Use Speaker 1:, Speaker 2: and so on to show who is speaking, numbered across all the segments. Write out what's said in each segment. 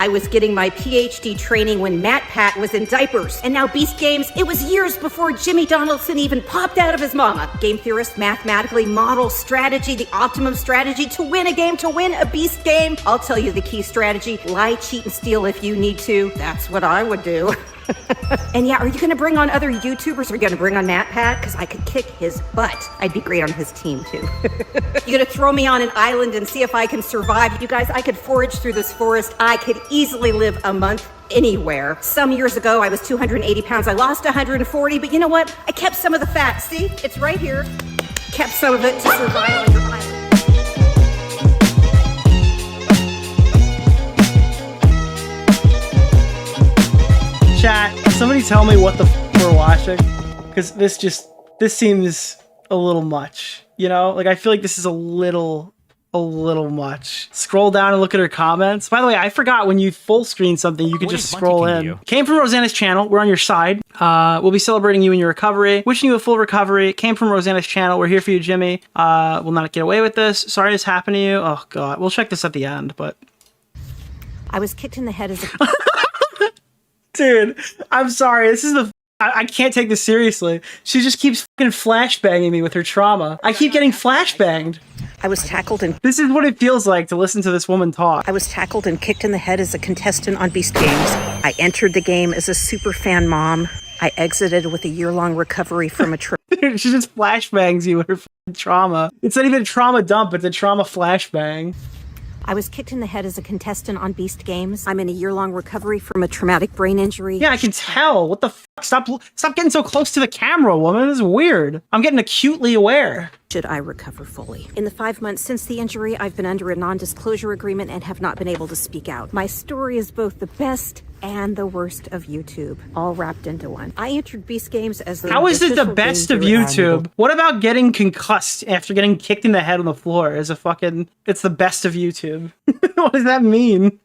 Speaker 1: I was getting my PhD training when MatPat was in diapers. And now Beast Games, it was years before Jimmy Donaldson even popped out of his mama. Game theorists mathematically model strategy, the optimum strategy to win a game, to win a Beast game. I'll tell you the key strategy. Lie, cheat, and steal if you need to. That's what I would do. And yeah, are you gonna bring on other YouTubers? Are you gonna bring on MatPat? Because I could kick his butt. I'd be great on his team too. You gonna throw me on an island and see if I can survive? You guys, I could forage through this forest. I could easily live a month anywhere. Some years ago, I was 280 pounds. I lost 140, but you know what? I kept some of the fat. See, it's right here. Kept some of it to survive on your island.
Speaker 2: Chat, somebody tell me what the f we're watching, because this seems a little much, you know? Like, I feel like this is a little much. Scroll down and look at her comments. By the way, I forgot, when you full screen something, you could just scroll in. Came from Rosanna's channel. We're on your side. We'll be celebrating you in your recovery. Wishing you a full recovery. Came from Rosanna's channel. We're here for you, Jimmy. We'll not get away with this. Sorry this happened to you. Oh, God. We'll check this at the end, but...
Speaker 1: I was kicked in the head as a...
Speaker 2: Dude, I'm sorry. This is the... I can't take this seriously. She just keeps fucking flashbanging me with her trauma. I keep getting flashbanged.
Speaker 1: I was tackled and...
Speaker 2: This is what it feels like to listen to this woman talk.
Speaker 1: I was tackled and kicked in the head as a contestant on Beast Games. I entered the game as a super fan mom. I exited with a year-long recovery from a...
Speaker 2: She just flashbangs you with her fucking trauma. It's not even a trauma dump, it's a trauma flashbang.
Speaker 1: I was kicked in the head as a contestant on Beast Games. I'm in a year-long recovery from a traumatic brain injury.
Speaker 2: Yeah, I can tell. What the fuck? Stop getting so close to the camera, woman. This is weird. I'm getting acutely aware.
Speaker 1: Should I recover fully? In the 5 months since the injury, I've been under a non-disclosure agreement and have not been able to speak out. My story is both the best and the worst of YouTube, all wrapped into one. I entered Beast Games as the...
Speaker 2: How is it the best of YouTube? What about getting concussed after getting kicked in the head on the floor as a fucking... It's the best of YouTube. What does that mean?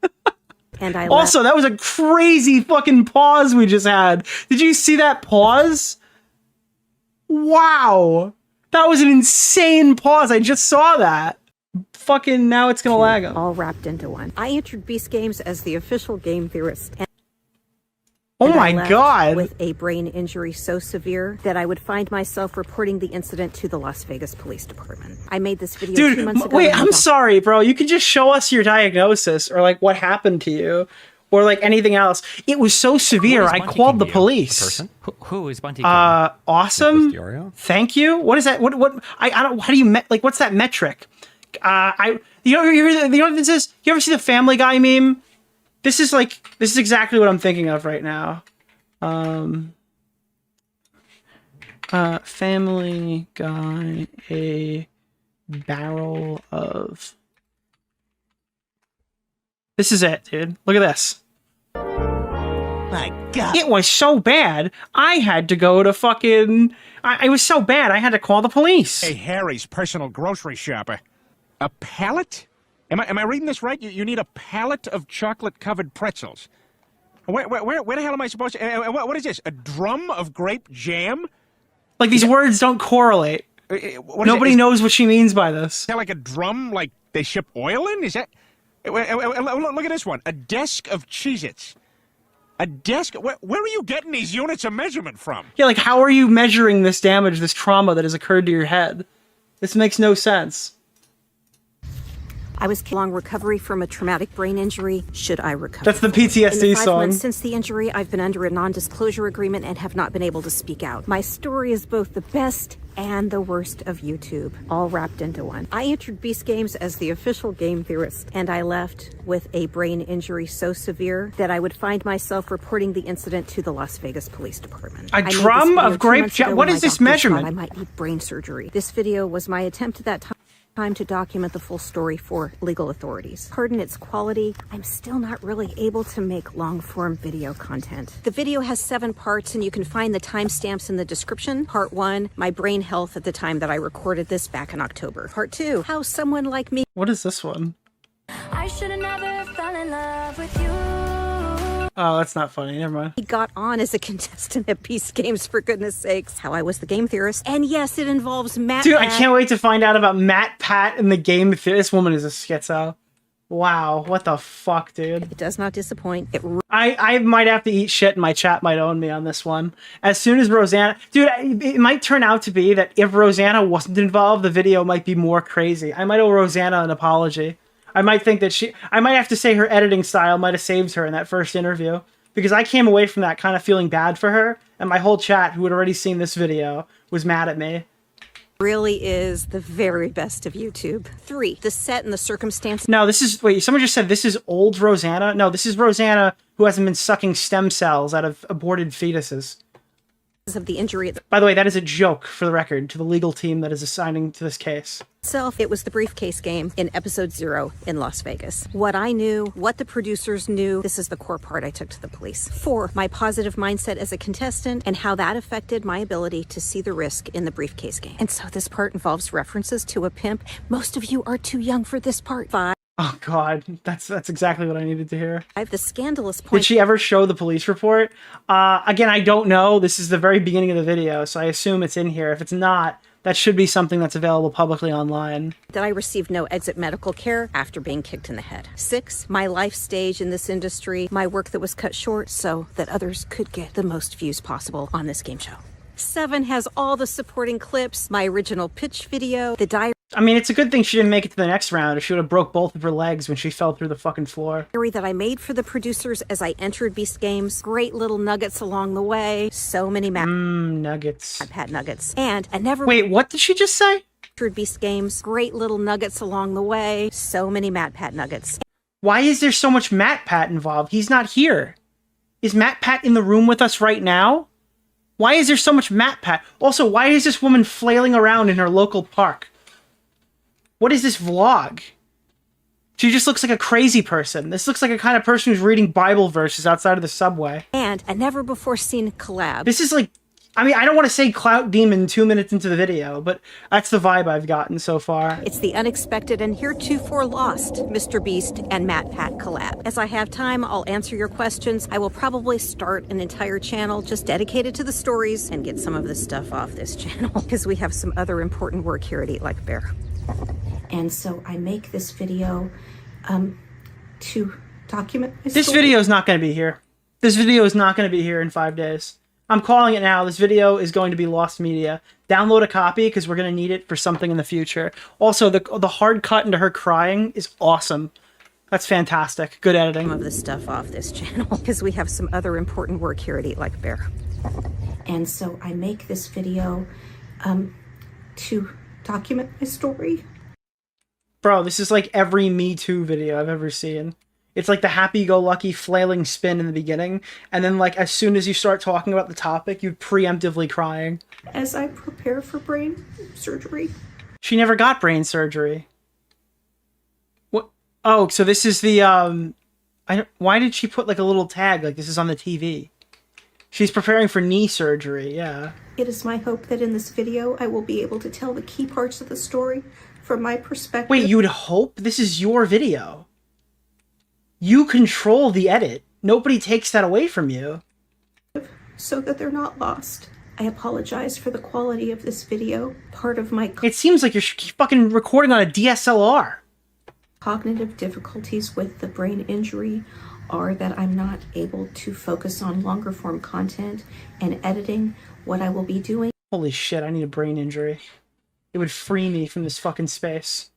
Speaker 1: And I
Speaker 2: also, that was a crazy fucking pause we just had. Did you see that pause? Wow. That was an insane pause. I just saw that. Fucking now it's gonna lag him.
Speaker 1: All wrapped into one. I entered Beast Games as the official game theorist.
Speaker 2: Oh my God.
Speaker 1: With a brain injury so severe that I would find myself reporting the incident to the Las Vegas Police Department. I made this video 2 months ago.
Speaker 2: Wait, I'm sorry, bro. You could just show us your diagnosis or like what happened to you or like anything else. It was so severe, I called the police.
Speaker 3: Who is Bunty?
Speaker 2: Awesome.
Speaker 3: Nicholas DeOrio?
Speaker 2: Thank you. What is that? I don't, how do you, like, what's that metric? You know what this is? You ever see the Family Guy meme? This is exactly what I'm thinking of right now. Family Guy, a barrel of... This is it, dude. Look at this.
Speaker 4: My God.
Speaker 2: It was so bad, I had to go to fucking... It was so bad, I had to call the police.
Speaker 4: Hey, Harry's personal grocery shopper. A pallet? Am I reading this right? You need a pallet of chocolate-covered pretzels. Where the hell am I supposed to... what is this? A drum of grape jam?
Speaker 2: Like, these words don't correlate. Nobody knows what she means by this.
Speaker 4: Is that like a drum like they ship oil in? Is that... Look at this one. A desk of Cheez-Its. A desk? Where are you getting these units of measurement from?
Speaker 2: Yeah, like, how are you measuring this damage, this trauma that has occurred to your head? This makes no sense.
Speaker 1: I was long recovery from a traumatic brain injury. Should I recover?
Speaker 2: That's the PTSD
Speaker 1: in the 5
Speaker 2: song.
Speaker 1: months since the injury, I've been under a non-disclosure agreement and have not been able to speak out. My story is both the best and the worst of YouTube, all wrapped into one. I entered Beast Games as the official game theorist, and I left with a brain injury so severe that I would find myself reporting the incident to the Las Vegas Police Department.
Speaker 2: A drum of grape jam? What is this measurement?
Speaker 1: I might need brain surgery. This video was my attempt at that time to document the full story for legal authorities. Pardon its quality, I'm still not really able to make long-form video content. The video has 7 parts and you can find the timestamps in the description. Part 1, my brain health at the time that I recorded this back in October. Part 2, how someone like me...
Speaker 2: What is this one?
Speaker 5: I should have never fell in love with you.
Speaker 2: Oh, that's not funny. Never mind.
Speaker 1: He got on as a contestant at Beast Games, for goodness sakes. How I was the game theorist. And yes, it involves MatPat.
Speaker 2: Dude, I can't wait to find out about MatPat and the game theorist. This woman is a schizo. Wow, what the fuck, dude?
Speaker 1: It does not disappoint.
Speaker 2: I might have to eat shit and my chat might own me on this one. As soon as Rosanna... Dude, it might turn out to be that if Rosanna wasn't involved, the video might be more crazy. I might owe Rosanna an apology. I might think that I might have to say her editing style might have saved her in that first interview. Because I came away from that kind of feeling bad for her, and my whole chat, who had already seen this video, was mad at me.
Speaker 1: Really is the very best of YouTube. 3, the set and the circumstances
Speaker 2: No, this is... Wait, someone just said this is old Rosanna? No, this is Rosanna who hasn't been sucking stem cells out of aborted fetuses.
Speaker 1: of the injury
Speaker 2: By the way, that is a joke, for the record, to the legal team that is assigning to this case.
Speaker 1: itself. It was the briefcase game in episode 0 in Las Vegas. What I knew, what the producers knew, this is the core part I took to the police. 4, my positive mindset as a contestant and how that affected my ability to see the risk in the briefcase game. And so this part involves references to a pimp. Most of you are too young for this part. 5,
Speaker 2: Oh god, that's exactly what I needed to hear.
Speaker 1: the scandalous point.
Speaker 2: Did she ever show the police report? Again, I don't know. This is the very beginning of the video, so I assume it's in here. If it's not, that should be something that's available publicly online.
Speaker 1: That I received no exit medical care after being kicked in the head. 6, my life stage in this industry, my work that was cut short so that others could get the most views possible on this game show. 7 has all the supporting clips, my original pitch video, the diary
Speaker 2: I mean, it's a good thing she didn't make it to the next round, or she would have broke both of her legs when she fell through the fucking floor.
Speaker 1: that I made for the producers as I entered Beast Games. Great little nuggets along the way. So many
Speaker 2: Nuggets.
Speaker 1: MatPat nuggets. And I never
Speaker 2: Wait, what did she just say?
Speaker 1: entered Beast Games. Great little nuggets along the way. So many MatPat nuggets.
Speaker 2: Why is there so much MatPat involved? He's not here. Is MatPat in the room with us right now? Why is there so much MatPat? Also, why is this woman flailing around in her local park? What is this vlog? She just looks like a crazy person. This looks like a kind of person who's reading Bible verses outside of the subway.
Speaker 1: And a never before seen collab.
Speaker 2: This is like... I mean, I don't want to say Clout Demon 2 minutes into the video, but that's the vibe I've gotten so far.
Speaker 1: It's the unexpected and heretofore lost MrBeast and MatPat collab. As I have time, I'll answer your questions. I will probably start an entire channel just dedicated to the stories and get some of this stuff off this channel because we have some other important work here at Eat Like a Bear. And so I make this video to document my
Speaker 2: This
Speaker 1: story.
Speaker 2: video is not going to be here. This video is not going to be here in 5 days. I'm calling it now. This video is going to be lost media. Download a copy because we're going to need it for something in the future. Also, the hard cut into her crying is awesome. That's fantastic. Good editing.
Speaker 1: Some of this stuff off this channel because we have some other important work here at Eat Like a Bear. And so I make this video to document my story.
Speaker 2: Bro, this is like every Me Too video I've ever seen. It's like the happy-go-lucky flailing spin in the beginning, and then like as soon as you start talking about the topic, you're preemptively crying.
Speaker 1: As I prepare for brain surgery.
Speaker 2: She never got brain surgery. What? Oh, so this is the why did she put like a little tag like this is on the TV? She's preparing for knee surgery, yeah.
Speaker 1: It is my hope that in this video I will be able to tell the key parts of the story from my perspective.
Speaker 2: Wait, you would hope? This is your video. You control the edit. Nobody takes that away from you.
Speaker 1: So that they're not lost. I apologize for the quality of this video. Part of my
Speaker 2: It seems like you're fucking recording on a DSLR.
Speaker 1: cognitive difficulties with the brain injury are that I'm not able to focus on longer form content and editing. What I will be doing
Speaker 2: Holy shit, I need a brain injury. It would free me from this fucking space.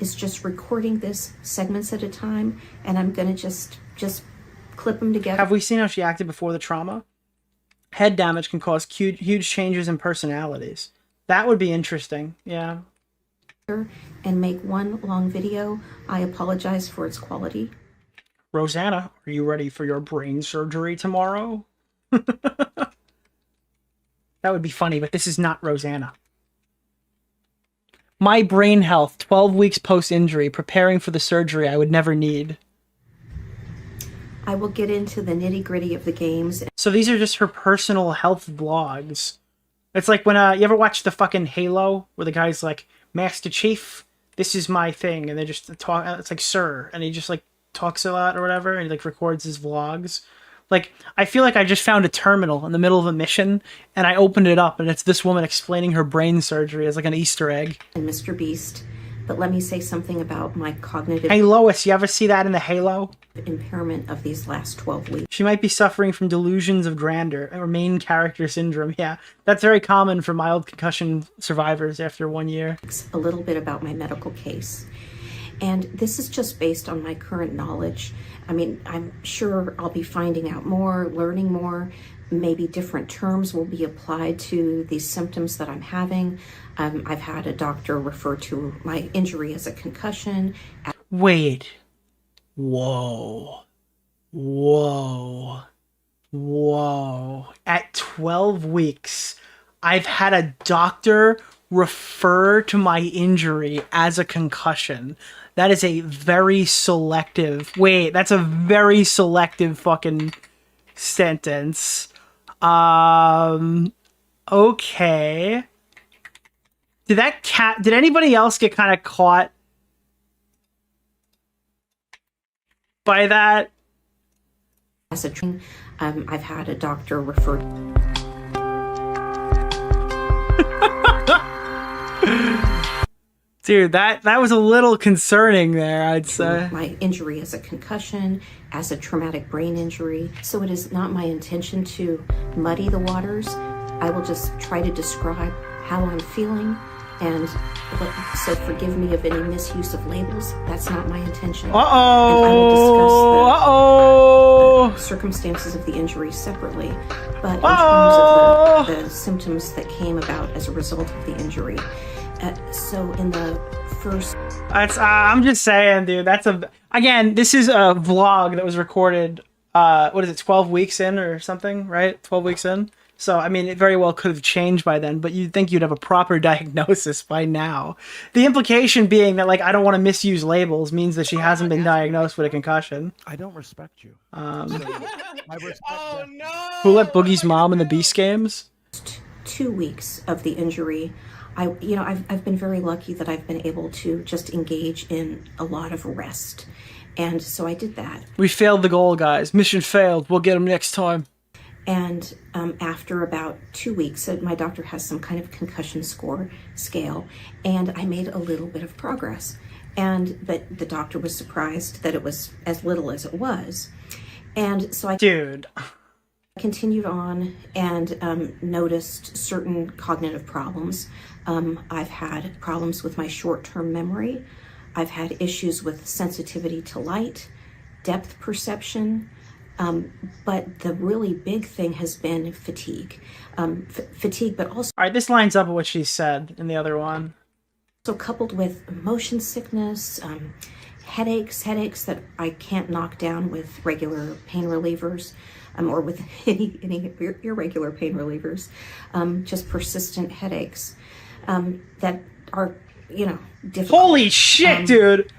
Speaker 1: is just recording this segments at a time, and I'm gonna just clip them together.
Speaker 2: Have we seen how she acted before the trauma? Head damage can cause huge changes in personalities. That would be interesting, yeah.
Speaker 1: And make one long video. I apologize for its quality.
Speaker 2: Rosanna, are you ready for your brain surgery tomorrow? That would be funny, but this is not Rosanna. My brain health, 12 weeks post-injury, preparing for the surgery I would never need.
Speaker 1: I will get into the nitty-gritty of the games.
Speaker 2: So these are just her personal health vlogs. It's like when, you ever watch the fucking Halo, where the guy's like, Master Chief, this is my thing, and they just talk, it's like, sir, and he just like talks a lot or whatever, and he like records his vlogs. Like, I feel like I just found a terminal in the middle of a mission, and I opened it up, and it's this woman explaining her brain surgery as like an Easter egg.
Speaker 1: And MrBeast, But let me say something about my cognitive
Speaker 2: Hey Lois, you ever see that in the Halo?
Speaker 1: impairment of these last 12 weeks.
Speaker 2: She might be suffering from delusions of grandeur or main character syndrome. Yeah, that's very common for mild concussion survivors after 1 year.
Speaker 1: A little bit about my medical case. And this is just based on my current knowledge. I mean, I'm sure I'll be finding out more, learning more. Maybe different terms will be applied to these symptoms that I'm having. I've had a doctor refer to my injury as a concussion.
Speaker 2: Wait. Whoa. Whoa. Whoa. At 12 weeks, I've had a doctor refer to my injury as a concussion. That is a very selective... Wait, that's a very selective fucking sentence. Okay. Did anybody else get kind of caught by that?
Speaker 1: As a, I've had a doctor refer
Speaker 2: Dude, that was a little concerning there, I'd say.
Speaker 1: my injury as a concussion, as a traumatic brain injury. So it is not my intention to muddy the waters. I will just try to describe how I'm feeling. And so forgive me of any misuse of labels. That's not my intention. And I will discuss the circumstances of the injury separately. But in terms of the symptoms that came about as a result of the injury, so in the first...
Speaker 2: I'm just saying, dude, again, this is a vlog that was recorded, 12 weeks in or something, right? 12 weeks in? So, I mean, it very well could have changed by then, but you'd think you'd have a proper diagnosis by now. The implication being that, like, I don't want to misuse labels means that she hasn't been diagnosed with a concussion.
Speaker 3: I don't respect you.
Speaker 2: Who let Boogie's mom in the Beast games?
Speaker 1: 2 weeks of the injury, I've been very lucky that I've been able to just engage in a lot of rest. And so I did that.
Speaker 2: We failed the goal, guys. Mission failed. We'll get them next time.
Speaker 1: And after about 2 weeks, my doctor has some kind of concussion scale, and I made a little bit of progress. But the doctor was surprised that it was as little as it was. And so I continued on and noticed certain cognitive problems. I've had problems with my short-term memory. I've had issues with sensitivity to light, depth perception, but the really big thing has been fatigue. Fatigue, but also...
Speaker 2: All right, this lines up with what she said in the other one.
Speaker 1: So coupled with motion sickness, headaches that I can't knock down with regular pain relievers, or with any irregular pain relievers, just persistent headaches that are, difficult.
Speaker 2: Holy shit, dude!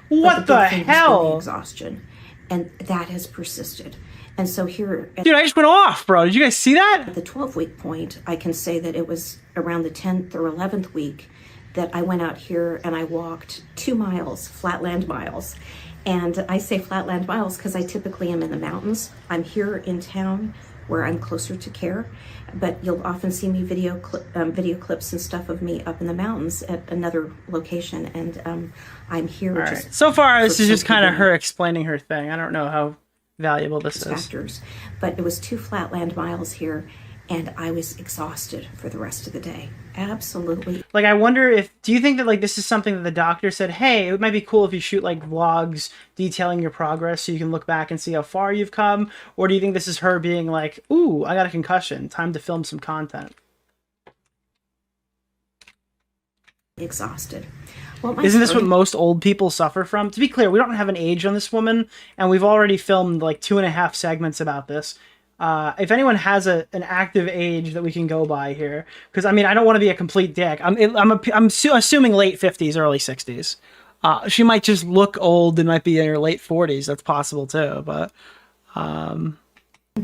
Speaker 2: What the hell?
Speaker 1: Exhaustion, and that has persisted. And so here,
Speaker 2: dude, I just went off, bro. Did you guys see that?
Speaker 1: At the 12-week point, I can say that it was around the 10th or 11th week that I went out here and I walked 2 miles, flatland miles. And I say flatland miles because I typically am in the mountains. I'm here in town where I'm closer to care, but you'll often see me video clips and stuff of me up in the mountains at another location. And I'm here.
Speaker 2: All right. So far, this is just kind of her explaining her thing. I don't know how valuable this is.
Speaker 1: But it was 2 flatland miles here, and I was exhausted for the rest of the day. Absolutely.
Speaker 2: Like, I wonder do you think that, like, this is something that the doctor said, hey, it might be cool if you shoot, like, vlogs detailing your progress so you can look back and see how far you've come? Or do you think this is her being like, ooh, I got a concussion, time to film some content?
Speaker 1: Exhausted. Well,
Speaker 2: isn't this what most old people suffer from? To be clear, we don't have an age on this woman, and we've already filmed, like, 2.5 segments about this. If anyone has an active age that we can go by here, because I mean, I don't want to be a complete dick. I'm assuming late 50s, early 60s. She might just look old and might be in her late 40s. That's possible too. But
Speaker 1: when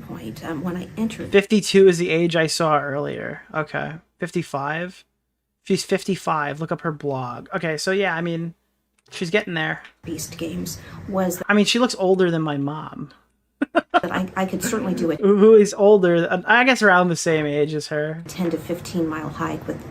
Speaker 1: I entered,
Speaker 2: 52 is the age I saw earlier. Okay, 55. She's 55. Look up her blog. Okay, so yeah, I mean, she's getting there.
Speaker 1: Beast Games was.
Speaker 2: I mean, she looks older than my mom.
Speaker 1: But I could certainly do it.
Speaker 2: Who is older? I guess around the same age as her.
Speaker 1: 10 to 15 mile hike with,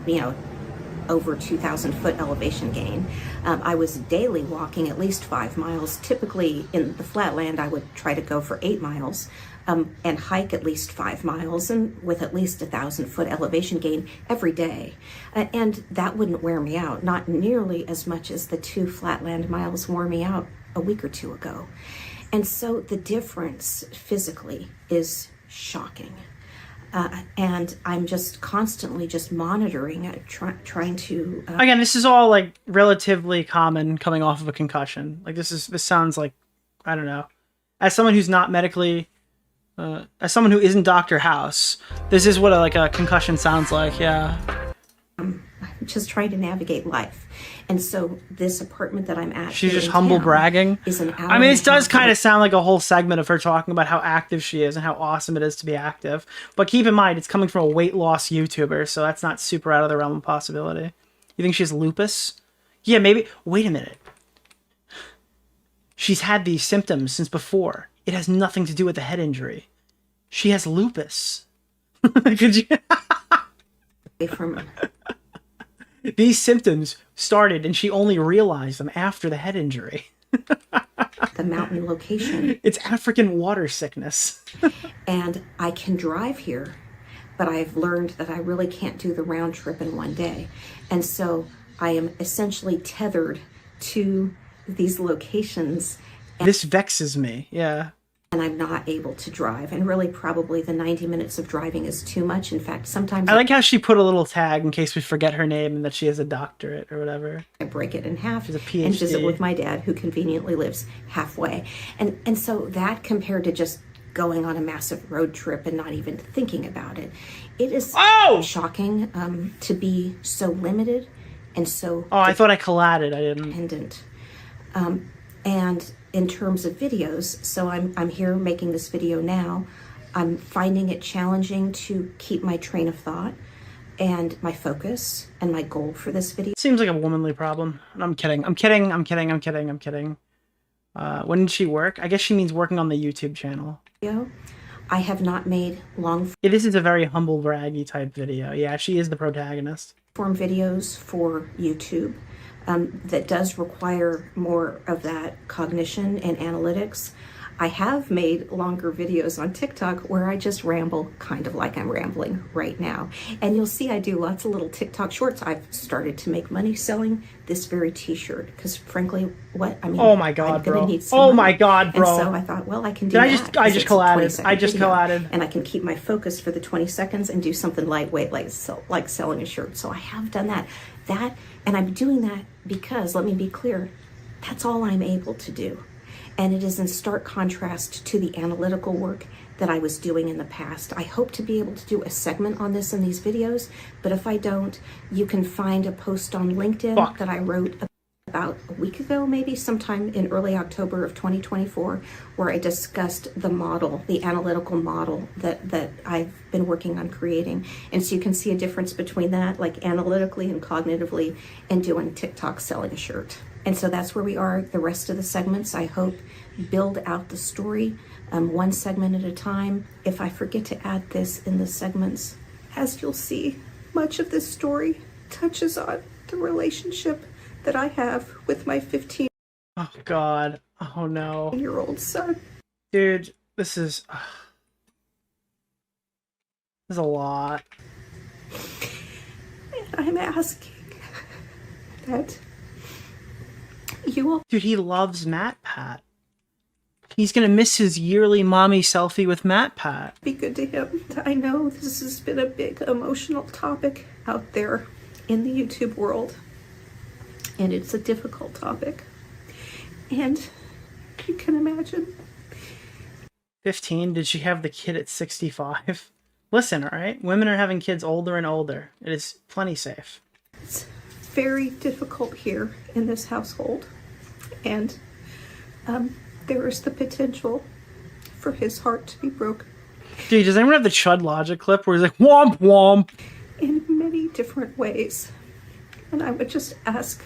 Speaker 1: over 2,000 foot elevation gain. I was daily walking at least 5 miles. Typically in the flatland, I would try to go for 8 miles and hike at least 5 miles, and with at least 1,000 foot elevation gain every day. And that wouldn't wear me out, not nearly as much as the 2 flatland miles wore me out a week or 2 ago. And so the difference physically is shocking. And I'm just constantly just monitoring it, trying to...
Speaker 2: Again, this is all like relatively common coming off of a concussion. Like this sounds like, I don't know. As someone who's not medically, as someone who isn't Dr. House, this is what a concussion sounds like, yeah.
Speaker 1: I'm just trying to navigate life. And so this apartment that I'm at...
Speaker 2: She's just humble bragging.
Speaker 1: Is an hour.
Speaker 2: I mean, it does kind of sound like a whole segment of her talking about how active she is and how awesome it is to be active. But keep in mind, it's coming from a weight loss YouTuber, so that's not super out of the realm of possibility. You think she has lupus? Yeah, maybe. Wait a minute. She's had these symptoms since before. It has nothing to do with the head injury. She has lupus. Could you...
Speaker 1: from...
Speaker 2: These symptoms started and she only realized them after the head injury.
Speaker 1: the mountain location.
Speaker 2: It's African water sickness.
Speaker 1: And I can drive here, but I've learned that I really can't do the round trip in one day. And so I am essentially tethered to these locations.
Speaker 2: This vexes me, yeah.
Speaker 1: And I'm not able to drive. And really probably the 90 minutes of driving is too much. In fact, sometimes
Speaker 2: I like how she put a little tag in case we forget her name and that she has a doctorate or whatever.
Speaker 1: I break it in half
Speaker 2: She's a PhD.
Speaker 1: and visit with my dad, who conveniently lives halfway. And so that, compared to just going on a massive road trip and not even thinking about it, it is shocking to be so limited and so
Speaker 2: I thought I collided. I didn't.
Speaker 1: Dependent. And in terms of videos, so I'm here making this video now. I'm finding it challenging to keep my train of thought and my focus and my goal for this video.
Speaker 2: Seems like a womanly problem. I'm kidding. When did she work? I guess she means working on the YouTube channel.
Speaker 1: I have not made long
Speaker 2: Yeah, this is a very humble braggy type video. Yeah, she is the protagonist.
Speaker 1: form videos for YouTube. That does require more of that cognition and analytics. I have made longer videos on TikTok where I just ramble, kind of like I'm rambling right now. And you'll see I do lots of little TikTok shorts. I've started to make money selling this very t-shirt because frankly,
Speaker 2: oh my God,
Speaker 1: I'm gonna
Speaker 2: bro.
Speaker 1: need some
Speaker 2: Oh
Speaker 1: money.
Speaker 2: my God, bro.
Speaker 1: And so I thought, well, I can do that.
Speaker 2: I just collided.
Speaker 1: And I can keep my focus for the 20 seconds and do something lightweight like selling a shirt. So I have done that. And I'm doing that because, let me be clear, that's all I'm able to do. And it is in stark contrast to the analytical work that I was doing in the past. I hope to be able to do a segment on this in these videos, but if I don't, you can find a post on LinkedIn that I wrote about a week ago, maybe sometime in early October of 2024, where I discussed the model, the analytical model that I've been working on creating. And so you can see a difference between that, like analytically and cognitively, and doing TikTok selling a shirt. And so that's where we are. The rest of the segments, I hope, build out the story one segment at a time. If I forget to add this in the segments, as you'll see, much of this story touches on the relationship that I have with my 15-year-old
Speaker 2: Oh God. Oh no.
Speaker 1: son.
Speaker 2: Dude, this is a lot.
Speaker 1: And I'm asking that you will...
Speaker 2: Dude, he loves Matt Pat. He's gonna miss his yearly mommy selfie with Matt Pat.
Speaker 1: Be good to him. I know this has been a big emotional topic out there in the YouTube world. And it's a difficult topic. And you can imagine.
Speaker 2: 15? Did she have the kid at 65? Listen, alright? Women are having kids older and older. It is plenty safe.
Speaker 1: It's very difficult here in this household. And there is the potential for his heart to be broken.
Speaker 2: Dude, does anyone have the Chud Logic clip where he's like, womp womp?
Speaker 1: In many different ways. And I would just ask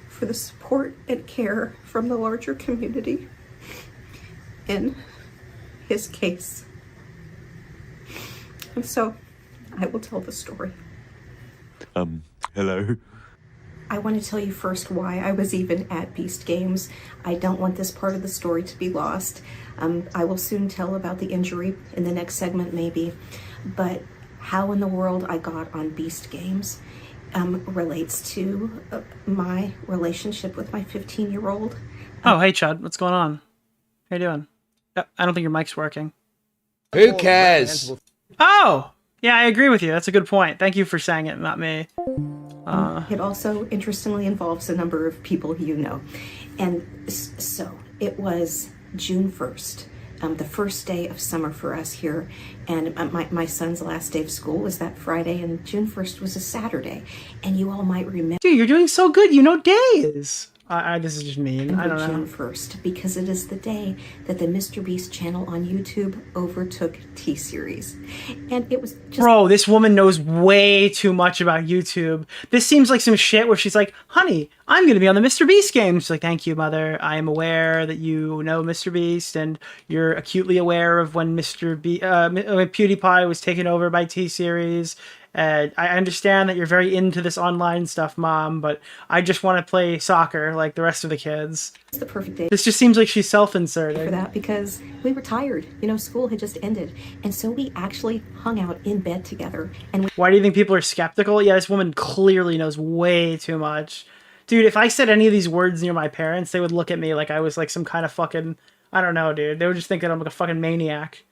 Speaker 1: for the support and care from the larger community in his case. And so I will tell the story.
Speaker 3: Hello.
Speaker 1: I want to tell you first why I was even at Beast Games. I don't want this part of the story to be lost. I will soon tell about the injury in the next segment maybe, but how in the world I got on Beast Games relates to my relationship with my 15-year-old.
Speaker 2: Oh, hey, Chud. What's going on? How you doing? I don't think your mic's working.
Speaker 3: Who cares?
Speaker 2: Oh! Yeah, I agree with you. That's a good point. Thank you for saying it, not me.
Speaker 1: It also, interestingly, involves a number of people you know. And so, it was June 1st, the first day of summer for us here. And my son's last day of school was that Friday, and June 1st was a Saturday. And you all might remember...
Speaker 2: Dude, you're doing so good. You know days. This is just mean. I don't know.
Speaker 1: June 1st, because it is the day that the MrBeast channel on YouTube overtook T-Series. And it was just...
Speaker 2: Bro, this woman knows way too much about YouTube. This seems like some shit where she's like, honey, I'm going to be on the MrBeast game. She's like, thank you, mother. I am aware that you know MrBeast, and you're acutely aware of when when PewDiePie was taken over by T-Series. I understand that you're very into this online stuff, Mom, but I just want to play soccer like the rest of the kids.
Speaker 1: It's the perfect day.
Speaker 2: This just seems like she's self-inserting.
Speaker 1: For that, because we were tired. You know, school had just ended. And so we actually hung out in bed together. And
Speaker 2: Why do you think people are skeptical? Yeah, this woman clearly knows way too much. Dude, if I said any of these words near my parents, they would look at me like I was like some kind of fucking... I don't know, dude. They would just think that I'm like a fucking maniac.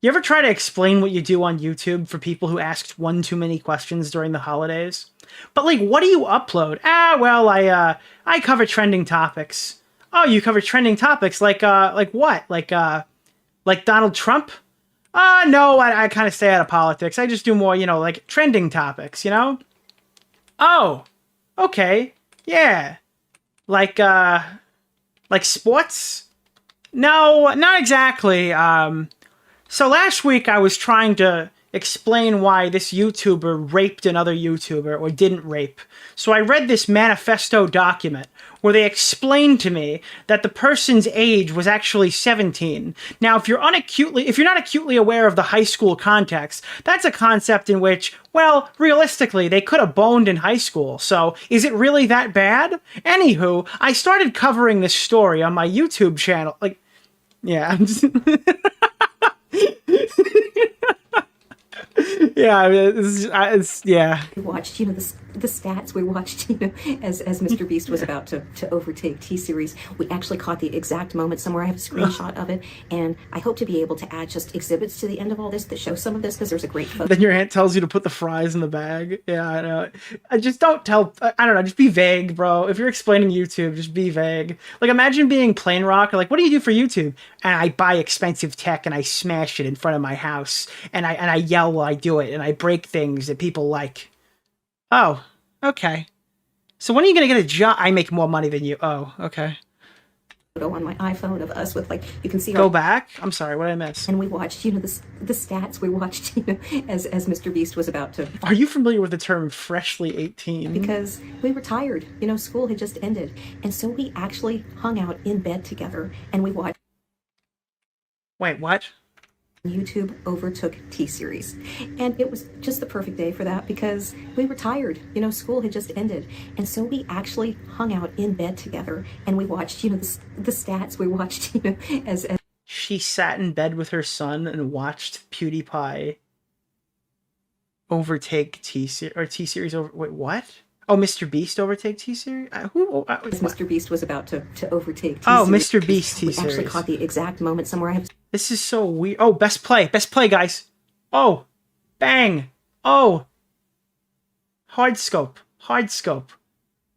Speaker 2: You ever try to explain what you do on YouTube for people who asked one too many questions during the holidays? But like, what do you upload? Well, I cover trending topics. Oh, you cover trending topics like what? Like Donald Trump? No, I kind of stay out of politics. I just do more, like trending topics, Oh, okay, yeah. Like sports? No, not exactly. So last week I was trying to explain why this YouTuber raped another YouTuber, or didn't rape. So I read this manifesto document where they explained to me that the person's age was actually 17. Now, if you're not acutely aware of the high school context, that's a concept in which, well, realistically, they could have boned in high school. So is it really that bad? Anywho, I started covering this story on my YouTube channel. Like, yeah, I'm just... Yeah, I mean, yeah.
Speaker 1: we watched, the stats. We watched, as MrBeast was about to overtake T-Series. We actually caught the exact moment somewhere. I have a screenshot of it, and I hope to be able to add just exhibits to the end of all this that show some of this, because there's a great photo.
Speaker 2: Then your aunt tells you to put the fries in the bag. Yeah, I know. I just don't tell. I don't know. Just be vague, bro. If you're explaining YouTube, just be vague. Like, imagine being Plain Rock, or like, what do you do for YouTube? And I buy expensive tech and I smash it in front of my house, and I yell while I do it, and I break things that people like. Oh, okay. So when are you gonna get a job? I make more money than you. Oh, okay.
Speaker 1: On my iPhone of us with, like, you can see.
Speaker 2: Go back. I'm sorry. What did I miss?
Speaker 1: And we watched, the stats. We watched, as MrBeast was about to.
Speaker 2: Are you familiar with the term freshly 18?
Speaker 1: Because we were tired. School had just ended, and so we actually hung out in bed together, and we watched.
Speaker 2: Wait, what?
Speaker 1: YouTube overtook T-Series, and it was just the perfect day for that, because we were tired. School had just ended, and so we actually hung out in bed together, and we watched, the stats. We watched, as
Speaker 2: she sat in bed with her son and watched PewDiePie overtake T-Series over. Wait, what? Oh, MrBeast overtake T-Series?
Speaker 1: MrBeast was about to overtake T-Series.
Speaker 2: Oh, MrBeast T-Series.
Speaker 1: We actually caught the exact moment somewhere. I have.
Speaker 2: This is so weird. Oh, best play, guys. Oh, bang. Oh, hard scope,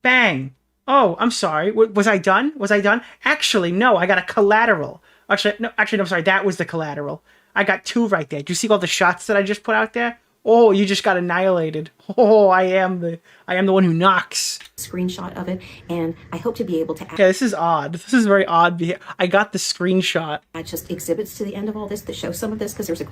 Speaker 2: bang. Oh, I'm sorry. Was I done? Actually, no. I got a collateral. Actually, no. I'm sorry. That was the collateral. I got two right there. Do you see all the shots that I just put out there? Oh, you just got annihilated. Oh, I am the one who knocks.
Speaker 1: Screenshot of it, and I hope to be able to add.
Speaker 2: Yeah, this is odd. This is very odd. I got the screenshot.
Speaker 1: Add just exhibits to the end of all this that show some of this, because there's a.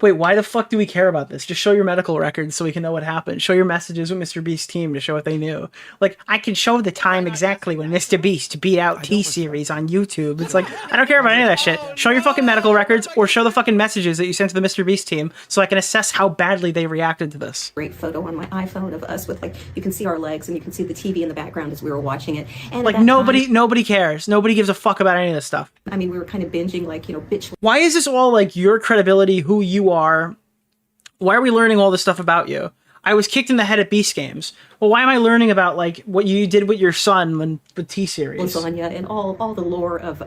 Speaker 2: wait, why the fuck do we care about this? Just show your medical records so we can know what happened. Show your messages with MrBeast's team to show what they knew. Like, I can show the time exactly when MrBeast beat out T-Series on YouTube. It's like, I don't care about any of that shit. Show your fucking medical records or show the fucking messages that you sent to the MrBeast team so I can assess how badly they reacted to this.
Speaker 1: Great photo on my iPhone of us with, like, you can see our legs and you can see the TV in the background as we were watching it. And
Speaker 2: like, nobody cares. Nobody gives a fuck about any of this stuff.
Speaker 1: I mean, we were kind of binging, like, you know, bitch.
Speaker 2: Why is this all like your credibility, who you are? Why are we learning all this stuff about you? I was kicked in the head at Beast Games. Well, why am I learning about like what you did with your son when with T-Series?
Speaker 1: Lasagna and all the lore of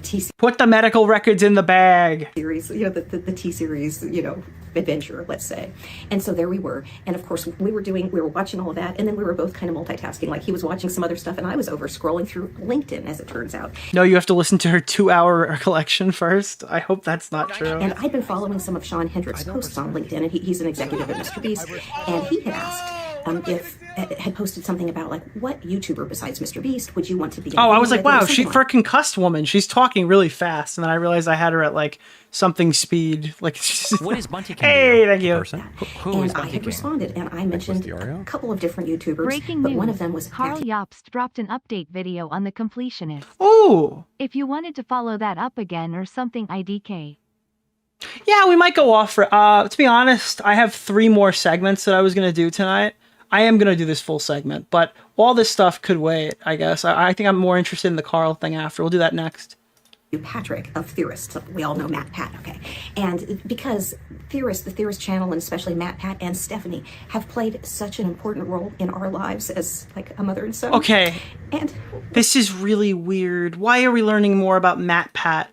Speaker 1: T-Series.
Speaker 2: Put the medical records in the bag.
Speaker 1: You know, the T-Series, you know, adventure, let's say. And so there we were. And of course, we were watching all of that, and then we were both kind of multitasking. Like, he was watching some other stuff, and I was over scrolling through LinkedIn, as it turns out.
Speaker 2: No, you have to listen to her 2-hour recollection first. I hope that's not true.
Speaker 1: And I'd been following some of Sean Hendrick's posts on LinkedIn, and he's an executive at MrBeast, and he had asked if had posted something about, like, what YouTuber besides MrBeast would you want to be?
Speaker 2: Oh, I was like, wow, she for a concussed woman, she's talking really fast, and then I realized I had her at like something speed. Like,
Speaker 6: what is Bunty King?
Speaker 2: Hey, thank you.
Speaker 1: Who is Bunty King? I had responded, and I mentioned a couple of different YouTubers.
Speaker 7: Breaking
Speaker 1: but
Speaker 7: news.
Speaker 1: one of them was
Speaker 7: Carl Jobst dropped an update video on the completionist.
Speaker 2: Ooh.
Speaker 7: If you wanted to follow that up again or something, IDK.
Speaker 2: Yeah, we might go off for, to be honest, I have 3 more segments that I was going to do tonight. I am going to do this full segment, but all this stuff could wait, I guess. I think I'm more interested in the Carl thing after. We'll do that next.
Speaker 1: Patrick of Theorists. We all know Matt Pat, okay? And because Theorists, the Theorist channel, and especially Matt Pat and Stephanie, have played such an important role in our lives as, like, a mother and son.
Speaker 2: Okay.
Speaker 1: And
Speaker 2: this is really weird. Why are we learning more about Matt Pat?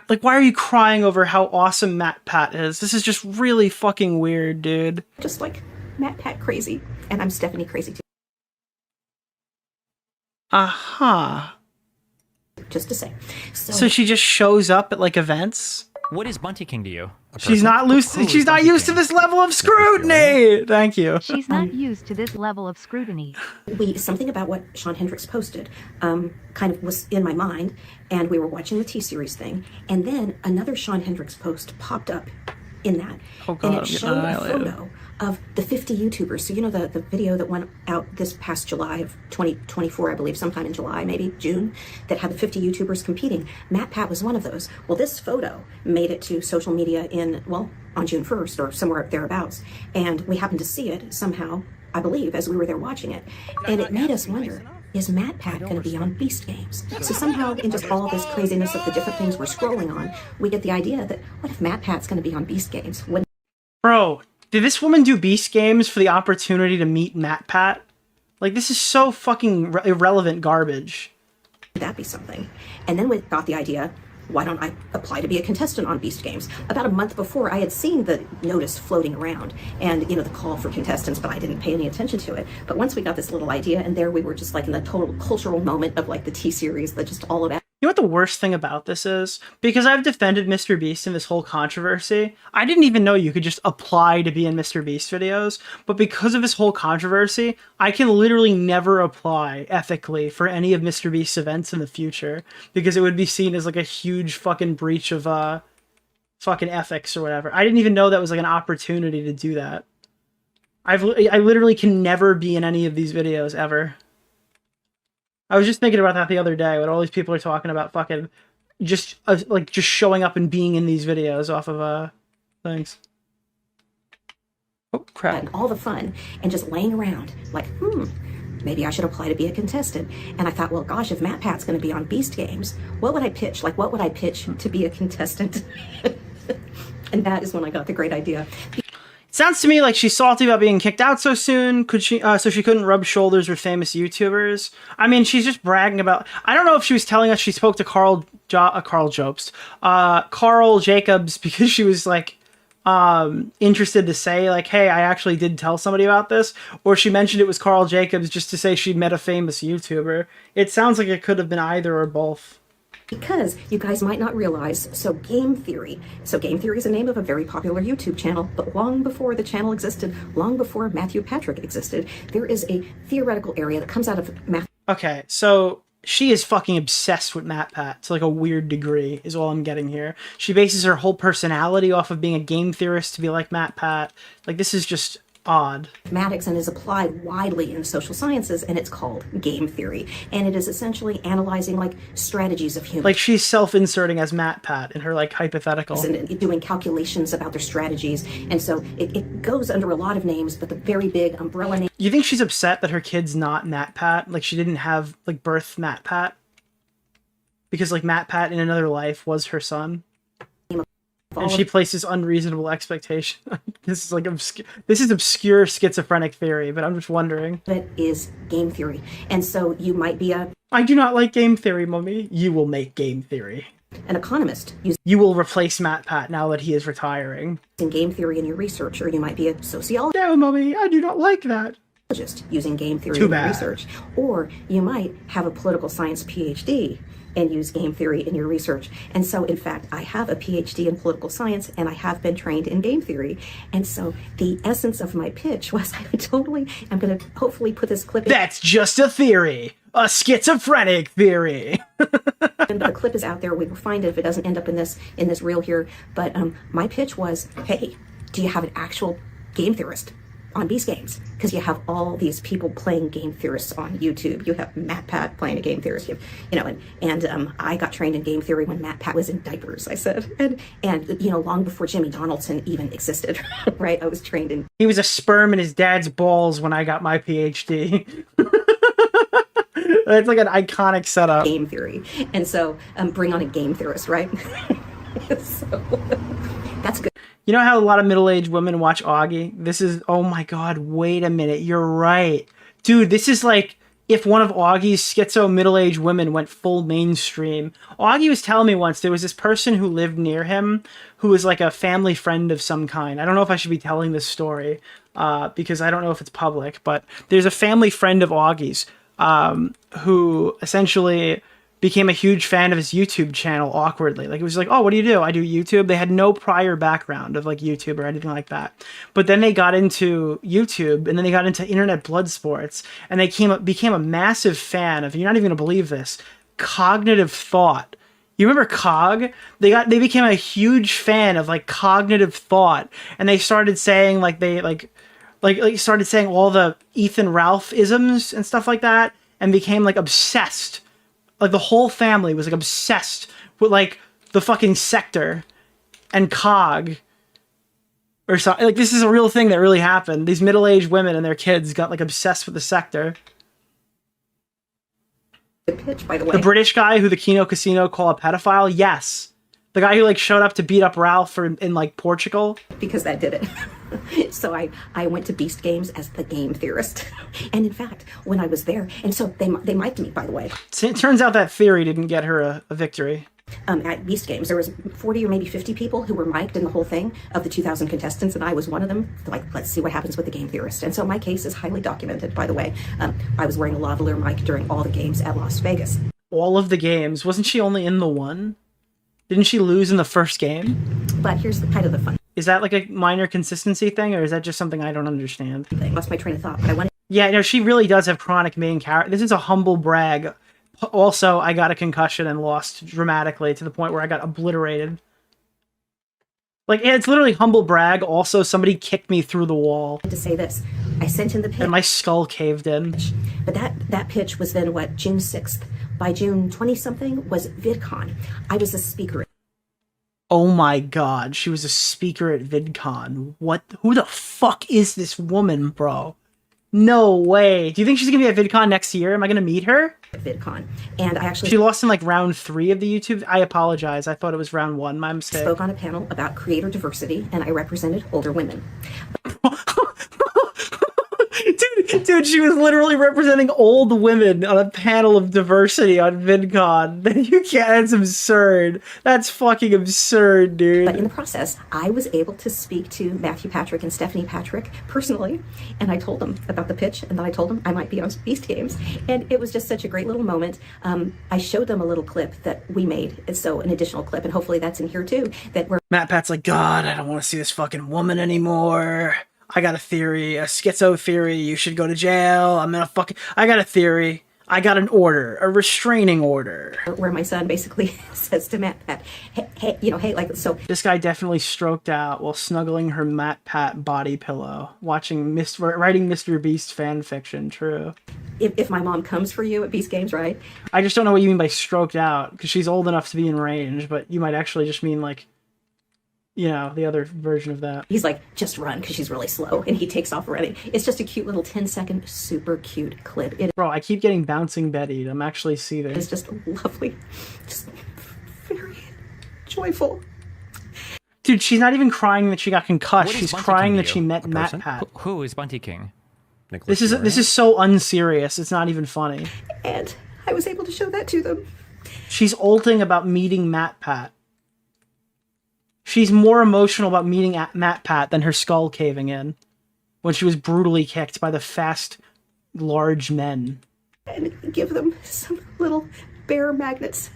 Speaker 2: Like, why are you crying over how awesome Matt Pat is? This is just really fucking weird, dude.
Speaker 1: Just like Matt Pat crazy, and I'm Stephanie crazy too.
Speaker 2: Uh-huh.
Speaker 1: Just to say.
Speaker 2: So she just shows up at, like, events?
Speaker 6: What is Bunty King to you?
Speaker 2: She's not She's not used to this level of scrutiny. Thank you.
Speaker 7: She's not used to this level of scrutiny.
Speaker 1: Something about what Sean Hendricks posted kind of was in my mind, and we were watching the T-Series thing, and then another Sean Hendricks post popped up in that, and it showed a photo of the 50 YouTubers. So, you know, the video that went out this past July of 2024, I believe, sometime in July, maybe June, that had the 50 YouTubers competing. Matt Pat was one of those. Well, this photo made it to social media on June 1st or somewhere thereabouts. And we happened to see it somehow, I believe, as we were there watching it. And it made us wonder, is Matt Pat going to be on Beast Games? So somehow, in just all this craziness of the different things we're scrolling on, we get the idea that, what if Matt Pat's going to be on Beast Games?
Speaker 2: Bro, did this woman do Beast Games for the opportunity to meet Matt Pat? Like, this is so fucking irrelevant garbage.
Speaker 1: Would that be something? And then we got the idea, why don't I apply to be a contestant on Beast Games? About a month before, I had seen the notice floating around and, you know, the call for contestants, but I didn't pay any attention to it. But once we got this little idea, and there we were just like in the total cultural moment of like the T-Series, that just all about.
Speaker 2: You know what the worst thing about this is? Because I've defended MrBeast in this whole controversy, I didn't even know you could just apply to be in MrBeast videos, but because of this whole controversy, I can literally never apply ethically for any of MrBeast's events in the future, because it would be seen as like a huge fucking breach of fucking ethics or whatever. I didn't even know that was like an opportunity to do that. I literally can never be in any of these videos ever. I was just thinking about that the other day when all these people are talking about fucking just showing up and being in these videos off of things. Oh crap!
Speaker 1: And all the fun and just laying around like, maybe I should apply to be a contestant. And I thought, well, gosh, if Matt Pat's going to be on Beast Games, what would I pitch? Like, what would I pitch to be a contestant? And that is when I got the great idea.
Speaker 2: Sounds to me like she's salty about being kicked out so soon. So she couldn't rub shoulders with famous YouTubers. I mean, she's just bragging about. I don't know if she was telling us she spoke to Carl Jacobs because she was like interested to say like, hey, I actually did tell somebody about this, or she mentioned it was Carl Jacobs just to say she'd met a famous YouTuber. It sounds like it could have been either or both.
Speaker 1: Because you guys might not realize, so Game Theory is the name of a very popular YouTube channel, but long before the channel existed, long before Matthew Patrick existed, there is a theoretical area that comes out of math.
Speaker 2: Okay, so she is fucking obsessed with MatPat to like a weird degree is all I'm getting here. She bases her whole personality off of being a game theorist to be like MatPat. Like, this is just odd.
Speaker 1: Mathematics and is applied widely in social sciences, and it's called game theory. And it is essentially analyzing like strategies of humans.
Speaker 2: Like, she's self-inserting as MatPat in her like hypothetical.
Speaker 1: And doing calculations about their strategies. And so it goes under a lot of names, but the very big umbrella name.
Speaker 2: You think she's upset that her kid's not MatPat? Like, she didn't have like birth MatPat? Because like MatPat in another life was her son? And she places unreasonable expectation. This is like this is obscure schizophrenic theory, but I'm just wondering.
Speaker 1: It is game theory. And so you might be
Speaker 2: I do not like game theory, Mummy. You will make game theory.
Speaker 1: an economist
Speaker 2: You will replace MatPat now that he is retiring.
Speaker 1: using game theory in your research, or you might be a sociologist
Speaker 2: No, Mummy, I do not like that.
Speaker 1: using game theory
Speaker 2: Too
Speaker 1: in your
Speaker 2: bad.
Speaker 1: research. Or you might have a political science PhD and use game theory in your research. And so, in fact, I have a PhD in political science, and I have been trained in game theory. And so the essence of my pitch was I'm going to hopefully put this clip in.
Speaker 2: That's just a theory. A schizophrenic theory.
Speaker 1: But the clip is out there. We will find it if it doesn't end up in this reel here. But my pitch was, hey, do you have an actual game theorist on Beast Games? Because you have all these people playing game theorists on YouTube. You have MatPat playing a game theorist. You have, and I got trained in game theory when MatPat was in diapers, I said. And long before Jimmy Donaldson even existed, right? I was trained in...
Speaker 2: He was a sperm in his dad's balls when I got my PhD. It's like an iconic setup.
Speaker 1: Game theory. And so bring on a game theorist, right? So that's good.
Speaker 2: You know how a lot of middle-aged women watch Augie? This is, oh my god, wait a minute, you're right. Dude, this is like if one of Augie's schizo middle-aged women went full mainstream. Augie was telling me once there was this person who lived near him who was like a family friend of some kind. I don't know if I should be telling this story because I don't know if it's public, but there's a family friend of Augie's who essentially became a huge fan of his YouTube channel awkwardly. Like, it was like, oh, what do you do? I do YouTube. They had no prior background of like YouTube or anything like that. But then they got into YouTube, and then they got into internet blood sports, and they became a massive fan of, you're not even gonna believe this, cognitive thought. You remember Cog? They became a huge fan of like cognitive thought, and they started saying like started saying all the Ethan Ralph isms and stuff like that, and became like obsessed. Like, the whole family was like obsessed with like the fucking Sector and Cog or something. Like, this is a real thing that really happened. These middle-aged women and their kids got like obsessed with the Sector.
Speaker 1: The pitch, by the way.
Speaker 2: The British guy who the Kino Casino call a pedophile? Yes. The guy who like showed up to beat up Ralph in like Portugal?
Speaker 1: Because that did it. So I went to Beast Games as the game theorist. And in fact, when I was there, and so they mic'd me, by the way.
Speaker 2: It turns out that theory didn't get her a victory.
Speaker 1: At Beast Games, there was 40 or maybe 50 people who were mic'd in the whole thing of the 2,000 contestants, and I was one of them. Like, let's see what happens with the game theorist. And so my case is highly documented, by the way. I was wearing a lavalier mic during all the games at Las Vegas.
Speaker 2: All of the games? Wasn't she only in the one? Didn't she lose in the first game?
Speaker 1: But here's kind of the fun
Speaker 2: Is that like a minor consistency thing, or is that just something I don't understand?
Speaker 1: thing. Lost my train of thought, but I wanted...
Speaker 2: Yeah, no, she really does have chronic main character. This is a humble brag. Also, I got a concussion and lost dramatically to the point where I got obliterated. Like, it's literally humble brag. Also, somebody kicked me through the wall.
Speaker 1: to say this. I sent in the pitch.
Speaker 2: And my skull caved in.
Speaker 1: But that pitch was then, June 6th. By June 20-something was VidCon. I was a speaker.
Speaker 2: Oh my god, she was a speaker at VidCon. What? Who the fuck is this woman, bro? No way. Do you think she's gonna be at VidCon next year? Am I gonna meet her?
Speaker 1: VidCon. And I actually...
Speaker 2: She lost in like round 3 of the YouTube. I apologize. I thought it was round 1. My mistake.
Speaker 1: spoke on a panel about creator diversity, and I represented older women.
Speaker 2: Dude, she was literally representing old women on a panel of diversity on VidCon. You can't, that's absurd. That's fucking absurd, dude.
Speaker 1: But in the process, I was able to speak to Matthew Patrick and Stephanie Patrick personally, and I told them about the pitch, and then I told them I might be on Beast Games, and it was just such a great little moment. I showed them a little clip that we made, and so an additional clip, and hopefully that's in here too, that we're...
Speaker 2: MatPat's like, God, I don't want to see this fucking woman anymore. I got a theory, a schizo theory. You should go to jail. I got a theory. I got an order, a restraining order.
Speaker 1: where my son basically says to Matt Pat, hey, hey, like, so.
Speaker 2: This guy definitely stroked out while snuggling her Matt Pat body pillow, writing MrBeast fan fiction. True.
Speaker 1: If my mom comes for you at Beast Games, right?
Speaker 2: I just don't know what you mean by stroked out, because she's old enough to be in range, but you might actually just mean, like, you know, the other version of that.
Speaker 1: He's like, just run, because she's really slow, and he takes off running. It's just a cute little 10-second, super cute clip. It
Speaker 2: Bro, I keep getting bouncing Betty'd. I'm actually seething.
Speaker 1: is just lovely, just very joyful.
Speaker 2: Dude, she's not even crying that she got concussed.
Speaker 6: What is
Speaker 2: She's
Speaker 6: Bunty
Speaker 2: crying
Speaker 6: King
Speaker 2: that
Speaker 6: to
Speaker 2: she
Speaker 6: you?
Speaker 2: met
Speaker 3: A
Speaker 2: Matt
Speaker 3: person?
Speaker 2: Pat.
Speaker 6: Who is Bunty King?
Speaker 3: Nicholas
Speaker 2: This
Speaker 3: DeOrio.
Speaker 2: is so unserious. It's not even funny.
Speaker 1: And I was able to show that to them.
Speaker 2: She's ulting about meeting Matt Pat. She's more emotional about meeting Matt Pat than her skull caving in when she was brutally kicked by the fast, large men.
Speaker 1: And give them some little bear magnets.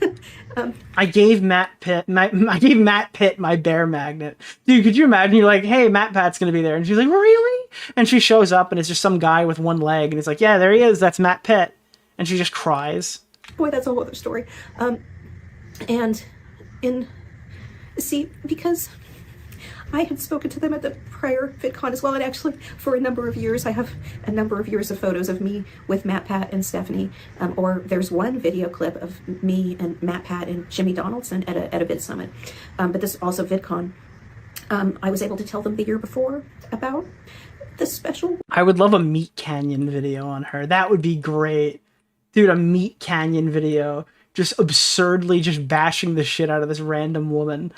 Speaker 2: I gave Matt Pitt my bear magnet. Dude, could you imagine? You're like, hey, Matt Pat's gonna be there, and she's like, really? And she shows up, and it's just some guy with one leg, and he's like, yeah, there he is. That's Matt Pitt, and she just cries.
Speaker 1: Boy, that's a whole other story. Because I had spoken to them at the prior VidCon as well, and actually for a number of years, I have a number of years of photos of me with Matt Pat and Stephanie, or there's one video clip of me and Matt Pat and Jimmy Donaldson at a Vid Summit, but this is also VidCon. I was able to tell them the year before about the special.
Speaker 2: I would love a Meat Canyon video on her. That would be great. Dude, a Meat Canyon video. Just absurdly just bashing the shit out of this random woman.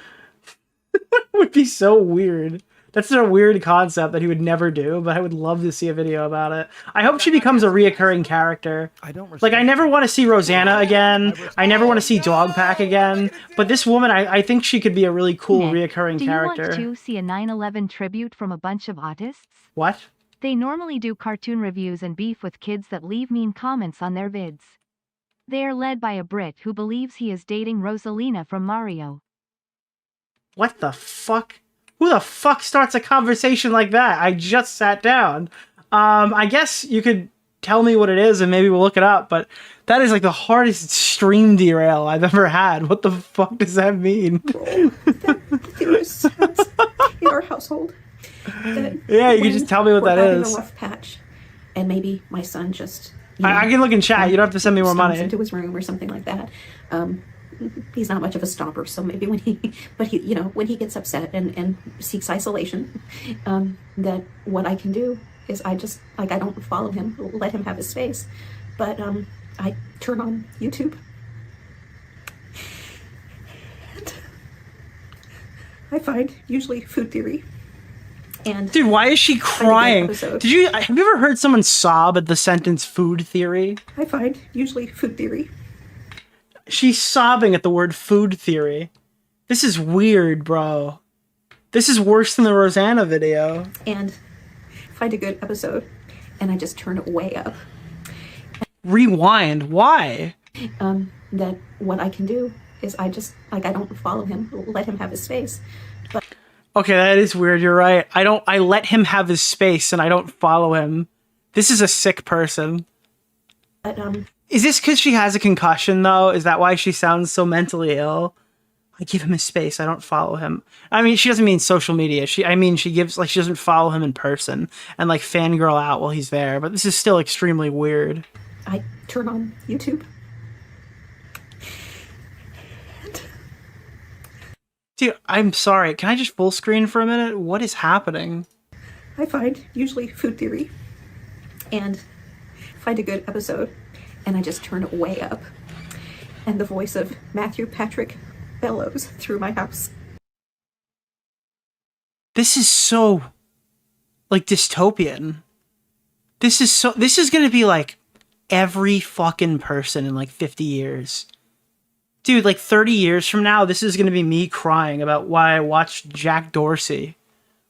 Speaker 2: Would be so weird. That's a weird concept that he would never do, but I would love to see a video about it. I hope she becomes a reoccurring character. Like, I never want to see Rosanna again. I never want to see Dogpack again. But this woman, I think she could be a really cool
Speaker 7: Nick,
Speaker 2: reoccurring
Speaker 7: do you
Speaker 2: character.
Speaker 7: want to see a 9/11 tribute from a bunch of autists?
Speaker 2: What?
Speaker 7: They normally do cartoon reviews and beef with kids that leave mean comments on their vids. They are led by a Brit who believes he is dating Rosalina from Mario.
Speaker 2: What the fuck? Who the fuck starts a conversation like that? I just sat down. I guess you could tell me what it is and maybe we'll look it up, but that is like the hardest stream derail I've ever had. What the fuck does that mean?
Speaker 1: There's in our household.
Speaker 2: Yeah, you can just tell me what that
Speaker 1: having
Speaker 2: is.
Speaker 1: a rough patch, and maybe my son just.
Speaker 2: I can look in chat. You don't have to send me more
Speaker 1: stomps
Speaker 2: money.
Speaker 1: into his room or something like that. He's not much of a stomper, so maybe when he gets upset and seeks isolation, that what I can do is I just, like, I don't follow him, let him have his space, but I turn on YouTube. And I find usually food theory. And
Speaker 2: Dude, why is she crying?
Speaker 1: episode.
Speaker 2: Have you ever heard someone sob at the sentence food theory?
Speaker 1: I find usually food theory.
Speaker 2: She's sobbing at the word food theory. This is weird, bro. This is worse than the Rosanna video.
Speaker 1: And find a good episode, and I just turn it way up.
Speaker 2: Rewind. Why?
Speaker 1: That what I can do is I just, like, I don't follow him, let him have his space. But
Speaker 2: Okay, that is weird. You're right. I let him have his space and I don't follow him. This is a sick person. Is this because she has a concussion, though? Is that why she sounds so mentally ill? I give him his space. I don't follow him. I mean, she doesn't mean social media. She gives, like, she doesn't follow him in person and, like, fangirl out while he's there. But this is still extremely weird.
Speaker 1: I turn on YouTube.
Speaker 2: Dude, I'm sorry. Can I just full screen for a minute? What is happening?
Speaker 1: I find usually food theory and find a good episode, and I just turn it way up. And the voice of Matthew Patrick bellows through my house.
Speaker 2: This is so, like, dystopian. This is gonna be like every fucking person in like 50 years. Dude, like 30 years from now, this is gonna be me crying about why I watched Jack Dorsey.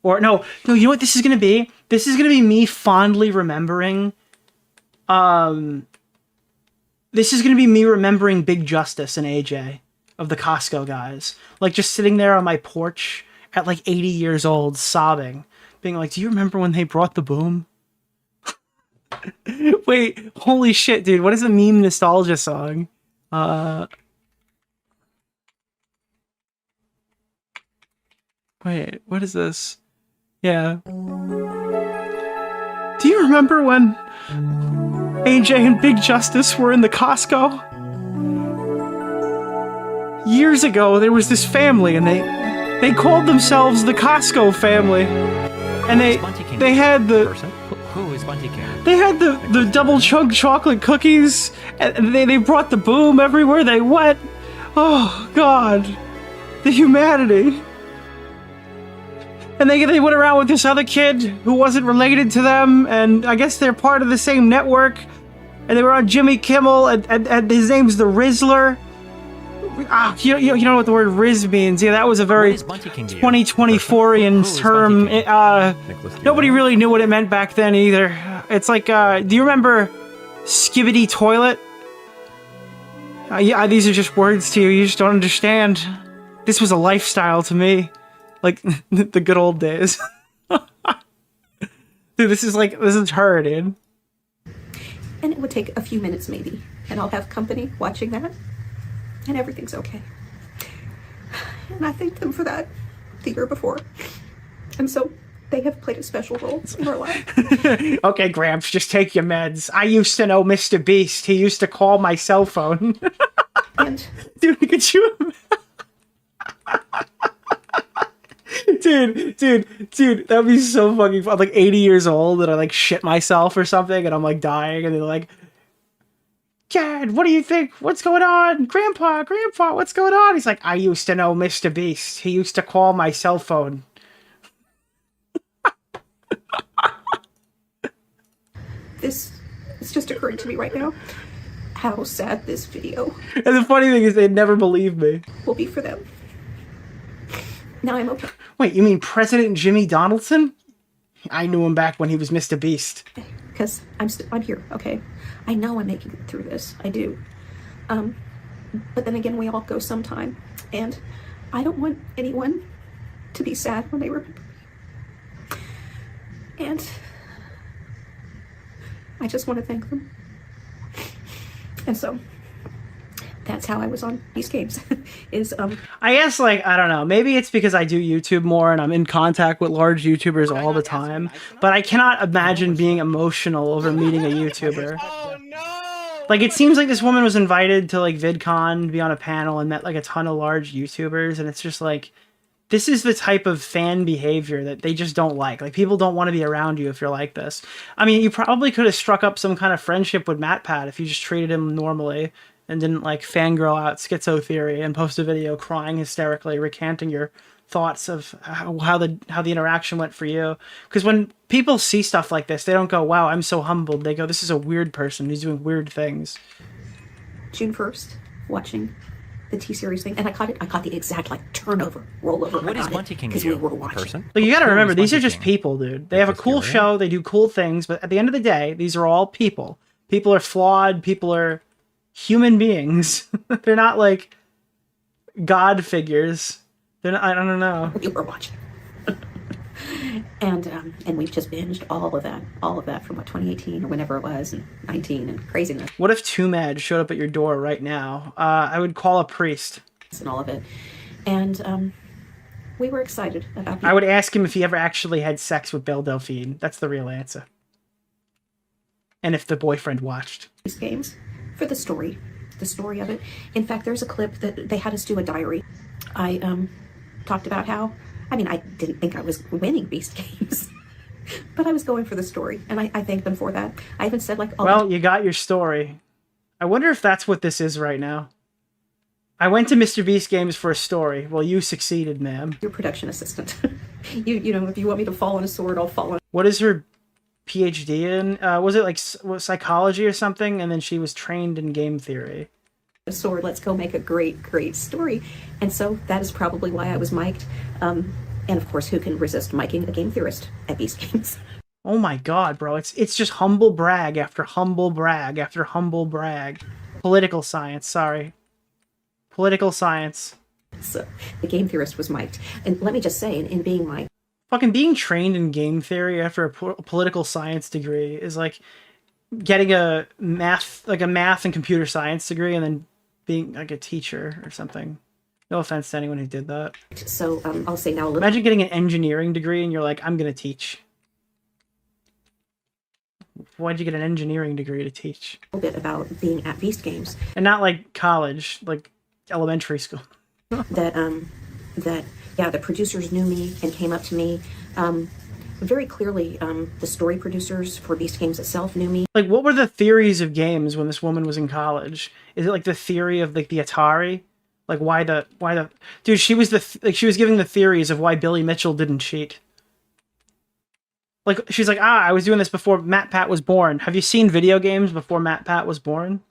Speaker 2: Or no, you know what this is gonna be? This is gonna be me fondly remembering, this is gonna be me remembering Big Justice and AJ of the Costco guys. Like, just sitting there on my porch at like 80 years old, sobbing, being like, do you remember when they brought the boom? Wait, holy shit, dude. What is the meme nostalgia song? Wait, what is this? Yeah. Do you remember when AJ and Big Justice were in the Costco? Years ago, there was this family, and they called themselves the Costco family. And they had the...
Speaker 6: Who is Bunty King?
Speaker 2: They had the double chunk chocolate cookies, and they brought the boom everywhere they went. Oh, God. The humanity. And they went around with this other kid who wasn't related to them, and I guess they're part of the same network. And they were on Jimmy Kimmel, and his name's the Rizzler. Ah, you know what the word Riz means. Yeah, that was a very 2024ian term. Nobody really knew what it meant back then either. It's like, do you remember Skibbity Toilet? Yeah, these are just words to you. You just don't understand. This was a lifestyle to me. Like, the good old days. Dude, this is her, dude.
Speaker 1: And it would take a few minutes maybe, and I'll have company watching that, and everything's okay. And I thank them for that the year before. And so they have played a special role in our life.
Speaker 2: Okay, Gramps, just take your meds. I used to know MrBeast. He used to call my cell phone.
Speaker 1: And
Speaker 2: dude, could you... Dude, that'd be so fucking fun. I'm like 80 years old and I like shit myself or something and I'm like dying and they're like, Dad, what do you think? What's going on? Grandpa, what's going on? He's like, I used to know MrBeast. He used to call my cell phone.
Speaker 1: this is just occurring to me right now, how sad this video
Speaker 2: And the funny thing is they'd never believe me.
Speaker 1: will be for them. Now I'm okay.
Speaker 2: Wait, you mean President Jimmy Donaldson? I knew him back when he was MrBeast.
Speaker 1: Because I'm here, okay? I know I'm making it through this. I do. But then again, we all go sometime. And I don't want anyone to be sad when they remember me. And I just want to thank them. And so that's how I was on Beast Games.
Speaker 2: I guess, like, I don't know, maybe it's because I do YouTube more and I'm in contact with large YouTubers all the time, but I cannot imagine being emotional over meeting a YouTuber.
Speaker 3: Oh no!
Speaker 2: Like, it seems like this woman was invited to, like, VidCon to be on a panel and met, like, a ton of large YouTubers, and it's just, like, this is the type of fan behavior that they just don't like. Like, people don't want to be around you if you're like this. I mean, you probably could have struck up some kind of friendship with MatPat if you just treated him normally and didn't, like, fangirl out schizo theory and post a video crying hysterically, recanting your thoughts of how the interaction went for you. Because when people see stuff like this, they don't go, wow, I'm so humbled. They go, this is a weird person who's doing weird things.
Speaker 1: June 1st, watching the T-Series thing, and I caught the exact, like, rollover.
Speaker 6: What is Bunty King to
Speaker 1: because
Speaker 6: you?
Speaker 1: we were watching.
Speaker 6: Person?
Speaker 2: Like, you gotta
Speaker 6: Who
Speaker 2: remember,
Speaker 6: is
Speaker 2: these are
Speaker 6: Bunty
Speaker 2: just
Speaker 6: King?
Speaker 2: people, dude. They have a
Speaker 6: Nicholas
Speaker 2: cool
Speaker 6: DeOrio?
Speaker 2: show, they do cool things, but at the end of the day, these are all people. People are flawed, people are human beings. They're not, like, god figures. They're not, I don't know.
Speaker 1: We were watching. And we've just binged all of that from what, 2018 or whenever it was, and 19 and craziness
Speaker 2: What if Too Mad showed up at your door right now? I would call a priest.
Speaker 1: and all of it. And we were excited about
Speaker 2: I would ask him if he ever actually had sex with Belle Delphine. That's the real answer. And if the boyfriend watched.
Speaker 1: these games for the story of it. In fact, there's a clip that they had us do a diary. I talked about how, I mean, I didn't think I was winning Beast Games, but I was going for the story, and I thank them for that. I even said, like,
Speaker 2: Well, you got your story. I wonder if that's what this is right now. I went to MrBeast Games for a story. Well, you succeeded, ma'am.
Speaker 1: your production assistant. you know, if you want me to fall on a sword, I'll fall on
Speaker 2: What is her PhD in? Was it like psychology or something? And then she was trained in game theory.
Speaker 1: a sword. Let's go make a great story. And so that is probably why I was mic'd. And of course, who can resist miking a game theorist at Beast Games?
Speaker 2: Oh my god, bro. It's just humble brag after humble brag after humble brag. Political science, sorry. Political science.
Speaker 1: So the game theorist was mic'd. And let me just say, in being
Speaker 2: Fucking being trained in game theory after a political science degree is like, getting a math and computer science degree and then being like a teacher or something. No offense to anyone who did that.
Speaker 1: So I'll say now a little
Speaker 2: Imagine getting an engineering degree and you're like, I'm going to teach. Why'd you get an engineering degree to teach?
Speaker 1: bit about being at Beast Games.
Speaker 2: And not like college, like elementary school.
Speaker 1: That the producers knew me and came up to me. Very clearly, the story producers for Beast Games itself knew me.
Speaker 2: Like, what were the theories of games when this woman was in college? Is it like the theory of like the Atari? Like why the dude? She was she was giving the theories of why Billy Mitchell didn't cheat. Like she's like, I was doing this before Matt Pat was born. Have you seen video games before Matt Pat was born?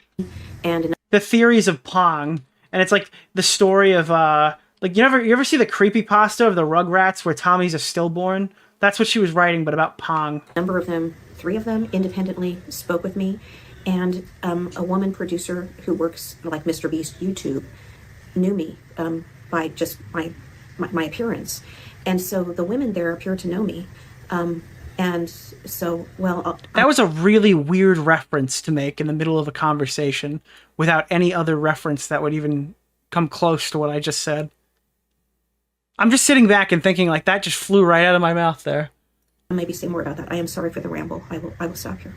Speaker 1: And
Speaker 2: The theories of Pong, and it's like the story of like you ever see the creepypasta of the Rugrats where Tommy's a stillborn? That's what she was writing, but about Pong.
Speaker 1: a number of them, 3 of them independently spoke with me, and a woman producer who works like MrBeast YouTube knew me by just my appearance, and so the women there appeared to know me, and so
Speaker 2: that was a really weird reference to make in the middle of a conversation without any other reference that would even come close to what I just said. I'm just sitting back and thinking like that just flew right out of my mouth there.
Speaker 1: I'll maybe say more about that. I am sorry for the ramble. I will stop here.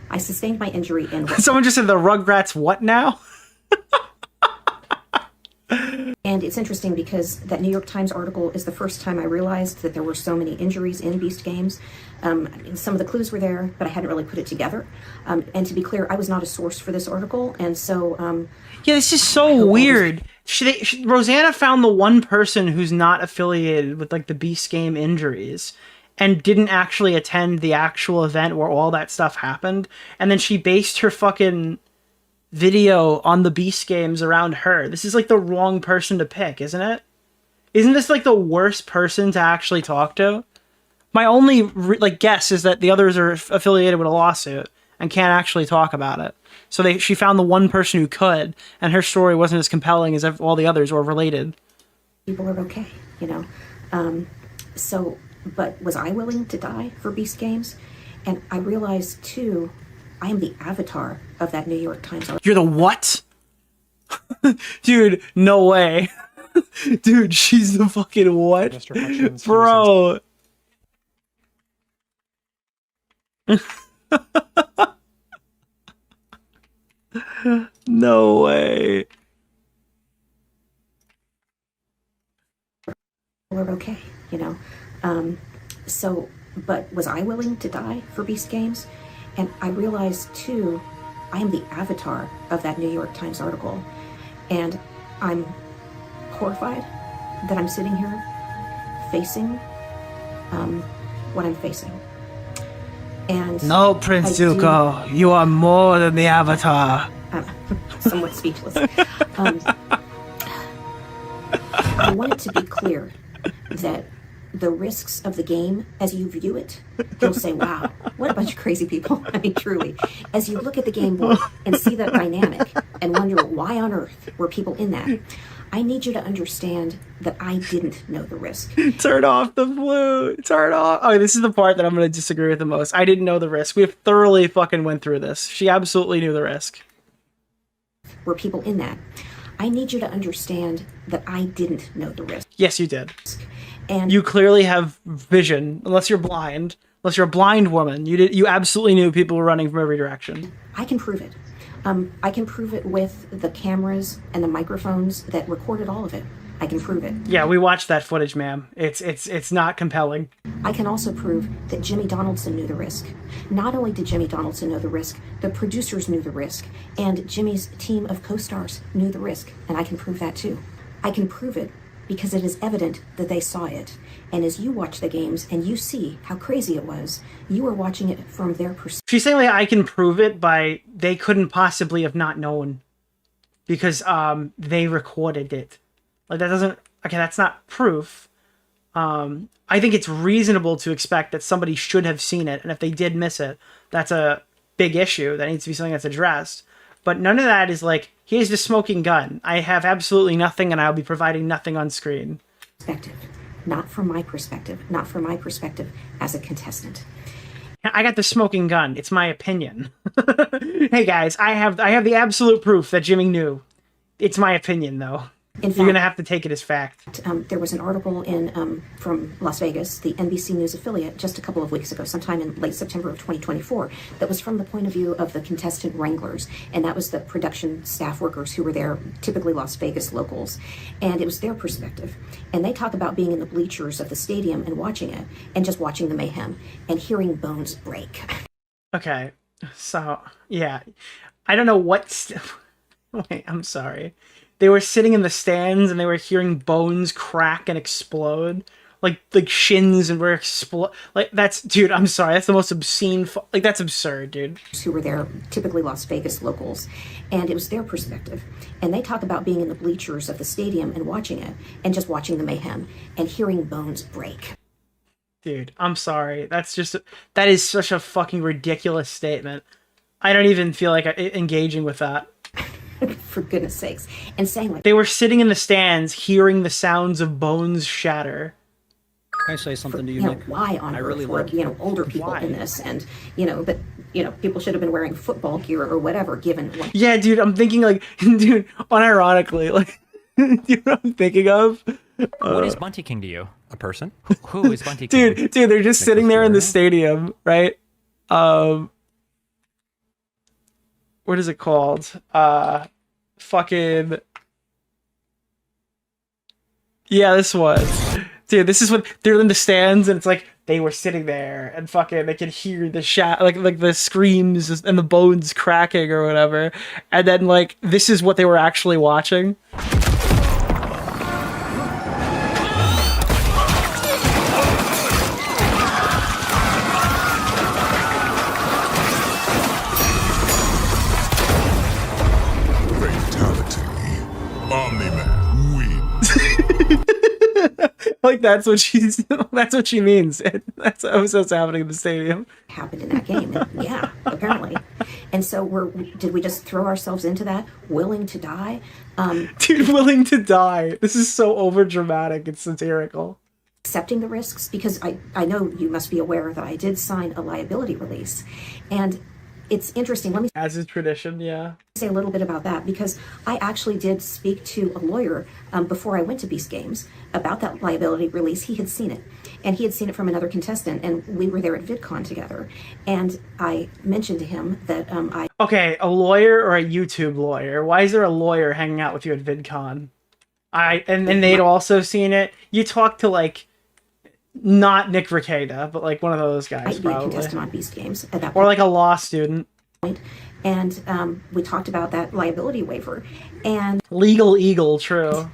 Speaker 1: I sustained my injury in
Speaker 2: Someone just said the Rugrats what now?
Speaker 1: And it's interesting because that New York Times article is the first time I realized that there were so many injuries in Beast Games. Some of the clues were there, but I hadn't really put it together. And to be clear, I was not a source for this article, and so
Speaker 2: yeah, this is so weird. Rosanna found the one person who's not affiliated with like the Beast Game injuries and didn't actually attend the actual event where all that stuff happened, and then she based her fucking video on the Beast Games around her. This is like the wrong person to pick, isn't it? Isn't this like the worst person to actually talk to? My only guess is that the others are affiliated with a lawsuit and can't actually talk about it. So she found the one person who could, and her story wasn't as compelling as if all the others were related.
Speaker 1: people are okay, you know. But was I willing to die for Beast Games? And I realized too, I am the avatar of that New York Times article.
Speaker 2: You're the what? Dude, no way. Dude, she's the fucking what?
Speaker 8: Mr. Hutchins,
Speaker 2: bro. No way.
Speaker 1: People are okay, you know. But was I willing to die for Beast Games? And I realized too, I am the avatar of that New York Times article. And I'm horrified that I'm sitting here facing what I'm facing. And
Speaker 2: no, Prince Zuko, you are more than the avatar.
Speaker 1: Somewhat speechless. I want it to be clear that the risks of the game, as you view it, you'll say, wow, what a bunch of crazy people. I mean, truly. As you look at the game board and see that dynamic and wonder why on earth were people in that, I need you to understand that I didn't know the risk.
Speaker 2: Turn off the blue. Turn off. Oh, this is the part that I'm going to disagree with the most. I didn't know the risk. We have thoroughly fucking went through this. She absolutely knew the risk.
Speaker 1: Were people in that? I need you to understand that I didn't know the risk.
Speaker 2: Yes, you did.
Speaker 1: And
Speaker 2: you clearly have vision, unless you're blind. Unless you're a blind woman. You absolutely knew people were running from every direction.
Speaker 1: I can prove it. I can prove it with the cameras and the microphones that recorded all of it. I can prove it.
Speaker 2: Yeah, we watched that footage, ma'am. It's not compelling.
Speaker 1: I can also prove that Jimmy Donaldson knew the risk. Not only did Jimmy Donaldson know the risk, the producers knew the risk, and Jimmy's team of co-stars knew the risk, and I can prove that too. I can prove it because it is evident that they saw it. And as you watch the games and you see how crazy it was, you are watching it from their perspective.
Speaker 2: She's saying like I can prove it by they couldn't possibly have not known because they recorded it. Like that doesn't, okay, that's not proof. I think it's reasonable to expect that somebody should have seen it, and if they did miss it, that's a big issue. That needs to be something that's addressed. But none of that is like, here's the smoking gun. I have absolutely nothing, and I'll be providing nothing on screen.
Speaker 1: Not from my perspective. Not from my perspective as a contestant.
Speaker 2: I got the smoking gun. It's my opinion. Hey guys, I have the absolute proof that Jimmy knew. It's my opinion, though.
Speaker 1: In fact,
Speaker 2: You're gonna have to take it as fact.
Speaker 1: there was an article in from Las Vegas, the NBC News affiliate, just a couple of weeks ago, sometime in late September of 2024, that was from the point of view of the contestant wranglers, and that was the production staff workers who were there, typically Las Vegas locals, and it was their perspective. And they talk about being in the bleachers of the stadium and watching it, and just watching the mayhem, and hearing bones break.
Speaker 2: Okay, so yeah, I don't know what. Wait, I'm sorry. They were sitting in the stands and they were hearing bones crack and explode, like shins and were explode. Like that's, dude. I'm sorry. That's the most obscene. Like that's absurd, dude.
Speaker 1: Who were there, typically Las Vegas locals, and it was their perspective. And they talk about being in the bleachers of the stadium and watching it, and just watching the mayhem and hearing bones break.
Speaker 2: Dude, I'm sorry. That is such a fucking ridiculous statement. I don't even feel like engaging with that.
Speaker 1: For goodness sakes. And saying like
Speaker 2: they were sitting in the stands hearing the sounds of bones shatter.
Speaker 8: Can I say something to you,
Speaker 1: you know,
Speaker 8: Nick?
Speaker 1: why on
Speaker 8: I
Speaker 1: earth
Speaker 8: really
Speaker 1: were,
Speaker 8: like
Speaker 1: you know, older people
Speaker 2: why?
Speaker 1: in this, and that people should have been wearing football gear or whatever, given what
Speaker 2: Yeah, dude, I'm thinking like, dude, unironically, like, you know what I'm thinking of?
Speaker 6: What is Bunty King to you?
Speaker 3: A person?
Speaker 6: Who is Bunty King?
Speaker 2: Dude, they're just sitting there in the stadium, right? What is it called? Fucking. Yeah, this was. Dude, this is what they're in the stands, and it's like they were sitting there, and fucking they could hear the like the screams and the bones cracking or whatever, and then like this is what they were actually watching. Like that's what she means. That's what's happening in the stadium.
Speaker 1: happened in that game. And yeah, apparently. And so did we just throw ourselves into that, willing to die?
Speaker 2: Dude, willing to die. This is so over dramatic. It's satirical.
Speaker 1: Accepting the risks, because I know you must be aware that I did sign a liability release. And it's interesting. Let me
Speaker 2: As is tradition, yeah.
Speaker 1: say a little bit about that, because I actually did speak to a lawyer before I went to Beast Games about that liability release. He had seen it, and he had seen it from another contestant, and we were there at VidCon together. And I mentioned to him that
Speaker 2: Okay, a lawyer or a YouTube lawyer? Why is there a lawyer hanging out with you at VidCon? And they'd also seen it. You talked to like not Nick Rekieta, but like one of those guys,
Speaker 1: I'd be a
Speaker 2: probably,
Speaker 1: contestant on Beast Games at that
Speaker 2: or like a law student.
Speaker 1: point. And we talked about that liability waiver. And
Speaker 2: Legal Eagle, true.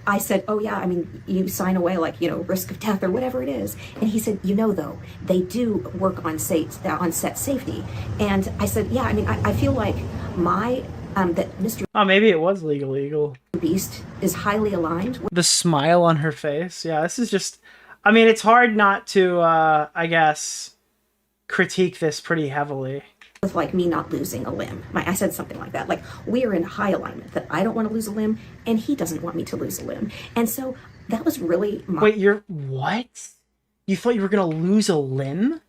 Speaker 1: I said, oh yeah, I mean, you sign away like, risk of death or whatever it is. And he said, though, they do work on set safety. And I said, yeah, I mean, I feel like that Mr.
Speaker 2: Oh, maybe it was Legal Eagle.
Speaker 1: Beast is highly aligned with
Speaker 2: The smile on her face. Yeah, this is just... I mean, it's hard not to, I guess, critique this pretty heavily.
Speaker 1: like me not losing a limb. I said something like that. Like, we are in high alignment, that I don't want to lose a limb and he doesn't want me to lose a limb. And so that was really my...
Speaker 2: Wait, you're... What? You thought you were going to lose a limb?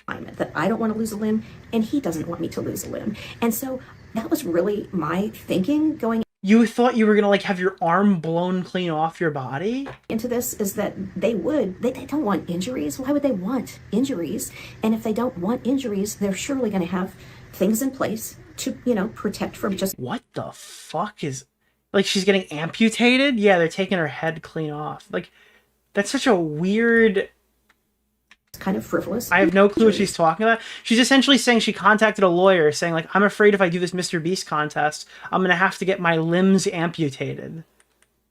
Speaker 1: that I don't want to lose a limb and he doesn't want me to lose a limb. And so that was really my thinking going
Speaker 2: You thought you were going to, like, have your arm blown clean off your body?
Speaker 1: into this, is that they don't want injuries. Why would they want injuries? And if they don't want injuries, they're surely going to have things in place to, protect from just...
Speaker 2: What the fuck is... Like, she's getting amputated? Yeah, they're taking her head clean off. Like, that's such a weird...
Speaker 1: kind of frivolous.
Speaker 2: I have no clue what she's talking about. She's essentially saying she contacted a lawyer saying, like, I'm afraid if I do this MrBeast contest, I'm going to have to get my limbs amputated.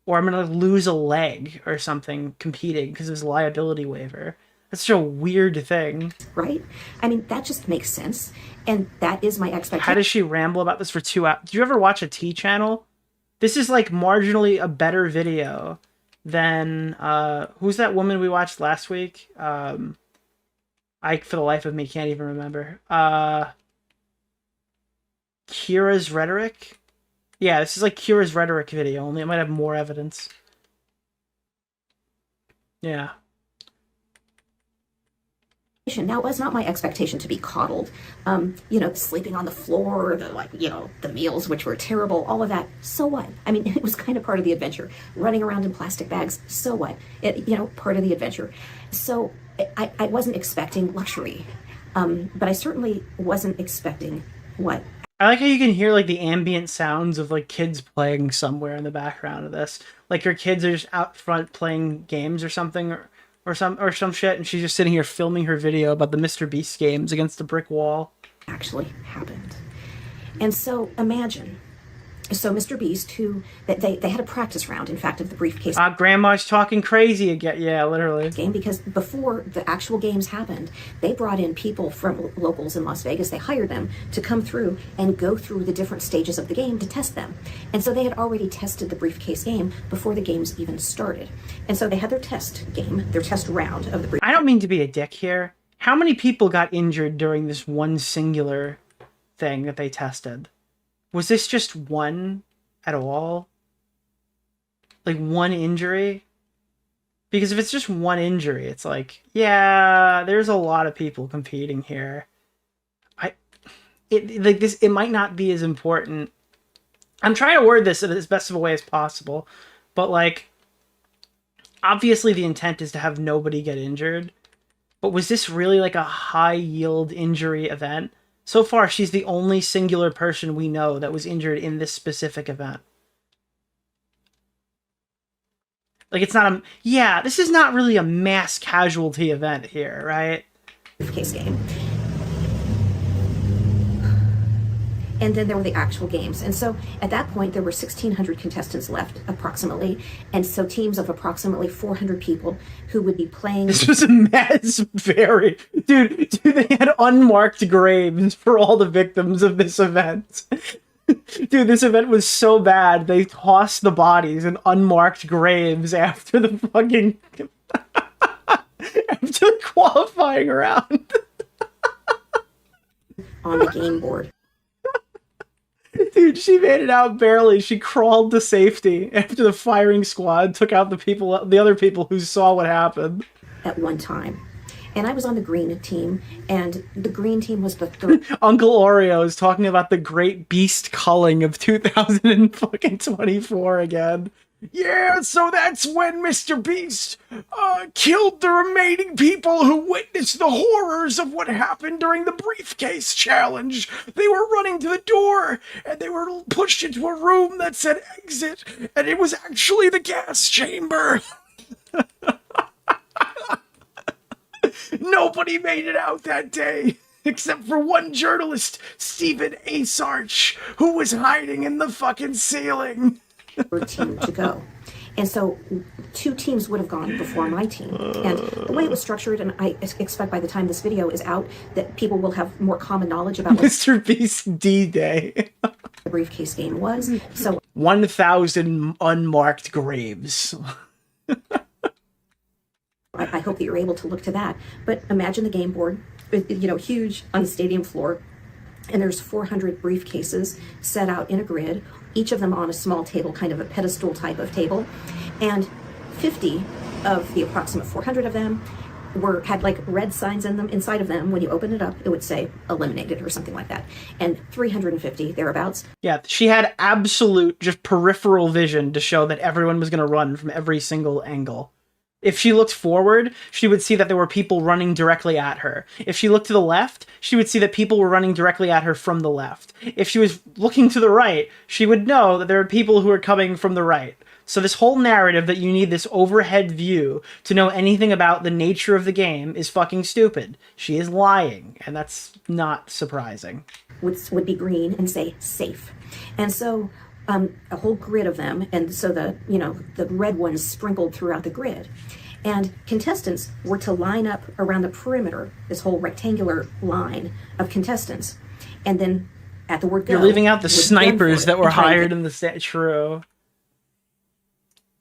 Speaker 2: Or I'm going to lose a leg or something competing because of his liability waiver. That's such a weird thing.
Speaker 1: Right? I mean, that just makes sense. And that is my expectation.
Speaker 2: How does she ramble about this for 2 hours? Do you ever watch a T channel? This is, like, marginally a better video than, who's that woman we watched last week? I, for the life of me, can't even remember. Kira's Rhetoric? Yeah, this is like Kira's Rhetoric video, only it might have more evidence. Yeah.
Speaker 1: Now, it was not my expectation to be coddled, sleeping on the floor, the meals, which were terrible, all of that. So what? I mean, it was kind of part of the adventure. Running around in plastic bags, so what? Part of the adventure. So I wasn't expecting luxury, but I certainly wasn't expecting what?
Speaker 2: I like how you can hear like the ambient sounds of like kids playing somewhere in the background of this. Like your kids are just out front playing games or something, or some shit, and she's just sitting here filming her video about the MrBeast games against the brick wall.
Speaker 1: Actually happened. And so imagine, MrBeast, who they had a practice round, in fact, of the briefcase.
Speaker 2: Grandma's talking crazy again. Yeah, literally.
Speaker 1: Game, because before the actual games happened, they brought in people from locals in Las Vegas. They hired them to come through and go through the different stages of the game to test them. And so they had already tested the briefcase game before the games even started. And so they had their test game, their test round of the briefcase.
Speaker 2: I don't mean to be a dick here. How many people got injured during this one singular thing that they tested? Was this just one at all? Like one injury? Because if it's just one injury, it's like, yeah, there's a lot of people competing here. It might not be as important. I'm trying to word this in as best of a way as possible, but like, obviously the intent is to have nobody get injured. But was this really like a high yield injury event? So far, she's the only singular person we know that was injured in this specific event. Like, it's not this is not really a mass casualty event here, right?
Speaker 1: Briefcase game. And then there were the actual games. And so at that point, there were 1,600 contestants left, approximately. And so teams of approximately 400 people who would be playing.
Speaker 2: This was a mess. Dude, they had unmarked graves for all the victims of this event. Dude, this event was so bad, they tossed the bodies in unmarked graves after the fucking... after the qualifying round.
Speaker 1: On the game board.
Speaker 2: Dude, she made it out barely. She crawled to safety after the firing squad took out the other people who saw what happened.
Speaker 1: At one time. And I was on the green team, and the green team was the third.
Speaker 2: Uncle Oreo is talking about the great beast culling of 2024 again. Yeah, so that's when MrBeast killed the remaining people who witnessed the horrors of what happened during the briefcase challenge. They were running to the door, and they were pushed into a room that said exit, and it was actually the gas chamber. Nobody made it out that day, except for one journalist, Stephen Asarch, who was hiding in the fucking ceiling.
Speaker 1: Team to go. And so 2 teams would have gone before my team. And the way it was structured, and I expect by the time this video is out, that people will have more common knowledge about what
Speaker 2: MrBeast D-Day.
Speaker 1: the briefcase game was. So
Speaker 2: 1,000 unmarked graves.
Speaker 1: I hope that you're able to look to that. But imagine the game board, huge on the stadium floor. And there's 400 briefcases set out in a grid, each of them on a small table, kind of a pedestal type of table. And 50 of the approximate 400 of them had like red signs in them. Inside of them, when you open it up, it would say eliminated or something like that. And 350 thereabouts.
Speaker 2: Yeah, she had absolute just peripheral vision to show that everyone was going to run from every single angle. If she looked forward, she would see that there were people running directly at her. If she looked to the left, she would see that people were running directly at her from the left. If she was looking to the right, she would know that there were people who were coming from the right. So this whole narrative that you need this overhead view to know anything about the nature of the game is fucking stupid. She is lying, and that's not surprising.
Speaker 1: Would be green and say safe. And so a whole grid of them, and so the red ones sprinkled throughout the grid. And contestants were to line up around the perimeter, this whole rectangular line of contestants. And then at the word go...
Speaker 2: You're leaving out the snipers that were hired in the set. True.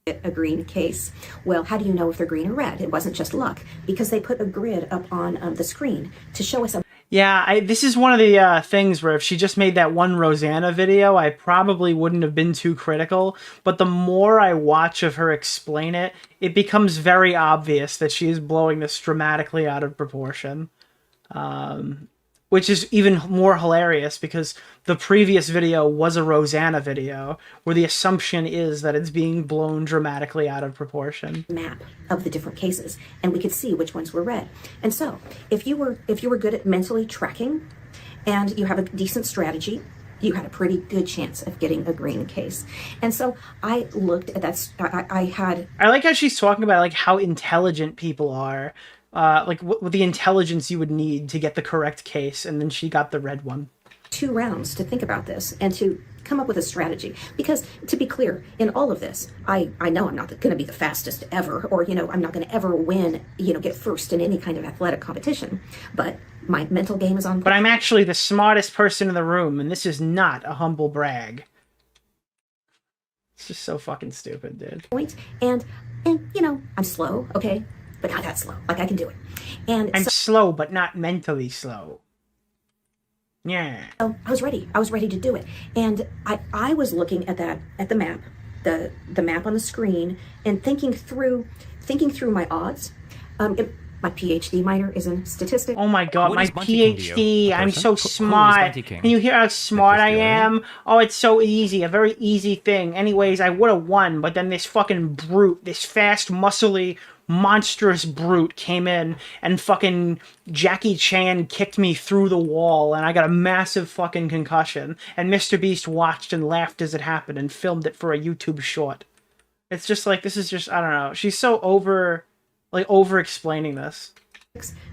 Speaker 1: A green case. Well, how do you know if they're green or red? It wasn't just luck, because they put a grid up on the screen to show us...
Speaker 2: Yeah, this is one of the things where if she just made that one Rosanna video, I probably wouldn't have been too critical. But the more I watch of her explain it, it becomes very obvious that she is blowing this dramatically out of proportion. which is even more hilarious because the previous video was a Rosanna video where the assumption is that it's being blown dramatically out of proportion.
Speaker 1: Map of the different cases, and we could see which ones were red. And so if you were good at mentally tracking and you have a decent strategy, you had a pretty good chance of getting a green case. And so I looked at that. I
Speaker 2: like how she's talking about like how intelligent people are, like what the intelligence you would need to get the correct case, and then she got the red one.
Speaker 1: 2 rounds to think about this and to come up with a strategy. Because to be clear, in all of this, I know I'm not going to be the fastest ever, or, I'm not going to ever win, get first in any kind of athletic competition. But my mental game is on.
Speaker 2: But I'm actually the smartest person in the room, and this is not a humble brag. It's just so fucking stupid, dude.
Speaker 1: Point. And I'm slow, okay? But not that slow. Like, I can do it. And
Speaker 2: I'm slow, but not mentally slow. Yeah.
Speaker 1: So I was ready. I was ready to do it. And I was looking at the map, the map on the screen, and thinking through my odds. My PhD minor is in statistics.
Speaker 2: Oh my god,
Speaker 6: What
Speaker 2: my
Speaker 6: is Bunty King to
Speaker 2: PhD,
Speaker 6: you,
Speaker 2: I'm
Speaker 6: person?
Speaker 2: so
Speaker 6: Who is
Speaker 2: smart.
Speaker 6: Bunty King?
Speaker 2: Can you hear how smart I
Speaker 6: Nicholas DeOrio?
Speaker 2: am? Oh, it's so easy, a very easy thing. Anyways, I would have won, but then this fucking brute, this fast, muscly, monstrous brute came in and fucking Jackie Chan kicked me through the wall and I got a massive fucking concussion. And MrBeast watched and laughed as it happened and filmed it for a YouTube short. It's just like, this is just, I don't know. She's so over explaining this.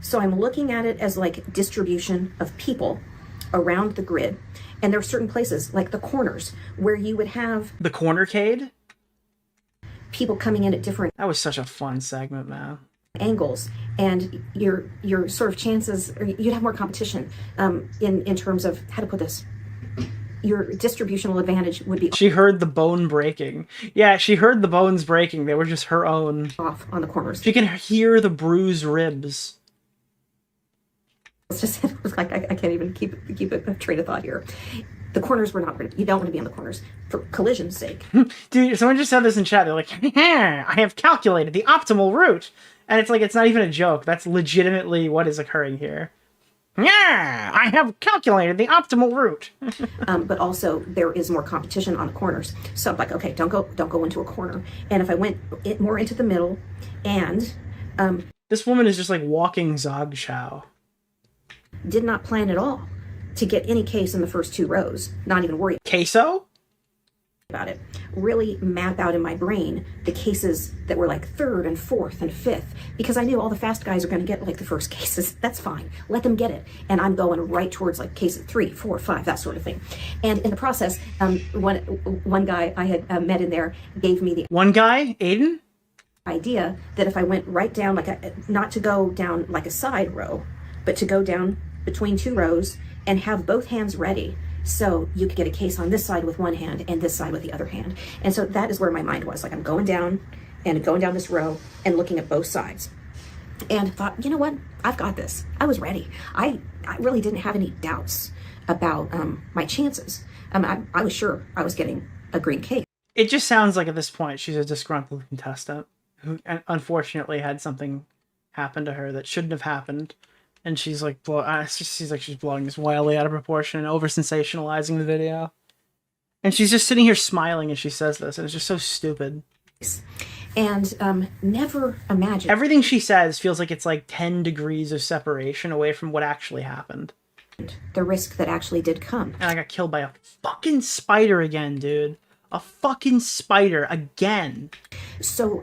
Speaker 1: So I'm looking at it as like distribution of people around the grid. And there are certain places, like the corners, where you would have
Speaker 2: The cornercade?
Speaker 1: people coming in at different
Speaker 2: That was such a fun segment, man.
Speaker 1: angles, and your sort of chances, or you'd have more competition in terms of, how to put this, your distributional advantage would be
Speaker 2: She heard the bone breaking. Yeah, she heard the bones breaking. They were just her own.
Speaker 1: off on the corners.
Speaker 2: She can hear the bruised ribs.
Speaker 1: It's just like I can't even keep a train of thought here. The corners were not pretty. You don't want to be on the corners for collision's sake.
Speaker 2: Dude, someone just said this in chat. They're like, I have calculated the optimal route. And it's like, it's not even a joke. That's legitimately what is occurring here. Yeah, I have calculated the optimal route.
Speaker 1: But also there is more competition on the corners. So I'm like, okay, don't go into a corner. And if I went more into the middle, and
Speaker 2: This woman is just like walking Zog Chow.
Speaker 1: did not plan at all to get any case in the first 2 rows, not even worry
Speaker 2: Queso?
Speaker 1: about it. Really map out in my brain the cases that were like 3rd and 4th and 5th, because I knew all the fast guys are going to get like the first cases. That's fine. Let them get it. And I'm going right towards like cases 3, 4, 5, that sort of thing. And in the process, one guy I had met in there gave me the
Speaker 2: One guy, Aiden?
Speaker 1: idea that if I went right down, not to go down like a side row, but to go down between 2 rows and have both hands ready, so you could get a case on this side with one hand and this side with the other hand. And so that is where my mind was. Like, I'm going down this row and looking at both sides, and thought, you know what, I've got this. I was ready. I really didn't have any doubts about my chances. I was sure I was getting a green case.
Speaker 2: It just sounds like at this point she's a disgruntled contestant who unfortunately had something happen to her that shouldn't have happened. And she's like, she's blowing this wildly out of proportion and over sensationalizing the video. And she's just sitting here smiling as she says this, and it's just so stupid.
Speaker 1: And never imagined
Speaker 2: Everything she says feels like it's like 10 degrees of separation away from what actually happened.
Speaker 1: the risk that actually did come.
Speaker 2: And I got killed by a fucking spider again, dude. A fucking spider again.
Speaker 1: So,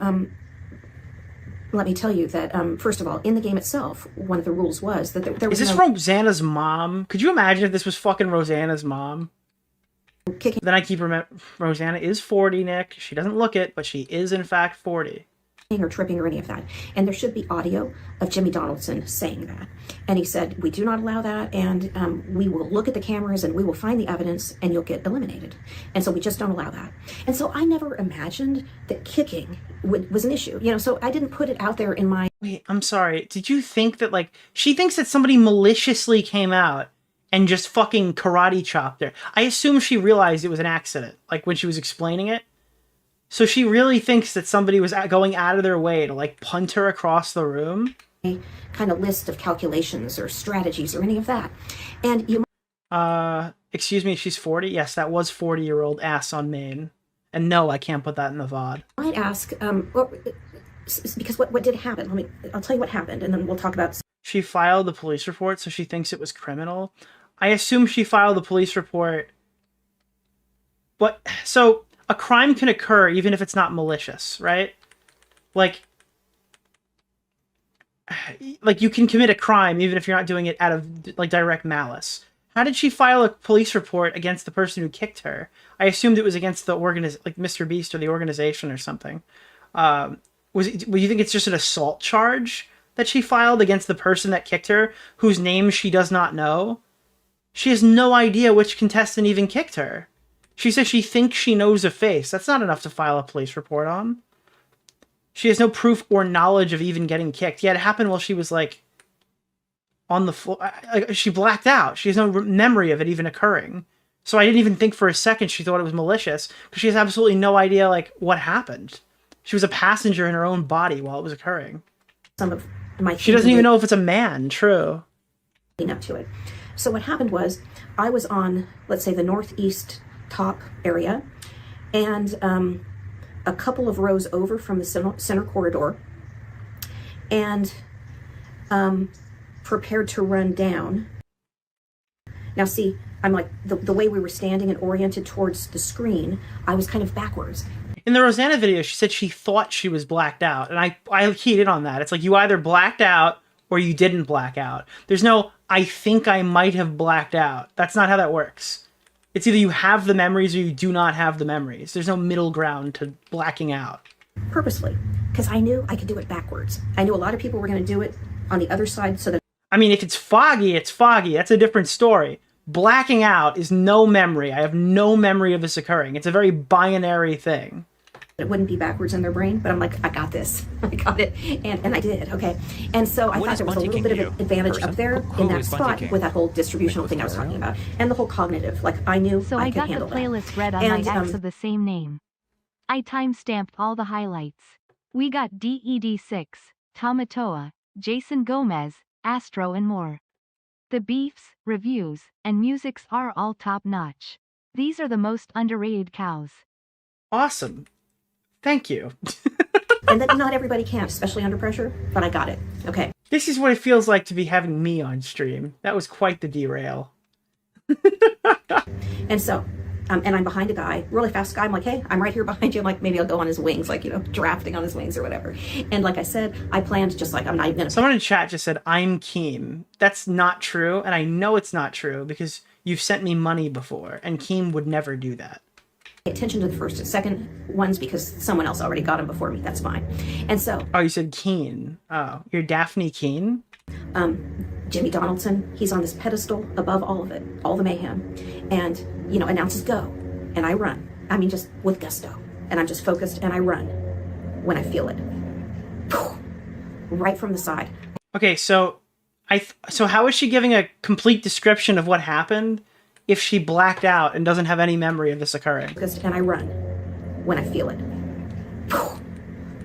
Speaker 1: let me tell you that, first of all, in the game itself, one of the rules was that there was
Speaker 2: Is this Rosanna's mom? Could you imagine if this was fucking Rosanna's mom?
Speaker 1: kicking
Speaker 2: Then I keep remembering, Rosanna is 40, Nick. She does't look it, but she is in fact 40.
Speaker 1: or tripping or any of that. And there should be audio of Jimmy Donaldson saying that. And he said, we do not allow that, and we will look at the cameras and we will find the evidence and you'll get eliminated. And so we just don't allow that. And so I never imagined that kicking was an issue. So I didn't put it out there in my...
Speaker 2: Wait, I'm sorry. Did you think that, like, she thinks that somebody maliciously came out and just fucking karate chopped her? I assume she realized it was an accident, like, when she was explaining it. So she really thinks that somebody was going out of their way to, like, punt her across the room?
Speaker 1: kind of list of calculations or strategies or any of that. And you
Speaker 2: excuse me, she's 40? Yes, that was 40-year-old ass on Maine. And no, I can't put that in the VOD.
Speaker 1: might ask, because what did happen? I'll tell you what happened, and then we'll talk about.
Speaker 2: She filed the police report, so she thinks it was criminal. I assume she filed the police report. But, so, a crime can occur even if it's not malicious, right? Like you can commit a crime even if you're not doing it out of, like, direct malice. How did she file a police report against the person who kicked her? I assumed it was against the like MrBeast or the organization or something. Would you think it's just an assault charge that she filed against the person that kicked her, whose name she does not know? She has no idea which contestant even kicked her. She says she thinks she knows a face. That's not enough to file a police report on. She has no proof or knowledge of even getting kicked. Yeah, it happened while she was, like, on the floor. She blacked out. She has no memory of it even occurring. So I didn't even think for a second she thought it was malicious, because she has absolutely no idea, like, what happened. She was a passenger in her own body while it was occurring.
Speaker 1: Some of my
Speaker 2: she doesn't even know if it's a man. True.
Speaker 1: Up to it. So what happened was, I was on, let's say, the northeast top area, and a couple of rows over from the center corridor, and prepared to run down. Now see, I'm like, the way we were standing and oriented towards the screen, I was kind of backwards.
Speaker 2: In the Rosanna video, she said she thought she was blacked out, and I keyed in on that. It's like, you either blacked out or you didn't black out. There's no, I think I might have blacked out. That's not how that works. It's either you have the memories or you do not have the memories. There's no middle ground to blacking out.
Speaker 1: Purposely, because I knew I could do it backwards. I knew a lot of people were going to do it on the other side, so that...
Speaker 2: I mean, if it's foggy, it's foggy. That's a different story. Blacking out is no memory. I have no memory of this occurring. It's a very binary thing.
Speaker 1: It wouldn't be backwards in their brain, but I'm like, I got this. I got it. And I did, okay. And so I thought there was a little bit of an advantage up there in that spot with that whole distributional thing I was talking about. And the whole cognitive, like I knew
Speaker 7: so
Speaker 1: I could handle
Speaker 7: that. So I got the playlist read on my ex of the same name. I time-stamped all the highlights. We got DED6, Tamatoa, Jason Gomez, Astro and more. The beefs, reviews, and musics are all top-notch. These are the most underrated cows.
Speaker 2: Awesome. Thank you.
Speaker 1: And that not everybody can, especially under pressure, but I got it. Okay.
Speaker 2: This is what it feels like to be having me on stream. That was quite the derail.
Speaker 1: And so, and I'm behind a guy, really fast guy. I'm like, hey, I'm right here behind you. I'm like, maybe I'll go on his wings, like, you know, drafting on his wings or whatever. And like I said, I planned just like, I'm not even gonna...
Speaker 2: Someone in chat just said, I'm Keem. That's not true, and I know it's not true because you've sent me money before, and Keem would never do that.
Speaker 1: Pay attention to the first and second ones because someone else already got them before me. That's fine. And so...
Speaker 2: Oh, you said Keen. Oh, you're Daphne Keen?
Speaker 1: Jimmy Donaldson, he's on this pedestal above all of it, all the mayhem. And, you know, announces go. And I run. I mean, just with gusto. And I'm just focused and I run when I feel it. Right from the side.
Speaker 2: Okay, so so how is she giving a complete description of what happened if she blacked out and doesn't have any memory of this occurring?
Speaker 1: And I run when I feel it.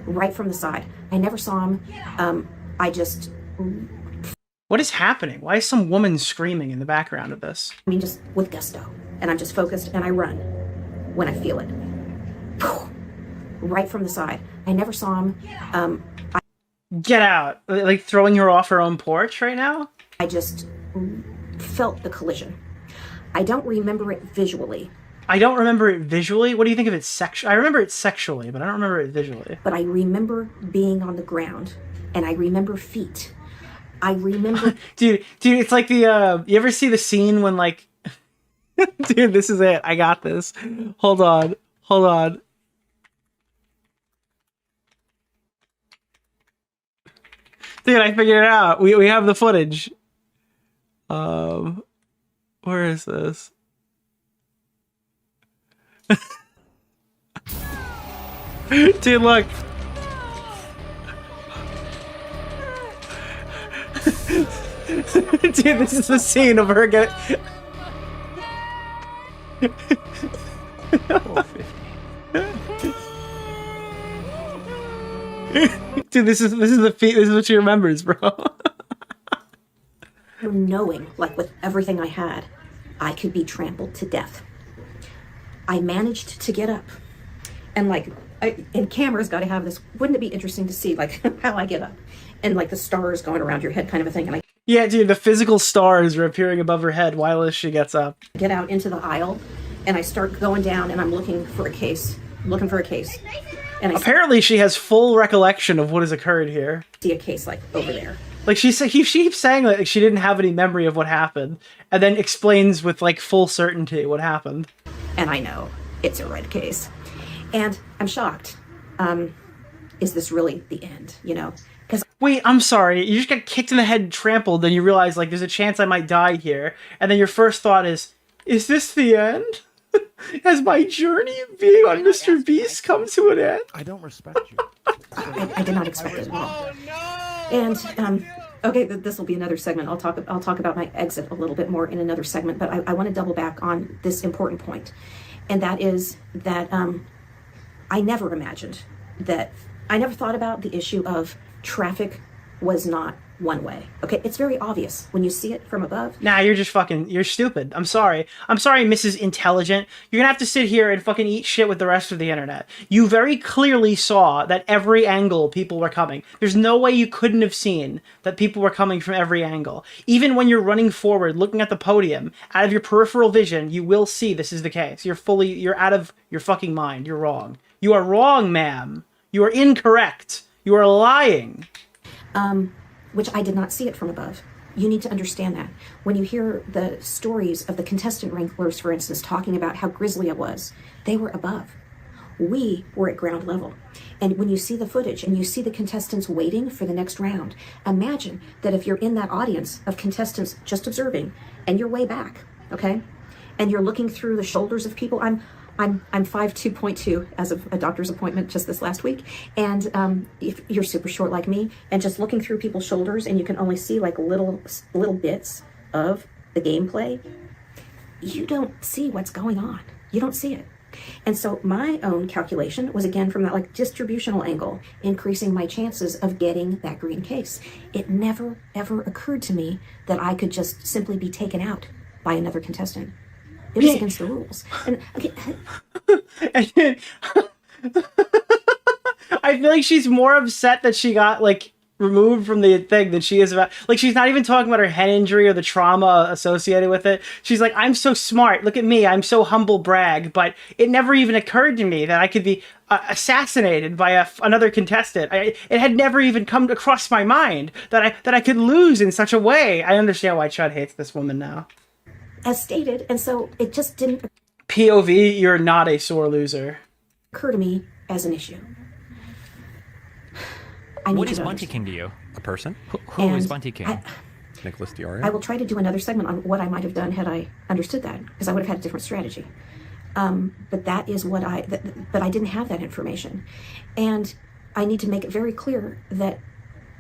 Speaker 1: Right from the side. I never saw him. I just...
Speaker 2: What is happening? Why is some woman screaming in the background of this?
Speaker 1: I mean, just with gusto. And I'm just focused and I run when I feel it. Right from the side. I never saw him.
Speaker 2: Get out. Like throwing her off her own porch right now?
Speaker 1: I just felt the collision. I don't remember it visually.
Speaker 2: I don't remember it visually? What do you think of it sexually? I remember it sexually, but I don't remember it visually.
Speaker 1: But I remember being on the ground, and I remember feet. I remember...
Speaker 2: dude, it's like the, you ever see the scene when, like... Dude, this is it. I got this. Hold on. Dude, I figured it out. We have the footage. Where is this? Dude, look. Dude, this is the scene of her getting... Dude, this is what she remembers, bro.
Speaker 1: Knowing, like with everything I had, I could be trampled to death. I managed to get up, and like, and cameras got to have this. Wouldn't it be interesting to see like how I get up, and like the stars going around your head, kind of a thing. And I
Speaker 2: Yeah, dude, the physical stars are appearing above her head while she gets up.
Speaker 1: get out into the aisle, and I start going down, and I'm looking for a case, and I
Speaker 2: Apparently, she has full recollection of what has occurred here.
Speaker 1: see a case like over there.
Speaker 2: Like she keeps saying like she didn't have any memory of what happened, and then explains with like full certainty what happened.
Speaker 1: And I know it's a red case, and I'm shocked. Is this really the end? You know, because
Speaker 2: Wait, I'm sorry. You just got kicked in the head and trampled, then you realize like there's a chance I might die here, and then your first thought is this the end? Has my journey of being on MrBeast come to an end?
Speaker 9: I don't respect you.
Speaker 1: I did not expect it at all. And okay, this will be another segment. I'll talk about my exit a little bit more in another segment. But I want to double back on this important point, and that is that I never imagined that. I never thought about the issue of traffic was not one way. Okay, it's very obvious when you see it from above.
Speaker 2: Nah, you're stupid. I'm sorry, Mrs. Intelligent. You're gonna have to sit here and fucking eat shit with the rest of the internet. You very clearly saw that every angle people were coming. There's no way you couldn't have seen that people were coming from every angle. Even when you're running forward, looking at the podium, out of your peripheral vision, you will see this is the case. You're out of your fucking mind. You're wrong. You are wrong, ma'am. You are incorrect. You are lying.
Speaker 1: Which I did not see it from above. You need to understand that. When you hear the stories of the contestant wranglers, for instance, talking about how grisly it was, they were above. We were at ground level. And when you see the footage and you see the contestants waiting for the next round, imagine that if you're in that audience of contestants just observing and you're way back, okay? And you're looking through the shoulders of people. I'm 5'2.2" as of a doctor's appointment just this last week. And if you're super short like me, and just looking through people's shoulders and you can only see like little bits of the gameplay, you don't see what's going on. You don't see it. And so my own calculation was again from that like distributional angle, increasing my chances of getting that green case. It never ever occurred to me that I could just simply be taken out by another contestant. It was against the rules. And okay.
Speaker 2: I feel like she's more upset that she got like removed from the thing than she is about, like, she's not even talking about her head injury or the trauma associated with it. She's like, I'm so smart, look at me, I'm so humble brag. But it never even occurred to me that I could be assassinated by another contestant. It had never even come across my mind that I could lose in such a way. I understand why Chud hates this woman now,
Speaker 1: as stated, and so it just didn't
Speaker 2: POV, you're not a sore loser,
Speaker 1: occur to me as an issue.
Speaker 6: What is Bunty King to you?
Speaker 3: A person?
Speaker 6: Who is Bunty King?
Speaker 3: Nicholas DeOrio?
Speaker 1: I will try to do another segment on what I might have done had I understood that, because I would have had a different strategy. But that is what but I didn't have that information. And I need to make it very clear that,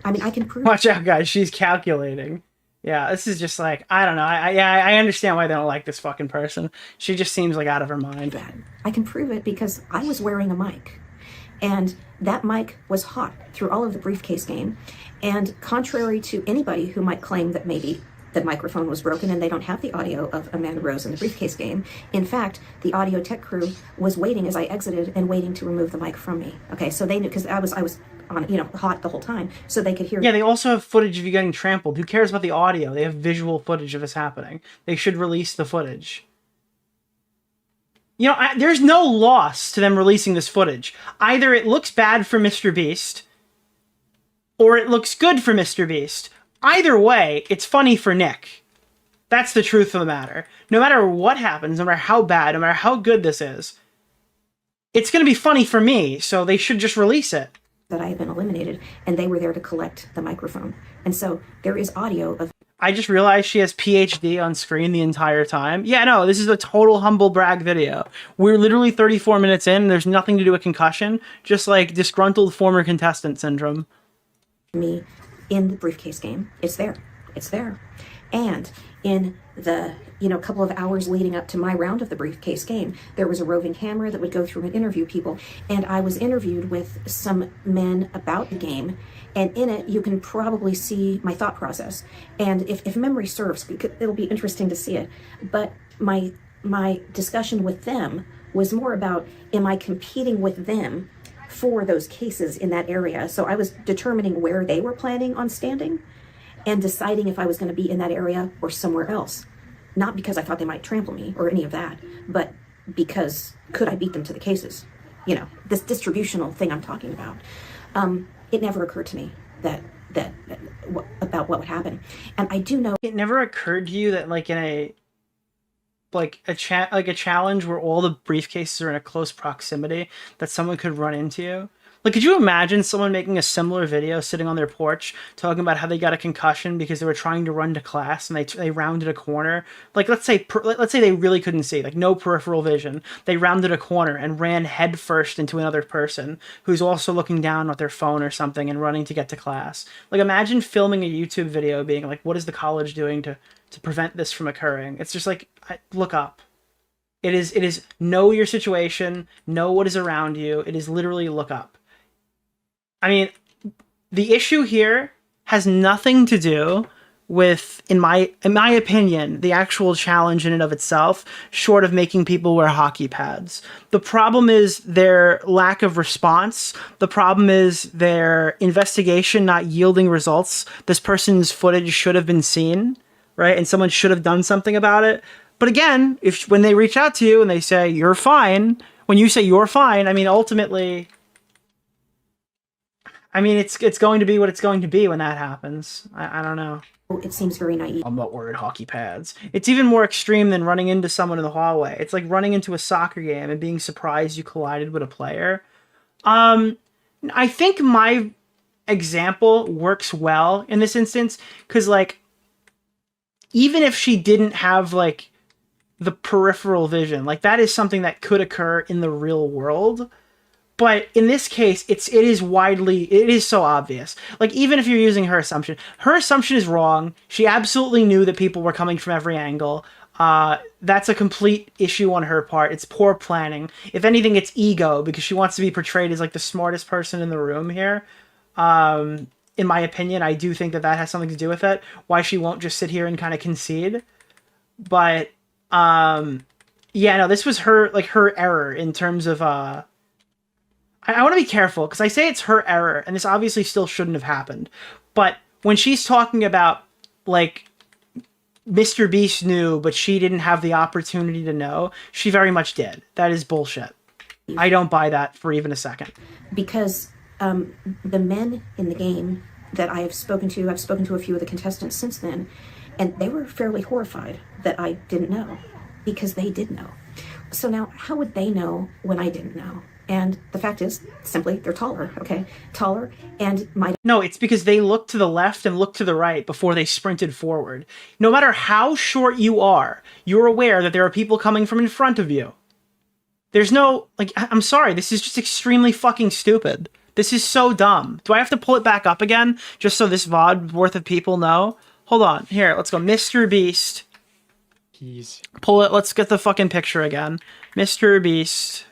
Speaker 1: I mean, I can prove...
Speaker 2: Watch out, guys, she's calculating. Yeah, this is just like, I don't know. I understand why they don't like this fucking person. She just seems like out of her mind.
Speaker 1: That. I can prove it because I was wearing a mic. And that mic was hot through all of the briefcase game. And contrary to anybody who might claim that maybe the microphone was broken and they don't have the audio of Amanda Rose in the briefcase game, in fact, the audio tech crew was waiting as I exited and waiting to remove the mic from me. Okay, so they knew, because I was on, hot the whole time, so they could hear.
Speaker 2: Yeah, they also have footage of you getting trampled. Who cares about the audio? They have visual footage of this happening. They should release the footage. There's no loss to them releasing this footage. Either it looks bad for MrBeast, or it looks good for MrBeast. Either way, it's funny for Nick. That's the truth of the matter. No matter what happens, no matter how bad, no matter how good this is, it's going to be funny for me, so they should just release it.
Speaker 1: That I had been eliminated, and they were there to collect the microphone. And so there is audio of...
Speaker 2: I just realized she has PhD on screen the entire time. Yeah, no, this is a total humble brag video. We're literally 34 minutes in, and there's nothing to do with concussion, just like disgruntled former contestant syndrome.
Speaker 1: Me in the briefcase game. It's there. It's there. And in the, couple of hours leading up to my round of the briefcase game, there was a roving camera that would go through and interview people. And I was interviewed with some men about the game. And in it, you can probably see my thought process. And if memory serves, it'll be interesting to see it. But my discussion with them was more about, am I competing with them for those cases in that area? So I was determining where they were planning on standing and deciding if I was going to be in that area or somewhere else. Not because I thought they might trample me or any of that, but because could I beat them to the cases? This distributional thing I'm talking about. It never occurred to me that about what would happen. And I do know
Speaker 2: it never occurred to you that like in a challenge where all the briefcases are in a close proximity that someone could run into you. Like, could you imagine someone making a similar video sitting on their porch talking about how they got a concussion because they were trying to run to class and they rounded a corner? Like, let's say they really couldn't see, like no peripheral vision. They rounded a corner and ran headfirst into another person who's also looking down at their phone or something and running to get to class. Like, imagine filming a YouTube video being like, what is the college doing to prevent this from occurring? It's just like, look up. It is know your situation, know what is around you. It is literally look up. I mean, the issue here has nothing to do with, in my opinion, the actual challenge in and of itself, short of making people wear hockey pads. The problem is their lack of response. The problem is their investigation not yielding results. This person's footage should have been seen, right? And someone should have done something about it. But again, when they reach out to you and they say, you're fine, when you say you're fine, I mean, ultimately, it's going to be what it's going to be when that happens. I don't know.
Speaker 1: it seems very naive.
Speaker 2: I'm not wearing hockey pads. It's even more extreme than running into someone in the hallway. It's like running into a soccer game and being surprised you collided with a player. I think my example works well in this instance because, like, even if she didn't have, like, the peripheral vision, like, that is something that could occur in the real world. But in this case, it is so obvious. Like, even if you're using her assumption is wrong. She absolutely knew that people were coming from every angle. That's a complete issue on her part. It's poor planning. If anything, it's ego, because she wants to be portrayed as, like, the smartest person in the room here. In my opinion, I do think that has something to do with it. Why she won't just sit here and kind of concede. But, yeah, no, this was her error in terms of, I want to be careful, because I say it's her error, and this obviously still shouldn't have happened. But when she's talking about, like, MrBeast knew, but she didn't have the opportunity to know, she very much did. That is bullshit. I don't buy that for even a second.
Speaker 1: Because the men in the game that I've spoken to a few of the contestants since then, and they were fairly horrified that I didn't know, because they did know. So now, how would they know when I didn't know? And the fact is, simply, they're taller, okay? Taller, and
Speaker 2: No, it's because they looked to the left and looked to the right before they sprinted forward. No matter how short you are, you're aware that there are people coming from in front of you. There's no, like, I'm sorry, this is just extremely fucking stupid. This is so dumb. Do I have to pull it back up again, just so this VOD worth of people know? Hold on, here, let's go. MrBeast.
Speaker 6: Jeez.
Speaker 2: Pull it, let's get the fucking picture again. MrBeast.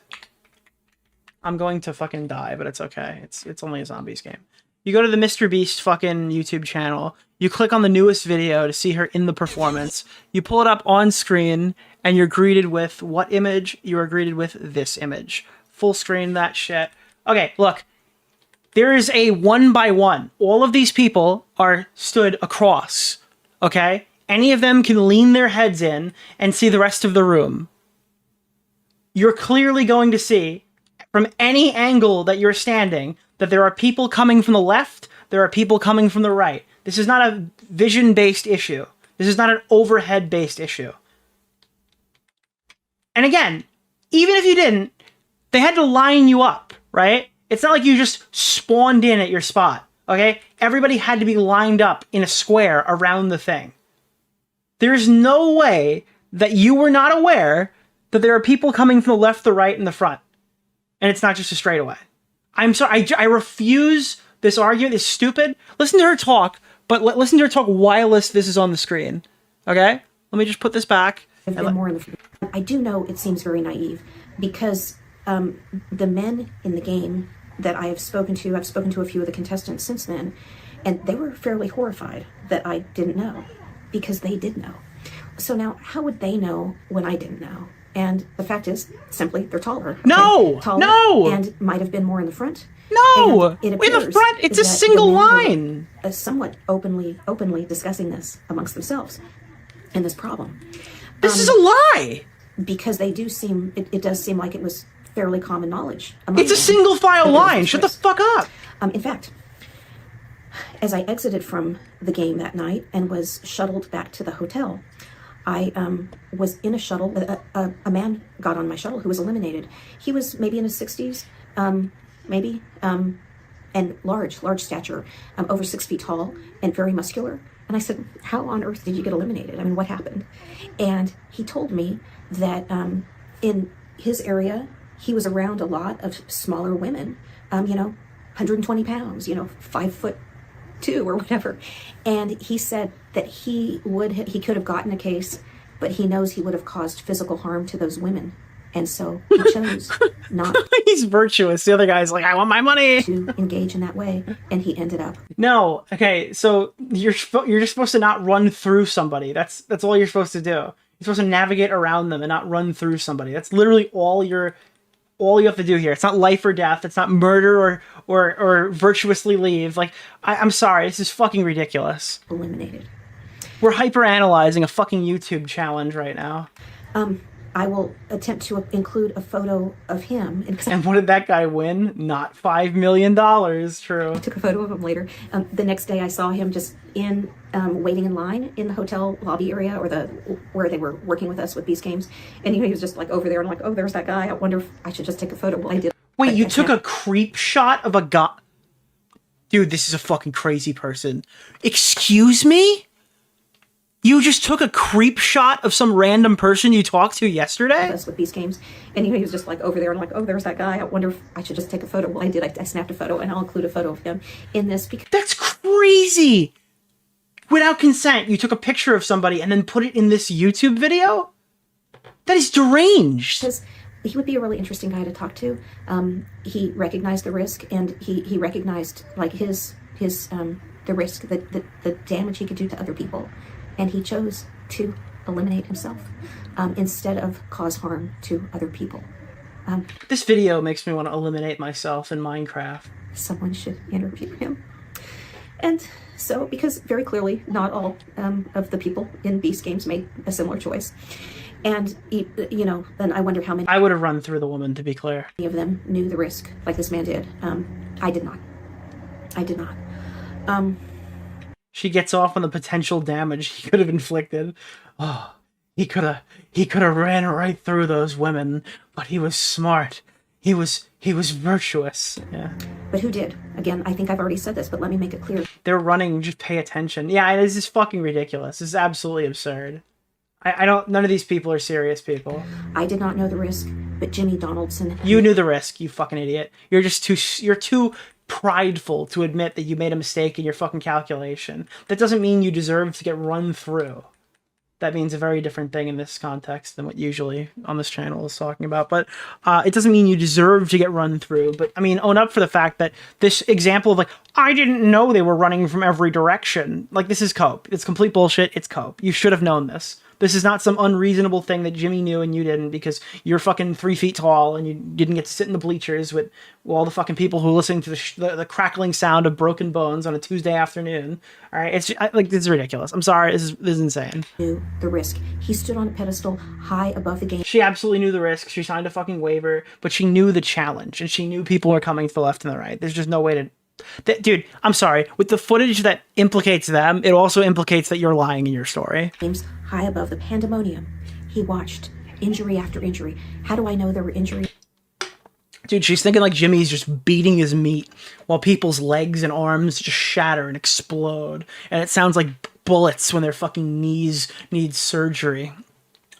Speaker 2: I'm going to fucking die, but it's okay. It's only a zombies game. You go to the MrBeast fucking YouTube channel. You click on the newest video to see her in the performance. You pull it up on screen, and you're greeted with what image? You are greeted with this image. Full screen, that shit. Okay, look. There is a 1-by-1. All of these people are stood across, okay? Any of them can lean their heads in and see the rest of the room. You're clearly going to see, from any angle that you're standing, that there are people coming from the left, there are people coming from the right. This is not a vision-based issue. This is not an overhead-based issue. And again, even if you didn't, they had to line you up, right? It's not like you just spawned in at your spot, okay? Everybody had to be lined up in a square around the thing. There's no way that you were not aware that there are people coming from the left, the right, and the front. And it's not just a straightaway. I'm sorry, I refuse this argument. It's stupid. Listen to her talk But listen to her talk whilst this is on the screen. Okay? Let me just put this back.
Speaker 1: I've been more in the. I do know it seems very naive because the men in the game that I've spoken to a few of the contestants since then, and they were fairly horrified that I didn't know because they did know. So now, how would they know when I didn't know? And the fact is, simply, they're taller.
Speaker 2: No!
Speaker 1: Taller,
Speaker 2: No!
Speaker 1: And might have been more in the front.
Speaker 2: No!
Speaker 1: And it
Speaker 2: In
Speaker 1: appears
Speaker 2: the front, it's a
Speaker 1: that
Speaker 2: single
Speaker 1: the men were,
Speaker 2: line.
Speaker 1: somewhat openly discussing this amongst themselves and this problem.
Speaker 2: This is a lie!
Speaker 1: Because they do seem, it does seem like it was fairly common knowledge.
Speaker 2: It's a single file line. Shut the fuck up.
Speaker 1: In fact, as I exited from the game that night and was shuttled back to the hotel, I was in a shuttle. A man got on my shuttle who was eliminated. He was maybe in his 60s, maybe, and large stature, over 6 feet tall and very muscular. And I said, how on earth did you get eliminated? I mean, what happened? And he told me that in his area, he was around a lot of smaller women, 120 pounds, 5'2" or whatever. And he said that he could have gotten a case, but he knows he would have caused physical harm to those women. And so he chose not.
Speaker 2: He's virtuous. The other guy's like, I want my money.
Speaker 1: To engage in that way. And he ended up.
Speaker 2: No. Okay. So you're just supposed to not run through somebody. That's all you're supposed to do. You're supposed to navigate around them and not run through somebody. That's literally all you have to do here. It's not life or death. It's not murder or virtuously leave. Like, I'm sorry. This is fucking ridiculous.
Speaker 1: Eliminated.
Speaker 2: We're hyper-analyzing a fucking YouTube challenge right now.
Speaker 1: I will attempt to include a photo of him.
Speaker 2: And what did that guy win? Not $5 million. True.
Speaker 1: I took a photo of him later. The next day I saw him just waiting in line in the hotel lobby area or where they were working with us with Beast Games. And he was just like over there and like, oh, there's that guy. I wonder if I should just take a photo. Well, I did.
Speaker 2: Wait, you took a creep shot of a guy? Dude, this is a fucking crazy person. Excuse me? You just took a creep shot of some random person you talked to yesterday?
Speaker 1: With Beast Games. And he was just like over there and like, oh, there's that guy. I wonder if I should just take a photo. Well, I did. I snapped a photo and I'll include a photo of him in this because
Speaker 2: that's crazy. Without consent, you took a picture of somebody and then put it in this YouTube video? That is deranged.
Speaker 1: Because he would be a really interesting guy to talk to. He recognized the risk and he recognized like the risk, the damage he could do to other people. And he chose to eliminate himself instead of cause harm to other people.
Speaker 2: This video makes me want to eliminate myself in Minecraft.
Speaker 1: Someone should interview him. And so, because very clearly not all of the people in Beast Games made a similar choice. And, then I wonder how many...
Speaker 2: I would have run through the woman, to be clear.
Speaker 1: Of them knew the risk, like this man did. I did not.
Speaker 2: She gets off on the potential damage he could have inflicted. Oh, he could have ran right through those women, but he was smart. He was virtuous. Yeah.
Speaker 1: But who did? Again, I think I've already said this, but let me make it clear.
Speaker 2: They're running, just pay attention. Yeah, this is fucking ridiculous. This is absolutely absurd. None of these people are serious people.
Speaker 1: I did not know the risk, but Jimmy Donaldson...
Speaker 2: You knew the risk, you fucking idiot. You're too prideful to admit that you made a mistake in your fucking calculation. That doesn't mean you deserve to get run through. That means a very different thing in this context than what usually on this channel is talking about. But it doesn't mean you deserve to get run through. But I mean, own up for the fact that this example of like, I didn't know they were running from every direction. Like, this is cope. It's complete bullshit. It's cope. You should have known this. This is not some unreasonable thing that Jimmy knew and you didn't because you're fucking 3 feet tall and you didn't get to sit in the bleachers with all the fucking people who are listening to the crackling sound of broken bones on a Tuesday afternoon. All right, it's just, this is ridiculous. I'm sorry, this is insane.
Speaker 1: Knew the risk. He stood on a pedestal high above the game.
Speaker 2: She absolutely knew the risk. She signed a fucking waiver, but she knew the challenge and she knew people were coming to the left and the right. There's just no way to... Dude, I'm sorry. With the footage that implicates them, it also implicates that you're lying in your story.
Speaker 1: High above the pandemonium, he watched injury after injury. How do I know there were injuries?
Speaker 2: Dude, she's thinking like Jimmy's just beating his meat while people's legs and arms just shatter and explode. And it sounds like bullets when their fucking knees need surgery.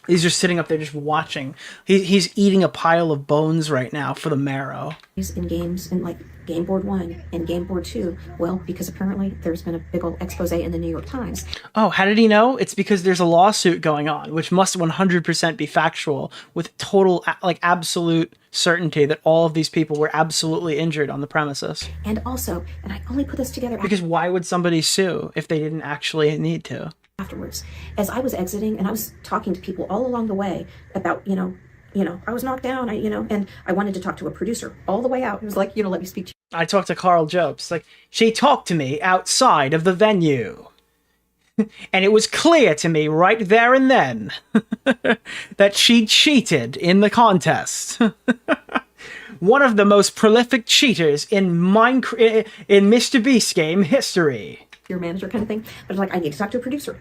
Speaker 2: He's just sitting up there just watching. He's eating a pile of bones right now for the marrow.
Speaker 9: In games, in like Game Board 1 and Game Board 2, well, because apparently there's been a big old expose in the New York Times.
Speaker 2: Oh, how did he know? It's because there's a lawsuit going on, which must 100% be factual, with total, like, absolute certainty that all of these people were absolutely injured on the premises.
Speaker 9: And also, and I only put this together
Speaker 2: because why would somebody sue if they didn't actually need to?
Speaker 9: Afterwards, as I was exiting, and I was talking to people all along the way about, I was knocked down, and I wanted to talk to a producer all the way out. He was like, let me speak to you.
Speaker 2: I talked to Carl Jobst, like, she talked to me outside of the venue. And it was clear to me right there and then that she cheated in the contest. One of the most prolific cheaters in MrBeast game history.
Speaker 9: Your manager kind of thing. But like, I need to talk to a producer,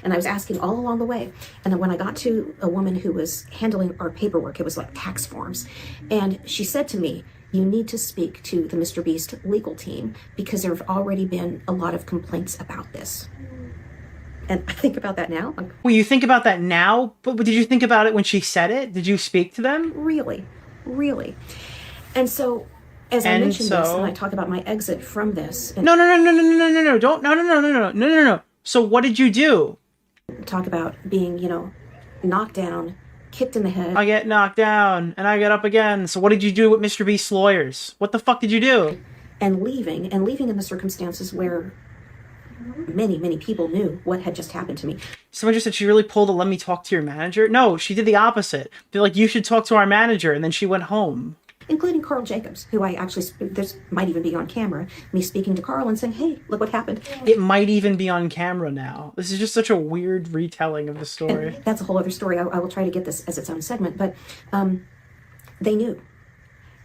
Speaker 9: And I was asking all along the way. And then when I got to a woman who was handling our paperwork, it was like tax forms. And she said to me, you need to speak to the MrBeast legal team because there have already been a lot of complaints about this. And I think about that now.
Speaker 2: Well, you think about that now? But did you think about it when she said it? Did you speak to them?
Speaker 9: Really. And so... As I mentioned this, and I talk about my exit from this.
Speaker 2: No. So what did you do?
Speaker 9: Talk about being, knocked down, kicked in the head.
Speaker 2: I get knocked down, and I get up again. So what did you do with MrBeast's lawyers? What the fuck did you do?
Speaker 9: And leaving in the circumstances where many, many people knew what had just happened to me.
Speaker 2: Someone just said she really pulled a let me talk to your manager? No, she did the opposite. They're like, you should talk to our manager, and then she went home.
Speaker 9: Including Carl Jacobs, who I actually, this might even be on camera, me speaking to Carl and saying, hey, look what happened.
Speaker 2: It might even be on camera now. This is just such a weird retelling of the story.
Speaker 9: And that's a whole other story. I will try to get this as its own segment, but they knew.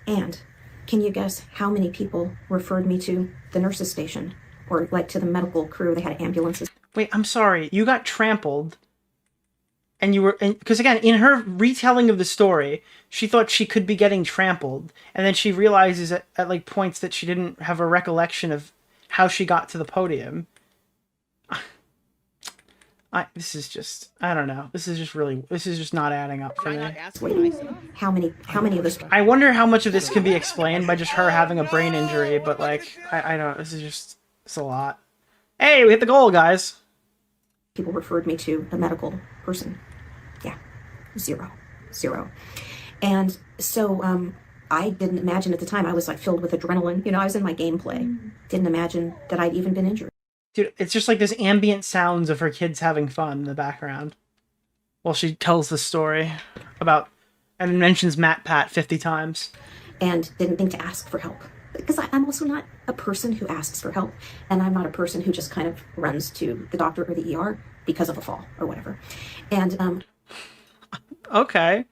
Speaker 9: And can you guess how many people referred me to the nurses' station or like to the medical crew? They had ambulances.
Speaker 2: Wait, I'm sorry. You got trampled. And you were, because again, in her retelling of the story, she thought she could be getting trampled. And then she realizes at like points that she didn't have a recollection of how she got to the podium. This is just, I don't know. This is just not adding up for me.
Speaker 9: How many of this?
Speaker 2: I wonder how much of this can be explained by just her having a brain injury, but like, I don't, it's a lot. Hey, we hit the goal, guys.
Speaker 9: People referred me to a medical person. Yeah, zero. And so I didn't imagine at the time, I was like filled with adrenaline. I was in my gameplay. Didn't imagine that I'd even been injured.
Speaker 2: Dude, it's just like this ambient sounds of her kids having fun in the background while she tells the story about and mentions MatPat 50 times.
Speaker 9: And didn't think to ask for help. Because I'm also not a person who asks for help. And I'm not a person who just kind of runs to the doctor or the ER because of a fall or whatever. And,
Speaker 2: okay.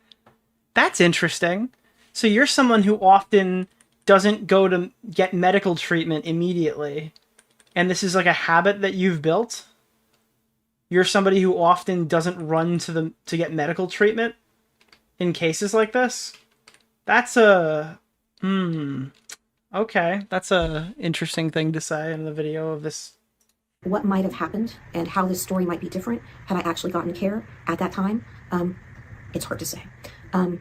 Speaker 2: That's interesting. So you're someone who often doesn't go to get medical treatment immediately. And this is like a habit that you've built? You're somebody who often doesn't run to get medical treatment in cases like this? That's a... Okay, that's a interesting thing to say in the video of this.
Speaker 9: What might have happened and how this story might be different had I actually gotten care at that time, it's hard to say. I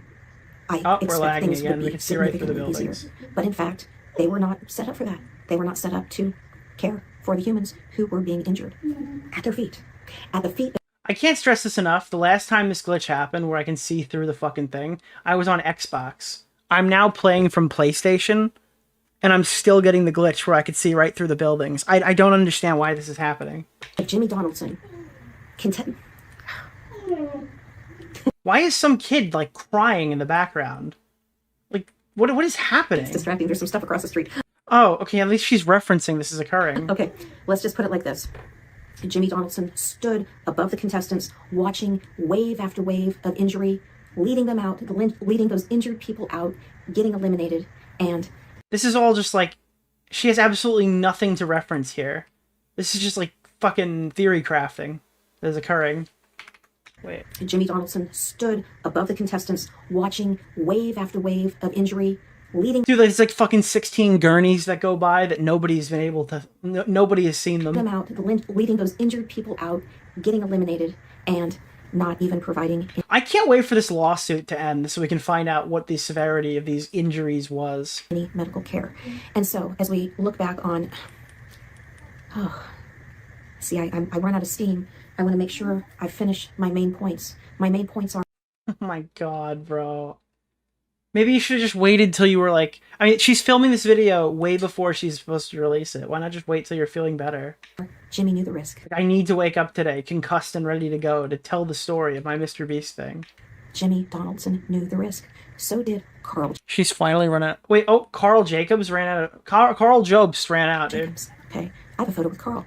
Speaker 9: expect things would be significantly easier. But in fact, they were not set up for that. They were not set up to care for the humans who were being injured at their feet. At the feet.
Speaker 2: I can't stress this enough. The last time this glitch happened where I can see through the fucking thing, I was on Xbox. I'm now playing from PlayStation, and I'm still getting the glitch where I could see right through the buildings. I don't understand why this is happening.
Speaker 9: Jimmy Donaldson.
Speaker 2: Why is some kid, like, crying in the background? Like, what is happening?
Speaker 9: It's distracting. There's some stuff across the street.
Speaker 2: Oh, okay, at least she's referencing this is occurring.
Speaker 9: Okay, let's just put it like this. Jimmy Donaldson stood above the contestants, watching wave after wave of injury, leading them out, leading those injured people out, getting eliminated, and...
Speaker 2: This is all just like... She has absolutely nothing to reference here. This is just like fucking theory crafting that is occurring. Wait.
Speaker 9: Jimmy Donaldson stood above the contestants, watching wave after wave of injury, leading...
Speaker 2: Dude, there's like fucking 16 gurneys that go by that nobody's been able to... nobody has seen them.
Speaker 9: Out, leading those injured people out, getting eliminated, and not even providing
Speaker 2: I can't wait for this lawsuit to end so we can find out what the severity of these injuries was.
Speaker 9: any medical care. And so as we look back on, see, I run out of steam. I want to make sure I finish my main points. My main points are,
Speaker 2: Oh my god, bro. Maybe you should have just waited till you were like... I mean, she's filming this video way before she's supposed to release it. Why not just wait till you're feeling better?
Speaker 9: Jimmy knew the risk.
Speaker 2: Like, I need to wake up today, concussed and ready to go, to tell the story of my MrBeast thing.
Speaker 9: Jimmy Donaldson knew the risk. So did Carl
Speaker 2: She's finally run out... Wait, oh, Carl Jacobs ran out... Carl Jobs ran out, dude.
Speaker 9: Jacobs. Okay, I have a photo with Carl.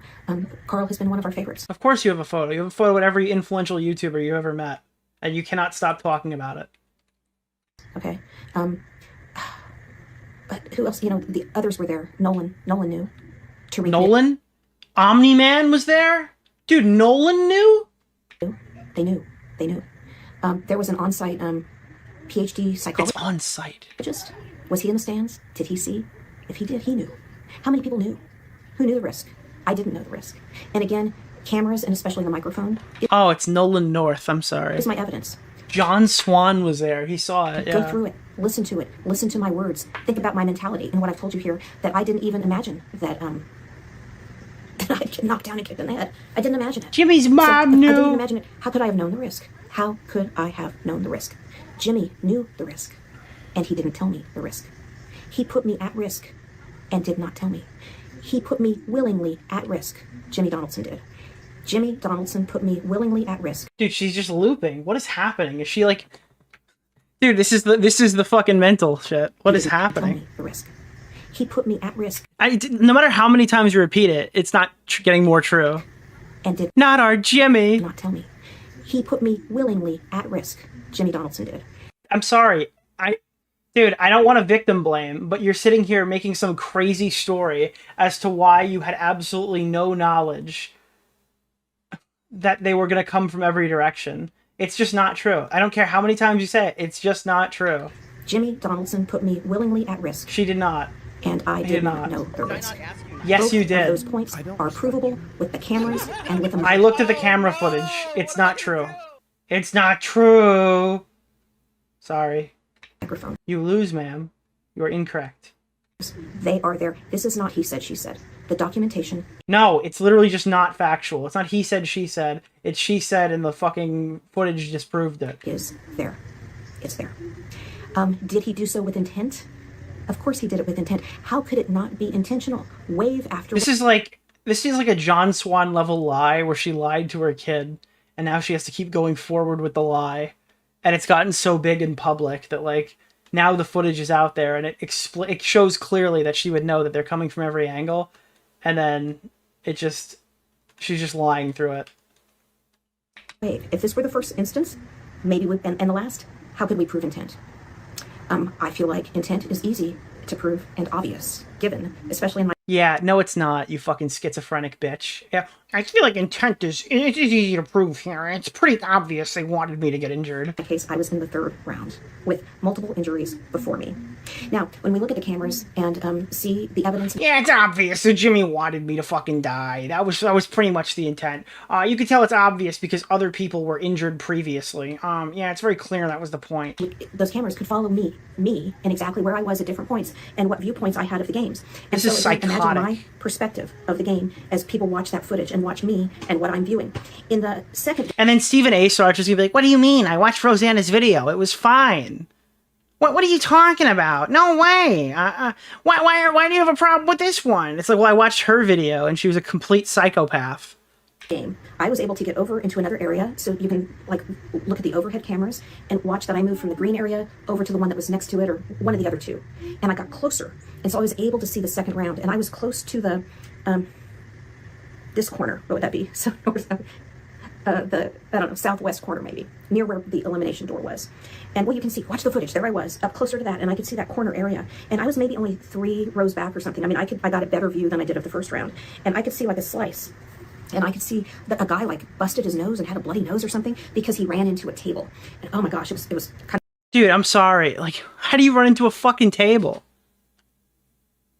Speaker 9: Carl has been one of our favorites.
Speaker 2: Of course you have a photo. You have a photo with every influential YouTuber you ever met. And you cannot stop talking about it.
Speaker 9: Okay. But who else? You know, the others were there. Nolan knew.
Speaker 2: Nolan? Omni-Man was there? Dude, Nolan knew?
Speaker 9: They knew. There was an on-site PhD psychologist.
Speaker 2: It's on-site.
Speaker 9: Was he in the stands? Did he see? If he did, he knew. How many people knew? Who knew the risk? I didn't know the risk. And again, cameras and especially the microphone.
Speaker 2: Oh, it's Nolan North. I'm sorry.
Speaker 9: Is my evidence.
Speaker 2: John Swan was there. He saw it.
Speaker 9: Go through it. Listen to it. Listen to my words. Think about my mentality and what I've told you here. That I didn't even imagine that that I'd get knocked down and kicked in the head. I didn't imagine it.
Speaker 2: Jimmy's mom knew.
Speaker 9: I didn't even imagine it. How could I have known the risk? How could I have known the risk? Jimmy knew the risk, and he didn't tell me the risk. He put me at risk, and did not tell me. He put me willingly at risk. Jimmy Donaldson did. Jimmy Donaldson put me willingly at risk.
Speaker 2: Dude, she's just looping. What is happening? Is she like... Dude, this is the fucking mental shit. What is happening?
Speaker 9: Tell me the risk. He put me at risk.
Speaker 2: No matter how many times you repeat it, it's not getting more true.
Speaker 9: And did
Speaker 2: not our Jimmy.
Speaker 9: Not tell me. He put me willingly at risk. Jimmy Donaldson did.
Speaker 2: I'm sorry. Dude, I don't want to victim blame, but you're sitting here making some crazy story as to why you had absolutely no knowledge that they were going to come from every direction. It's just not true. I don't care how many times you say it. It's just not true.
Speaker 9: Jimmy Donaldson put me willingly at risk.
Speaker 2: She did not.
Speaker 9: And I did not know the risk.
Speaker 2: Yes,
Speaker 9: Both
Speaker 2: you did.
Speaker 9: Of those points are provable with the cameras and with the...
Speaker 2: I looked at the camera footage. It's not true. It's not true. Sorry.
Speaker 9: Microphone.
Speaker 2: You lose, ma'am. You are incorrect.
Speaker 9: They are there. This is not he said, she said. The documentation...
Speaker 2: No, it's literally just not factual. It's not he said, she said. It's she said, and the fucking footage disproved it.
Speaker 9: Is there. It's there. Did he do so with intent? Of course he did it with intent. How could it not be intentional? Wave after...
Speaker 2: This is like a John Swan level lie where she lied to her kid, and now she has to keep going forward with the lie. And it's gotten so big in public that, like, now the footage is out there, and it shows clearly that she would know that they're coming from every angle, and then she's just lying through it.
Speaker 9: Wait, if this were the first instance, maybe and the last, how could we prove intent? I feel like intent is easy to prove and obvious, given, especially in my...
Speaker 2: Yeah, no it's not, you fucking schizophrenic bitch. Yeah, I feel like intent it's easy to prove here. It's pretty obvious they wanted me to get injured.
Speaker 9: In my case, I was in the third round with multiple injuries before me. Now, when we look at the cameras and see the evidence...
Speaker 2: Yeah, it's obvious. So Jimmy wanted me to fucking die. That was pretty much the intent. You could tell it's obvious because other people were injured previously. Yeah, it's very clear that was the point.
Speaker 9: Those cameras could follow me, and exactly where I was at different points, and what viewpoints I had of the games. And
Speaker 2: this is psychotic.
Speaker 9: Imagine my perspective of the game as people watch that footage and watch me and what I'm viewing. In the second...
Speaker 2: And then Stephen A. Sarge is going to be like, what do you mean? I watched Rosanna's video. It was fine. What are you talking about? No way. Why do you have a problem with this one? It's like, well, I watched her video and she was a complete psychopath.
Speaker 9: Game. I was able to get over into another area, so you can like look at the overhead cameras and watch that I moved from the green area over to the one that was next to it, or one of the other two, and I got closer, and so I was able to see the second round, and I was close to the this corner. What would that be? So the I don't know, southwest corner maybe, near where the elimination door was. And well, you can see, watch the footage. There I was, up closer to that, and I could see that corner area. And I was maybe only 3 rows back or something. I mean, I got a better view than I did of the first round, and I could see like a slice. And I could see that a guy like busted his nose and had a bloody nose or something because he ran into a table. And oh my gosh, it was kind of...
Speaker 2: Dude, I'm sorry. Like, how do you run into a fucking table?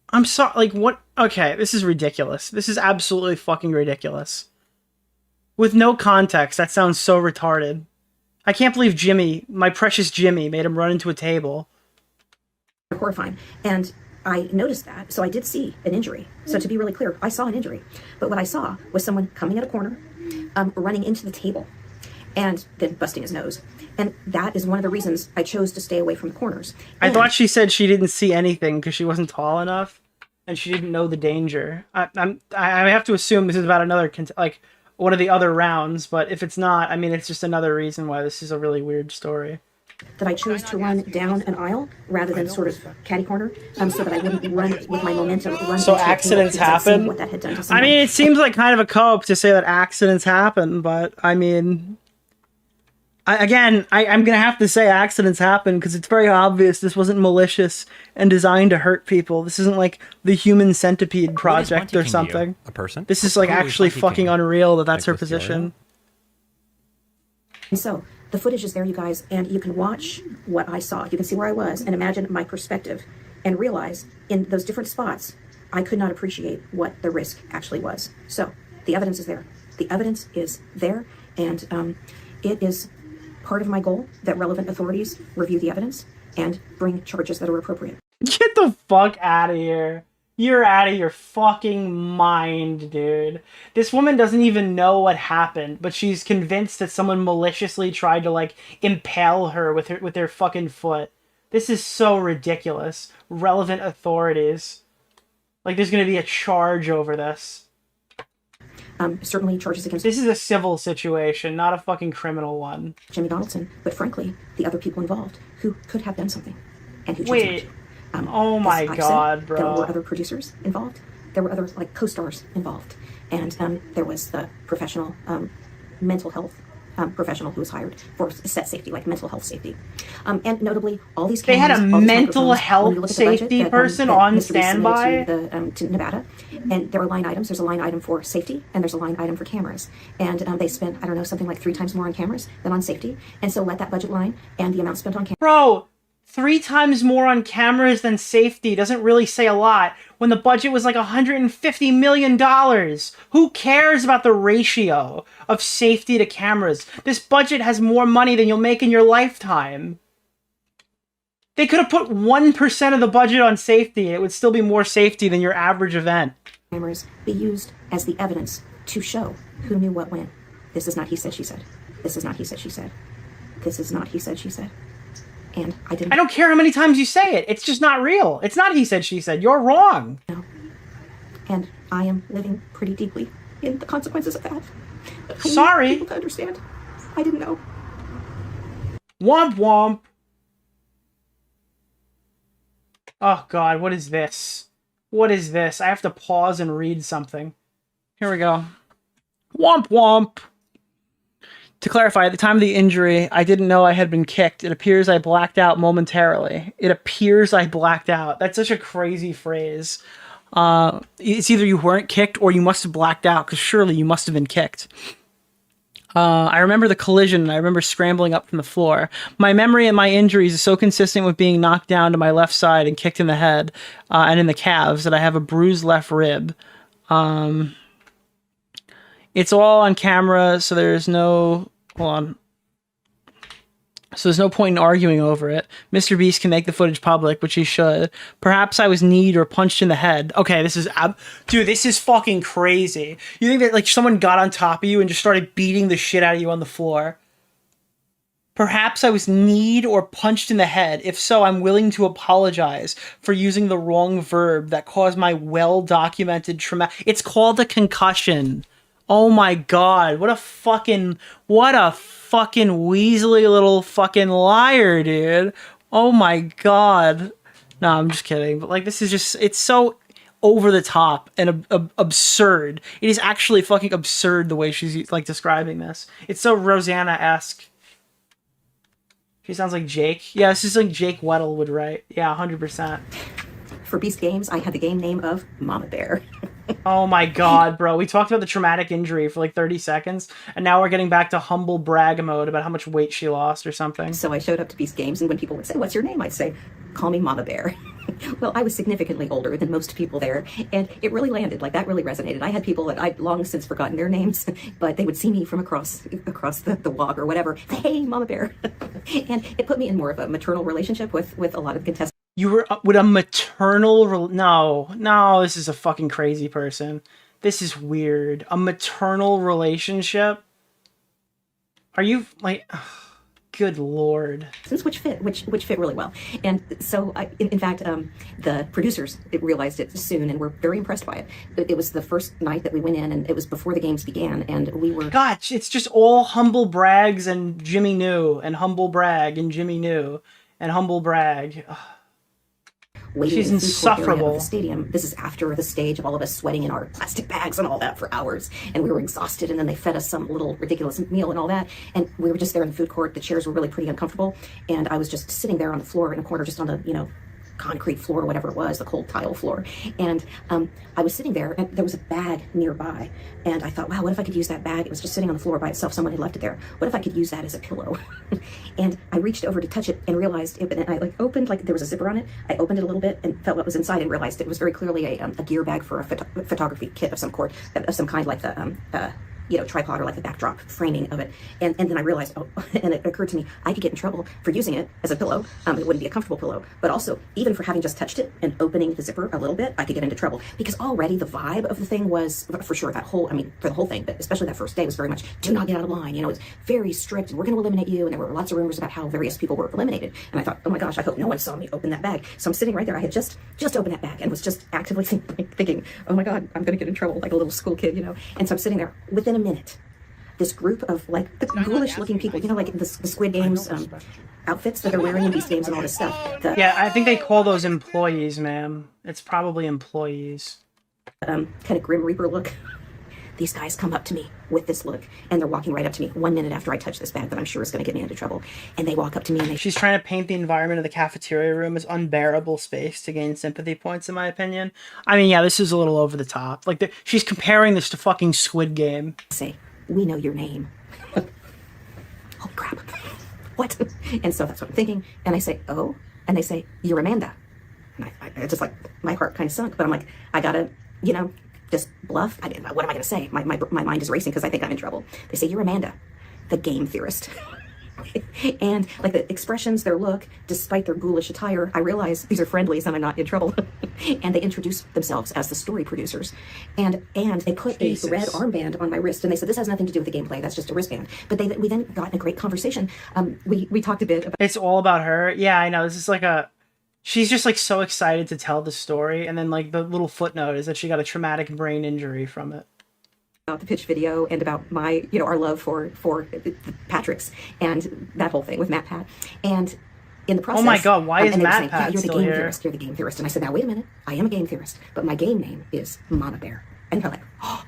Speaker 2: I'm sorry. Like, what? Okay, this is ridiculous. This is absolutely fucking ridiculous. With no context, that sounds so retarded. I can't believe Jimmy, my precious Jimmy, made him run into a table.
Speaker 9: Horrifying. And I noticed that, so I did see an injury. So to be really clear, I saw an injury. But what I saw was someone coming at a corner, running into the table, and then busting his nose. And that is one of the reasons I chose to stay away from the corners.
Speaker 2: I thought she said she didn't see anything because she wasn't tall enough, and she didn't know the danger. I have to assume this is about another, like, one of the other rounds, but if it's not, I mean, it's just another reason why this is a really weird story.
Speaker 9: That I chose to run down an aisle rather than sort of catty corner, so that I wouldn't run with my momentum.
Speaker 2: So accidents happen?
Speaker 9: What that had done to
Speaker 2: I
Speaker 9: someone.
Speaker 2: mean, it seems like kind of a cope to say that accidents happen, but I mean, I'm going to have to say accidents happen because it's very obvious this wasn't malicious and designed to hurt people. This isn't like the Human Centipede Project or something.
Speaker 6: A person?
Speaker 2: This is like actually fucking unreal that that's her
Speaker 6: Nicholas
Speaker 2: position.
Speaker 9: And so the footage is there, you guys, and you can watch what I saw. You can see where I was and imagine my perspective and realize in those different spots, I could not appreciate what the risk actually was. So the evidence is there. The evidence is there, and it is part of my goal that relevant authorities review the evidence and bring charges that are appropriate.
Speaker 2: Get the fuck out of here. You're out of your fucking mind, dude. This woman doesn't even know what happened, but she's convinced that someone maliciously tried to, like, impale her with their fucking foot. This is so ridiculous. Relevant authorities. Like, there's gonna be a charge over this.
Speaker 9: Certainly charges against
Speaker 2: This is a civil situation, not a fucking criminal one.
Speaker 9: Jimmy Donaldson, but frankly, the other people involved who could have done something and who chose
Speaker 2: Wait.
Speaker 9: not to.
Speaker 2: Oh my
Speaker 9: as I've
Speaker 2: God,
Speaker 9: said,
Speaker 2: bro.
Speaker 9: There were other producers involved. There were other, like, co-stars involved. And there was the professional mental health professional who was hired for set safety, like mental health safety. And notably, all these
Speaker 2: They had a
Speaker 9: cameras, all these
Speaker 2: mental
Speaker 9: microphones,
Speaker 2: health
Speaker 9: when you look at the budget
Speaker 2: safety
Speaker 9: that,
Speaker 2: person
Speaker 9: that
Speaker 2: on
Speaker 9: Mr. Beast submitted
Speaker 2: standby?
Speaker 9: to Nevada, and there were line items. There's a line item for safety, and there's a line item for cameras. And they spent, I don't know, something like 3 times more on cameras than on safety. And so let that budget line and the amount spent on cameras.
Speaker 2: Bro, 3 times more on cameras than safety doesn't really say a lot when the budget was like $150 million. Who cares about the ratio of safety to cameras? This budget has more money than you'll make in your lifetime. They could have put 1% of the budget on safety and it would still be more safety than your average event.
Speaker 9: Cameras be used as the evidence to show who knew what when. This is not he said, she said. This is not he said, she said. This is not he said, she said. And I didn't.
Speaker 2: I don't care how many times you say it. It's just not real. It's not he said, she said. You're wrong.
Speaker 9: know. And I am living pretty deeply in the consequences of that. But I
Speaker 2: Sorry.
Speaker 9: need people to understand. I didn't know.
Speaker 2: Womp womp. Oh god, what is this? What is this? I have to pause and read something. Here we go. Womp womp. To clarify, at the time of the injury, I didn't know I had been kicked. It appears I blacked out momentarily. It appears I blacked out. That's such a crazy phrase. It's either you weren't kicked or you must have blacked out, because surely you must have been kicked. I remember the collision, and I remember scrambling up from the floor. My memory and my injuries is so consistent with being knocked down to my left side and kicked in the head and in the calves that I have a bruised left rib. It's all on camera, so there's no... Hold on. So there's no point in arguing over it. MrBeast can make the footage public, which he should. Perhaps I was kneed or punched in the head. Okay, this is... Dude, this is fucking crazy. You think that, like, someone got on top of you and just started beating the shit out of you on the floor? Perhaps I was kneed or punched in the head. If so, I'm willing to apologize for using the wrong verb that caused my well-documented trauma. It's called a concussion. Oh my god, what a fucking weaselly little fucking liar, dude. Oh my god. No, I'm just kidding. But, like, this is just, it's so over the top and absurd. It is actually fucking absurd the way she's, like, describing this. It's so Rosanna-esque. She sounds like Jake. Yeah, this is like Jake Weddle would write. Yeah, 100%.
Speaker 9: For Beast Games, I had the game name of Mama Bear.
Speaker 2: Oh my god, bro. We talked about the traumatic injury for like 30 seconds, and now we're getting back to humble brag mode about how much weight she lost or something.
Speaker 9: So I showed up to Beast Games, and when people would say, "What's your name?" I'd say, "Call me Mama Bear." Well, I was significantly older than most people there, and it really landed. Like, that really resonated. I had people that I'd long since forgotten their names, but they would see me from across the walk or whatever. Hey, Mama Bear. And it put me in more of a maternal relationship with a lot of contestants.
Speaker 2: You were with a maternal... No, this is a fucking crazy person. This is weird. A maternal relationship? Are you, like... Good Lord.
Speaker 9: Which fit really well. And so, in fact, the producers realized it soon and were very impressed by it. It was the first night that we went in, and it was before the games began, and we were...
Speaker 2: God, it's just all humble brags and Jimmy New, and humble brag and Jimmy New, and humble brag. Ugh. She's
Speaker 9: in the food court area
Speaker 2: insufferable.
Speaker 9: of the stadium. This is after the stage of all of us sweating in our plastic bags and all that for hours, and we were exhausted. And then they fed us some little ridiculous meal and all that, and we were just there in the food court. The chairs were really pretty uncomfortable, and I was just sitting there on the floor in a corner, just on the concrete floor, whatever it was, the cold tile floor. And I was sitting there, and there was a bag nearby, and I thought, wow, what if I could use that bag? It was just sitting on the floor by itself. Someone had left it there. What if I could use that as a pillow? And I reached over to touch it and realized it, and I opened, like, there was a zipper on it. I opened it a little bit and felt what was inside and realized it was very clearly a gear bag for a photography kit of some kind, like the tripod or like the backdrop framing of it. And then I realized, and it occurred to me, I could get in trouble for using it as a pillow. It wouldn't be a comfortable pillow, but also even for having just touched it and opening the zipper a little bit, I could get into trouble, because already the vibe of the thing was, for sure, for the whole thing, but especially that first day, was very much, do not get out of line. It's very strict, and we're going to eliminate you. And there were lots of rumors about how various people were eliminated. And I thought, oh my gosh, I hope no one saw me open that bag. So I'm sitting right there. I had just opened that bag and was just actively thinking, oh my God, I'm going to get in trouble like a little school kid, And so I'm sitting there. Within a minute, this group of, like, the ghoulish looking people, like the Squid Games outfits that they're wearing in these games and all this stuff.
Speaker 2: Yeah, I think they call those employees, ma'am. It's probably employees.
Speaker 9: Kind of Grim Reaper look. These guys come up to me with this look, and they're walking right up to me 1 minute after I touch this bag that I'm sure is going to get me into trouble. And they walk up to me and
Speaker 2: She's trying to paint the environment of the cafeteria room as unbearable space to gain sympathy points, in my opinion. I mean, yeah, this is a little over the top. Like, she's comparing this to fucking Squid Game.
Speaker 9: say, we know your name. Oh, crap. What? And so that's what I'm thinking. And I say, oh? And they say, you're Amanda. And I just, like, my heart kind of sunk. But I'm like, I gotta, just bluff. What am I going to say? My mind is racing because I think I'm in trouble. They say, you're Amanda, the game theorist. And, like, the expressions, their look, despite their ghoulish attire, I realize these are friendlies and I'm not in trouble. And they introduce themselves as the story producers. And they put a red armband on my wrist, and they said, this has nothing to do with the gameplay, that's just a wristband. But we then got in a great conversation. We talked a bit about...
Speaker 2: It's all about her. Yeah, I know. This is like she's just, like, so excited to tell the story, and then, like, the little footnote is that she got a traumatic brain injury from it.
Speaker 9: About the pitch video and about my, our love for Patrick's and that whole thing with Matt Pat. And in the process...
Speaker 2: Oh my God, why is Matt Pat
Speaker 9: you're the
Speaker 2: still
Speaker 9: game
Speaker 2: here?
Speaker 9: Theorist, you're the game theorist. And I said, now wait a minute, I am a game theorist, but my game name is Mama Bear. And they're like, oh,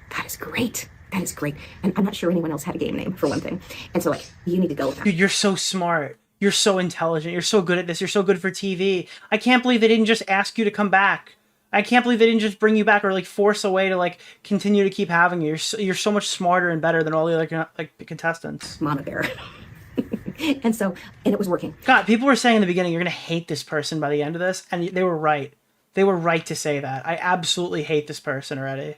Speaker 9: that is great. That is great. And I'm not sure anyone else had a game name, for one thing. And so, like, you need to go with that.
Speaker 2: Dude, you're so smart. You're so intelligent. You're so good at this. You're so good for TV. I can't believe they didn't just ask you to come back. I can't believe they didn't just bring you back or, like, force a way to, like, continue to keep having you. You're so much smarter and better than all the other, like, contestants.
Speaker 9: Mama Bear. And it was working.
Speaker 2: God, people were saying in the beginning, you're going to hate this person by the end of this, and they were right. They were right to say that. I absolutely hate this person already.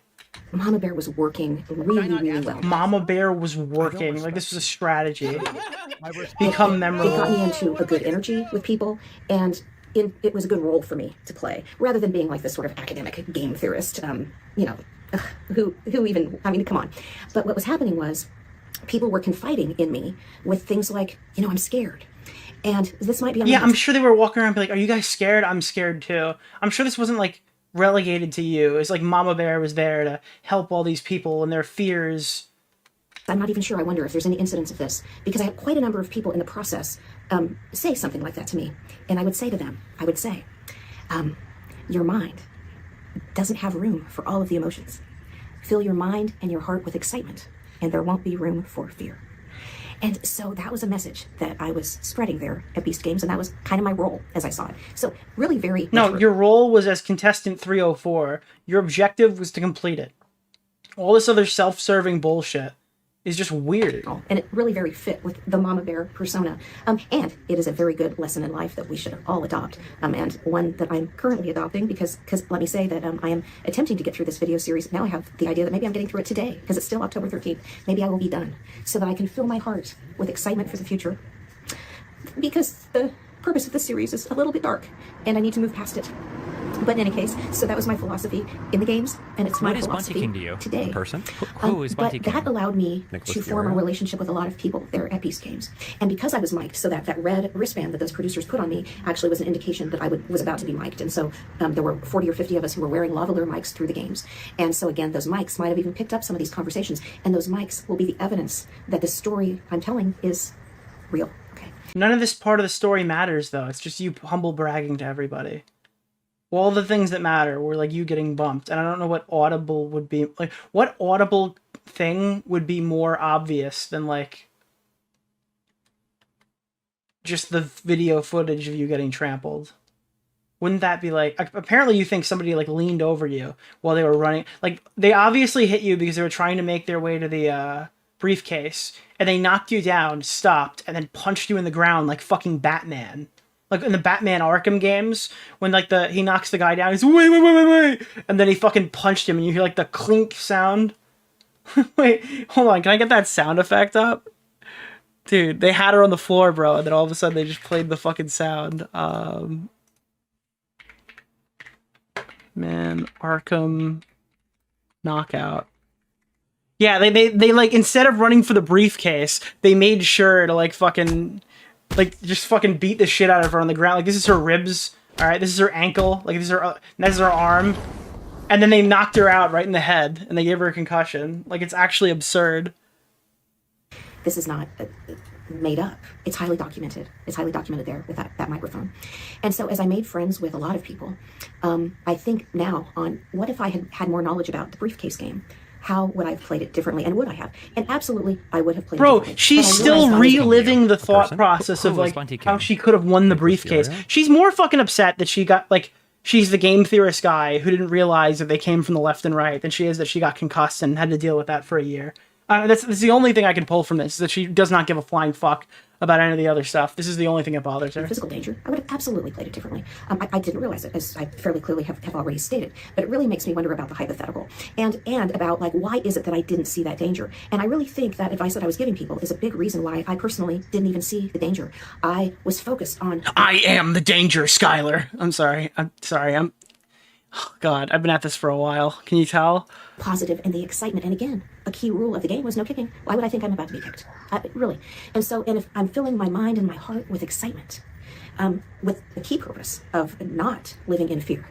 Speaker 9: Mama Bear was working really, really well.
Speaker 2: Mama Bear was working. Like, this was a strategy. Become memorable.
Speaker 9: It got me into a good energy with people, and it was a good role for me to play, rather than being like this sort of academic game theorist, who even, I mean, come on. But what was happening was people were confiding in me with things like, I'm scared. And this might be...
Speaker 2: Yeah, I'm sure they were walking around and be like, are you guys scared? I'm scared too. I'm sure this wasn't, like, relegated to you. It's like Mama Bear was there to help all these people and their fears.
Speaker 9: I'm not even sure. I wonder if there's any incidents of this, because I had quite a number of people in the process say something like that to me. And I would say to them, your mind doesn't have room for all of the emotions. Fill your mind and your heart with excitement, and there won't be room for fear. And so that was a message that I was spreading there at Beast Games, and that was kind of my role as I saw it. So really very...
Speaker 2: No, your role was as contestant 304. Your objective was to complete it. All this other self-serving bullshit is just weird.
Speaker 9: And it really very fit with the mama bear persona. And it is a very good lesson in life that we should all adopt. And one that I'm currently adopting because let me say that I am attempting to get through this video series. Now I have the idea that maybe I'm getting through it today because it's still October 13th. Maybe I will be done so that I can fill my heart with excitement for the future. Because the purpose of this series is a little bit dark and I need to move past it. But in any case, so that was my philosophy in the games, and it's my philosophy
Speaker 6: Bunty King to you?
Speaker 9: Today.
Speaker 6: Person? Who is Bunty
Speaker 9: but
Speaker 6: King?
Speaker 9: that allowed me
Speaker 3: Nicholas
Speaker 9: to form a
Speaker 3: DeOrio?
Speaker 9: relationship with a lot of people there at Beast Games. And because I was mic'd, so that red wristband that those producers put on me actually was an indication that I was about to be mic'd. And so there were 40 or 50 of us who were wearing lavalier mics through the games. And so again, those mics might have even picked up some of these conversations, and those mics will be the evidence that the story I'm telling is real. Okay.
Speaker 2: None of this part of the story matters, though. It's just you humble bragging to everybody. All the things that matter were like you getting bumped, and I don't know what audible would be like. What audible thing would be more obvious than like just the video footage of you getting trampled? Wouldn't that be like? Apparently, you think somebody like leaned over you while they were running. Like they obviously hit you because they were trying to make their way to the briefcase, and they knocked you down, stopped, and then punched you in the ground like fucking Batman. Like in the Batman Arkham games, when like he knocks the guy down, he's wait, and then he fucking punched him, and you hear like the clink sound. Wait, hold on, can I get that sound effect up? Dude, they had her on the floor, bro, and then all of a sudden they just played the fucking sound. Man, Arkham knockout. Yeah, they like instead of running for the briefcase, they made sure to like fucking. Like, just fucking beat the shit out of her on the ground. Like, this is her ribs, alright? This is her ankle. Like, this is her arm. And then they knocked her out right in the head, and they gave her a concussion. Like, it's actually absurd.
Speaker 9: This is not made up. It's highly documented. It's highly documented there with that microphone. And so as I made friends with a lot of people, I think now on what if I had more knowledge about the briefcase game? How would I have played it differently? And would I have? And absolutely, I would have played it differently.
Speaker 2: She's still reliving the thought process of, like, how she could have won the briefcase. She's more fucking upset that she got, like, she's the game theorist guy who didn't realize that they came from the left and right than she is that she got concussed and had to deal with that for a year. That's the only thing I can pull from this, is that she does not give a flying fuck about any of the other stuff. This is the only thing that bothers her.
Speaker 9: Physical danger, I would have absolutely played it differently. I didn't realize it, as I fairly clearly have already stated, but it really makes me wonder about the hypothetical and about, like, why is it that I didn't see that danger? And I really think that advice that I was giving people is a big reason why I personally didn't even see the danger. I was focused on...
Speaker 2: I am the danger, Skylar. I'm sorry. Oh, God, I've been at this for a while. Can you tell?
Speaker 9: Positive and the excitement. And again, a key rule of the game was no kicking. Why would I think I'm about to be kicked? Really. And if I'm filling my mind and my heart with excitement, with the key purpose of not living in fear.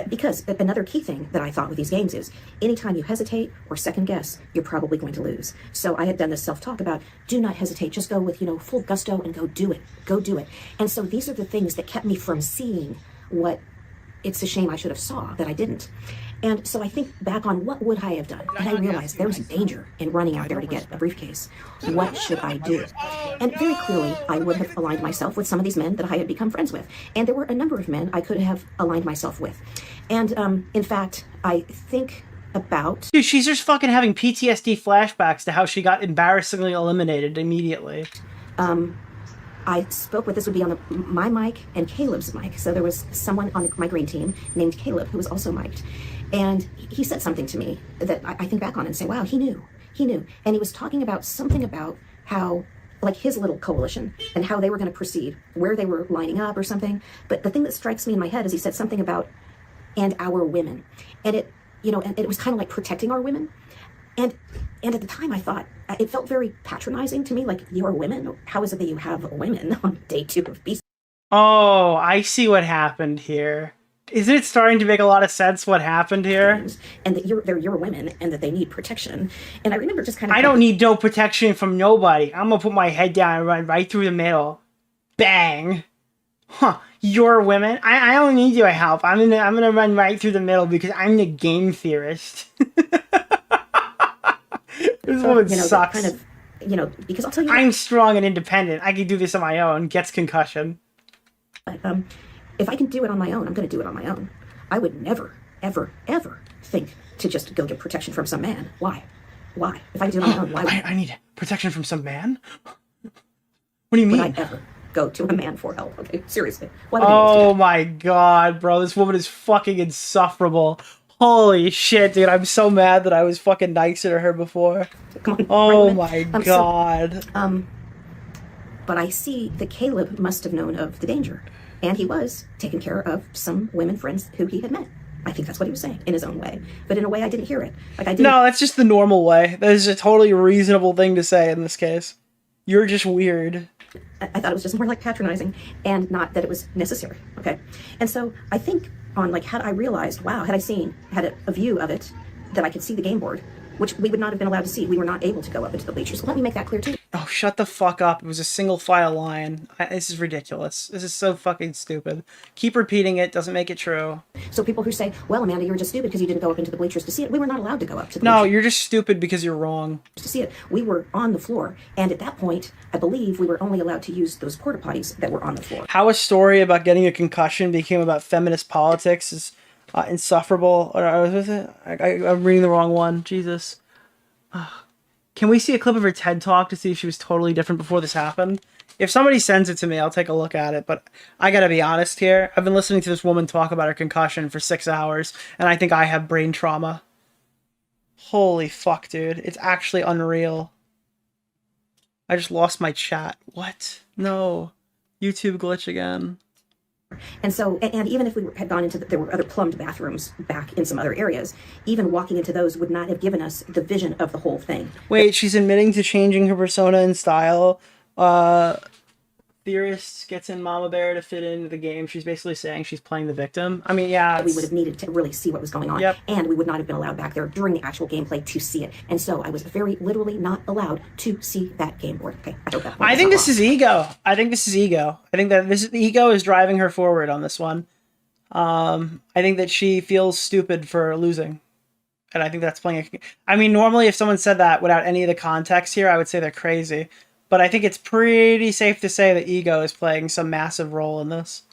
Speaker 9: Because another key thing that I thought with these games is anytime you hesitate or second guess, you're probably going to lose. So I had done this self-talk about do not hesitate, just go with, full gusto and go do it. Go do it. And so these are the things that kept me from seeing what it's a shame I should have saw that I didn't. And so I think back on what would I have done? And I realized there was danger in running out there to get a briefcase. What should I do? And very clearly, I would have aligned myself with some of these men that I had become friends with. And there were a number of men I could have aligned myself with. And in fact, I think about...
Speaker 2: Dude, she's just fucking having PTSD flashbacks to how she got embarrassingly eliminated immediately.
Speaker 9: I spoke with, this would be on my mic and Caleb's mic. So there was someone on my green team named Caleb who was also mic'd. And he said something to me that I think back on and say, wow, he knew. And he was talking about something about how, like, his little coalition and how they were going to proceed, where they were lining up or something. But the thing that strikes me in my head is he said something about, and our women. And it, and it was kind of like protecting our women. And at the time I thought, it felt very patronizing to me, like, you're women? How is it that you have women on day 2 of Beast?
Speaker 2: Oh, I see what happened here. Isn't it starting to make a lot of sense what happened here?
Speaker 9: And that they're your women and that they need protection. And I remember just kind of...
Speaker 2: I don't need no protection from nobody. I'm gonna put my head down and run right through the middle. Bang! Huh, your women? I don't need your help. I'm gonna run right through the middle because I'm the game theorist. This woman sucks.
Speaker 9: Kind of, because I'll tell you...
Speaker 2: I'm strong and independent. I can do this on my own. Gets concussion.
Speaker 9: But, if I can do it on my own, I'm going to do it on my own. I would never, ever, ever think to just go get protection from some man. Why? If I do it on my own, why?
Speaker 2: I need Protection from some man? What do you mean?
Speaker 9: Would I ever go to a man for help? Okay, seriously. Why would I
Speaker 2: Oh my god, bro. This woman is fucking insufferable. Holy shit, dude. I'm so mad that I was fucking nicer to her before.
Speaker 9: Come on,
Speaker 2: Oh
Speaker 9: right,
Speaker 2: my god.
Speaker 9: But I see that Caleb must have known of the danger. And he was taking care of some women friends who he had met. I think that's what he was saying in his own way. But in a way I didn't hear it. Like I didn't.
Speaker 2: No, that's just the normal way. That is a totally reasonable thing to say in this case. You're just weird.
Speaker 9: I thought it was just more like patronizing and not that it was necessary. Okay. And so I think on like, had I realized, wow, had a view of it, that I could see the game board, which we would not have been allowed to see. We were not able to go up into the bleachers. Let me make that clear too.
Speaker 2: Oh, shut the fuck up. It was a single file line. This is ridiculous. This is so fucking stupid. Keep repeating it. Doesn't make it true.
Speaker 9: So people who say, well, Amanda, you were just stupid because you didn't go up into the bleachers to see it. We were not allowed to go up to the
Speaker 2: No,
Speaker 9: bleachers
Speaker 2: you're just stupid because you're wrong.
Speaker 9: to see it. We were on the floor. And at that point, I believe we were only allowed to use those porta potties that were on the floor.
Speaker 2: How a story about getting a concussion became about feminist politics is insufferable. Or was it? I'm reading the wrong one. Jesus. Can we see a clip of her TED Talk to see if she was totally different before this happened? If somebody sends it to me, I'll take a look at it. But I gotta be honest here. I've been listening to this woman talk about her concussion for 6 hours, and I think I have brain trauma. Holy fuck, dude. It's actually unreal. I just lost my chat. What? No. YouTube glitch again.
Speaker 9: And so, and even if we had gone into there were other plumbed bathrooms back in some other areas, even walking into those would not have given us the vision of the whole thing.
Speaker 2: Wait, she's admitting to changing her persona and style. Theorist gets in Mama Bear to fit into the game. She's basically saying she's playing the victim. I mean, yeah.
Speaker 9: We would have needed to really see what was going on.
Speaker 2: Yep.
Speaker 9: And we would not have been allowed back there during the actual gameplay to see it. And so I was very literally not allowed to see that game board. Okay, I hope that
Speaker 2: I think this is ego. I think this is ego. I think that this ego is driving her forward on this one. I think that she feels stupid for losing. And I think that's playing I mean, normally if someone said that without any of the context here, I would say they're crazy. But I think it's pretty safe to say that ego is playing some massive role in this.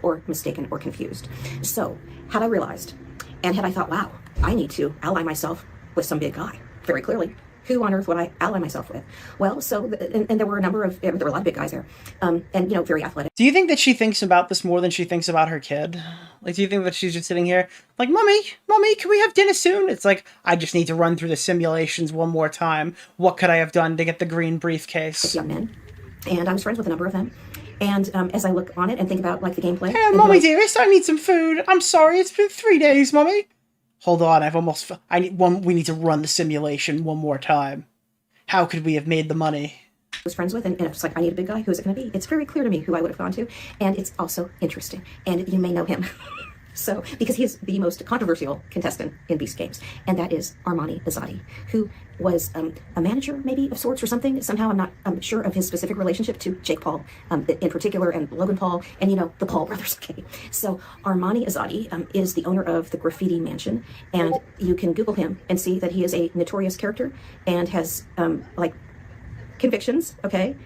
Speaker 9: Or mistaken or confused. So, had I realized, and had I thought, wow, I need to ally myself with some big guy, very clearly, who on earth would I ally myself with? Well, so, and there were a lot of big guys there, and, you know, very athletic.
Speaker 2: Do you think that she thinks about this more than she thinks about her kid? Like, do you think that she's just sitting here, like, Mommy, can we have dinner soon? It's like, I just need to run through the simulations one more time. What could I have done to get the green briefcase?
Speaker 9: Young men, and I was friends with a number of them. And we look on it and think about, like, the gameplay.
Speaker 2: Hey, Mommy, dearest, I need some food. I'm sorry, it's been 3 days, Mommy. Hold on, we need to run the simulation one more time. How could we have made the money?
Speaker 9: I was friends with, and it's like, I need a big guy. Who is it going to be? It's very clear to me who I would have gone to, and it's also interesting. And you may know him. So, because he is the most controversial contestant in Beast Games, and that is Armani Azadi, who was a manager, maybe, of sorts or something. Somehow, I'm not sure of his specific relationship to Jake Paul in particular, and Logan Paul, and, you know, the Paul brothers. Okay, so Armani Azadi is the owner of the Graffiti Mansion, and you can Google him and see that he is a notorious character and has, like, convictions, okay?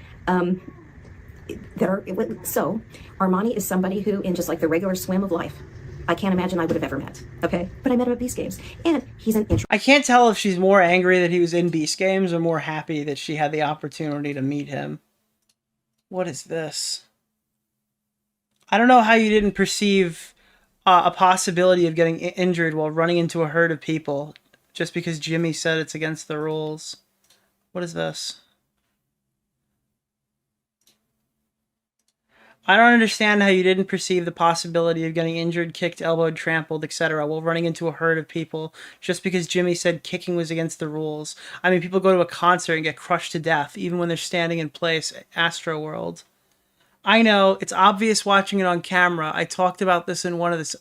Speaker 9: So, Armani is somebody who, in just like the regular swim of life, I can't imagine I would have ever met, okay? But I met him at Beast Games, and he's an intro.
Speaker 2: I can't tell if she's more angry that he was in Beast Games or more happy that she had the opportunity to meet him. What is this? I don't know how you didn't perceive a possibility of getting injured while running into a herd of people just because Jimmy said it's against the rules. What is this? I don't understand how you didn't perceive the possibility of getting injured, kicked, elbowed, trampled, etc. while running into a herd of people just because Jimmy said kicking was against the rules. I mean, people go to a concert and get crushed to death even when they're standing in place at Astro World. I know, it's obvious watching it on camera. I talked about this in one of the...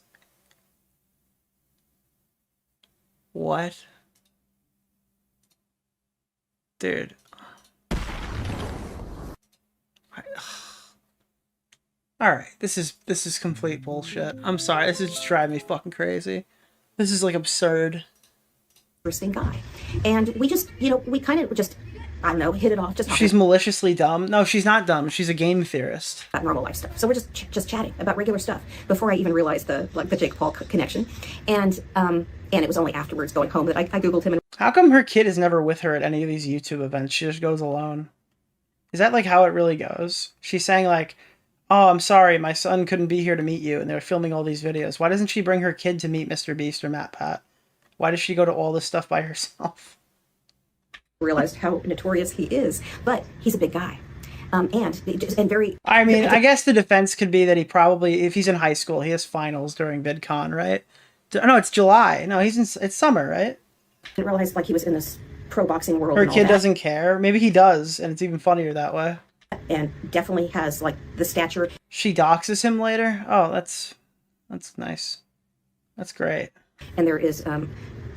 Speaker 2: What? Dude. Alright, this is complete bullshit. I'm sorry, this is just driving me fucking crazy. This is like absurd.
Speaker 9: Interesting guy. And we just, you know, we kind of just, I don't know, hit it off. Just
Speaker 2: she's maliciously dumb. No, she's not dumb. She's a game theorist.
Speaker 9: About normal life stuff. So we're just chatting about regular stuff before I even realized the Jake Paul connection. And And it was only afterwards going home that I Googled him. And
Speaker 2: How come her kid is never with her at any of these YouTube events? She just goes alone. Is that like how it really goes? She's saying like, oh, I'm sorry, my son couldn't be here to meet you, and they're filming all these videos. Why doesn't she bring her kid to meet MrBeast or MatPat? Why does she go to all this stuff by herself?
Speaker 9: realized how notorious he is. But he's a big guy. And very...
Speaker 2: I mean, I guess the defense could be that he probably, if he's in high school, he has finals during VidCon, right? No, it's July. No, it's summer, right?
Speaker 9: I didn't realize like he was in this pro boxing world.
Speaker 2: Her kid doesn't care. Maybe he does, and it's even funnier that way.
Speaker 9: And definitely has like the stature.
Speaker 2: She doxes him later. Oh, that's nice. That's great.
Speaker 9: And there is a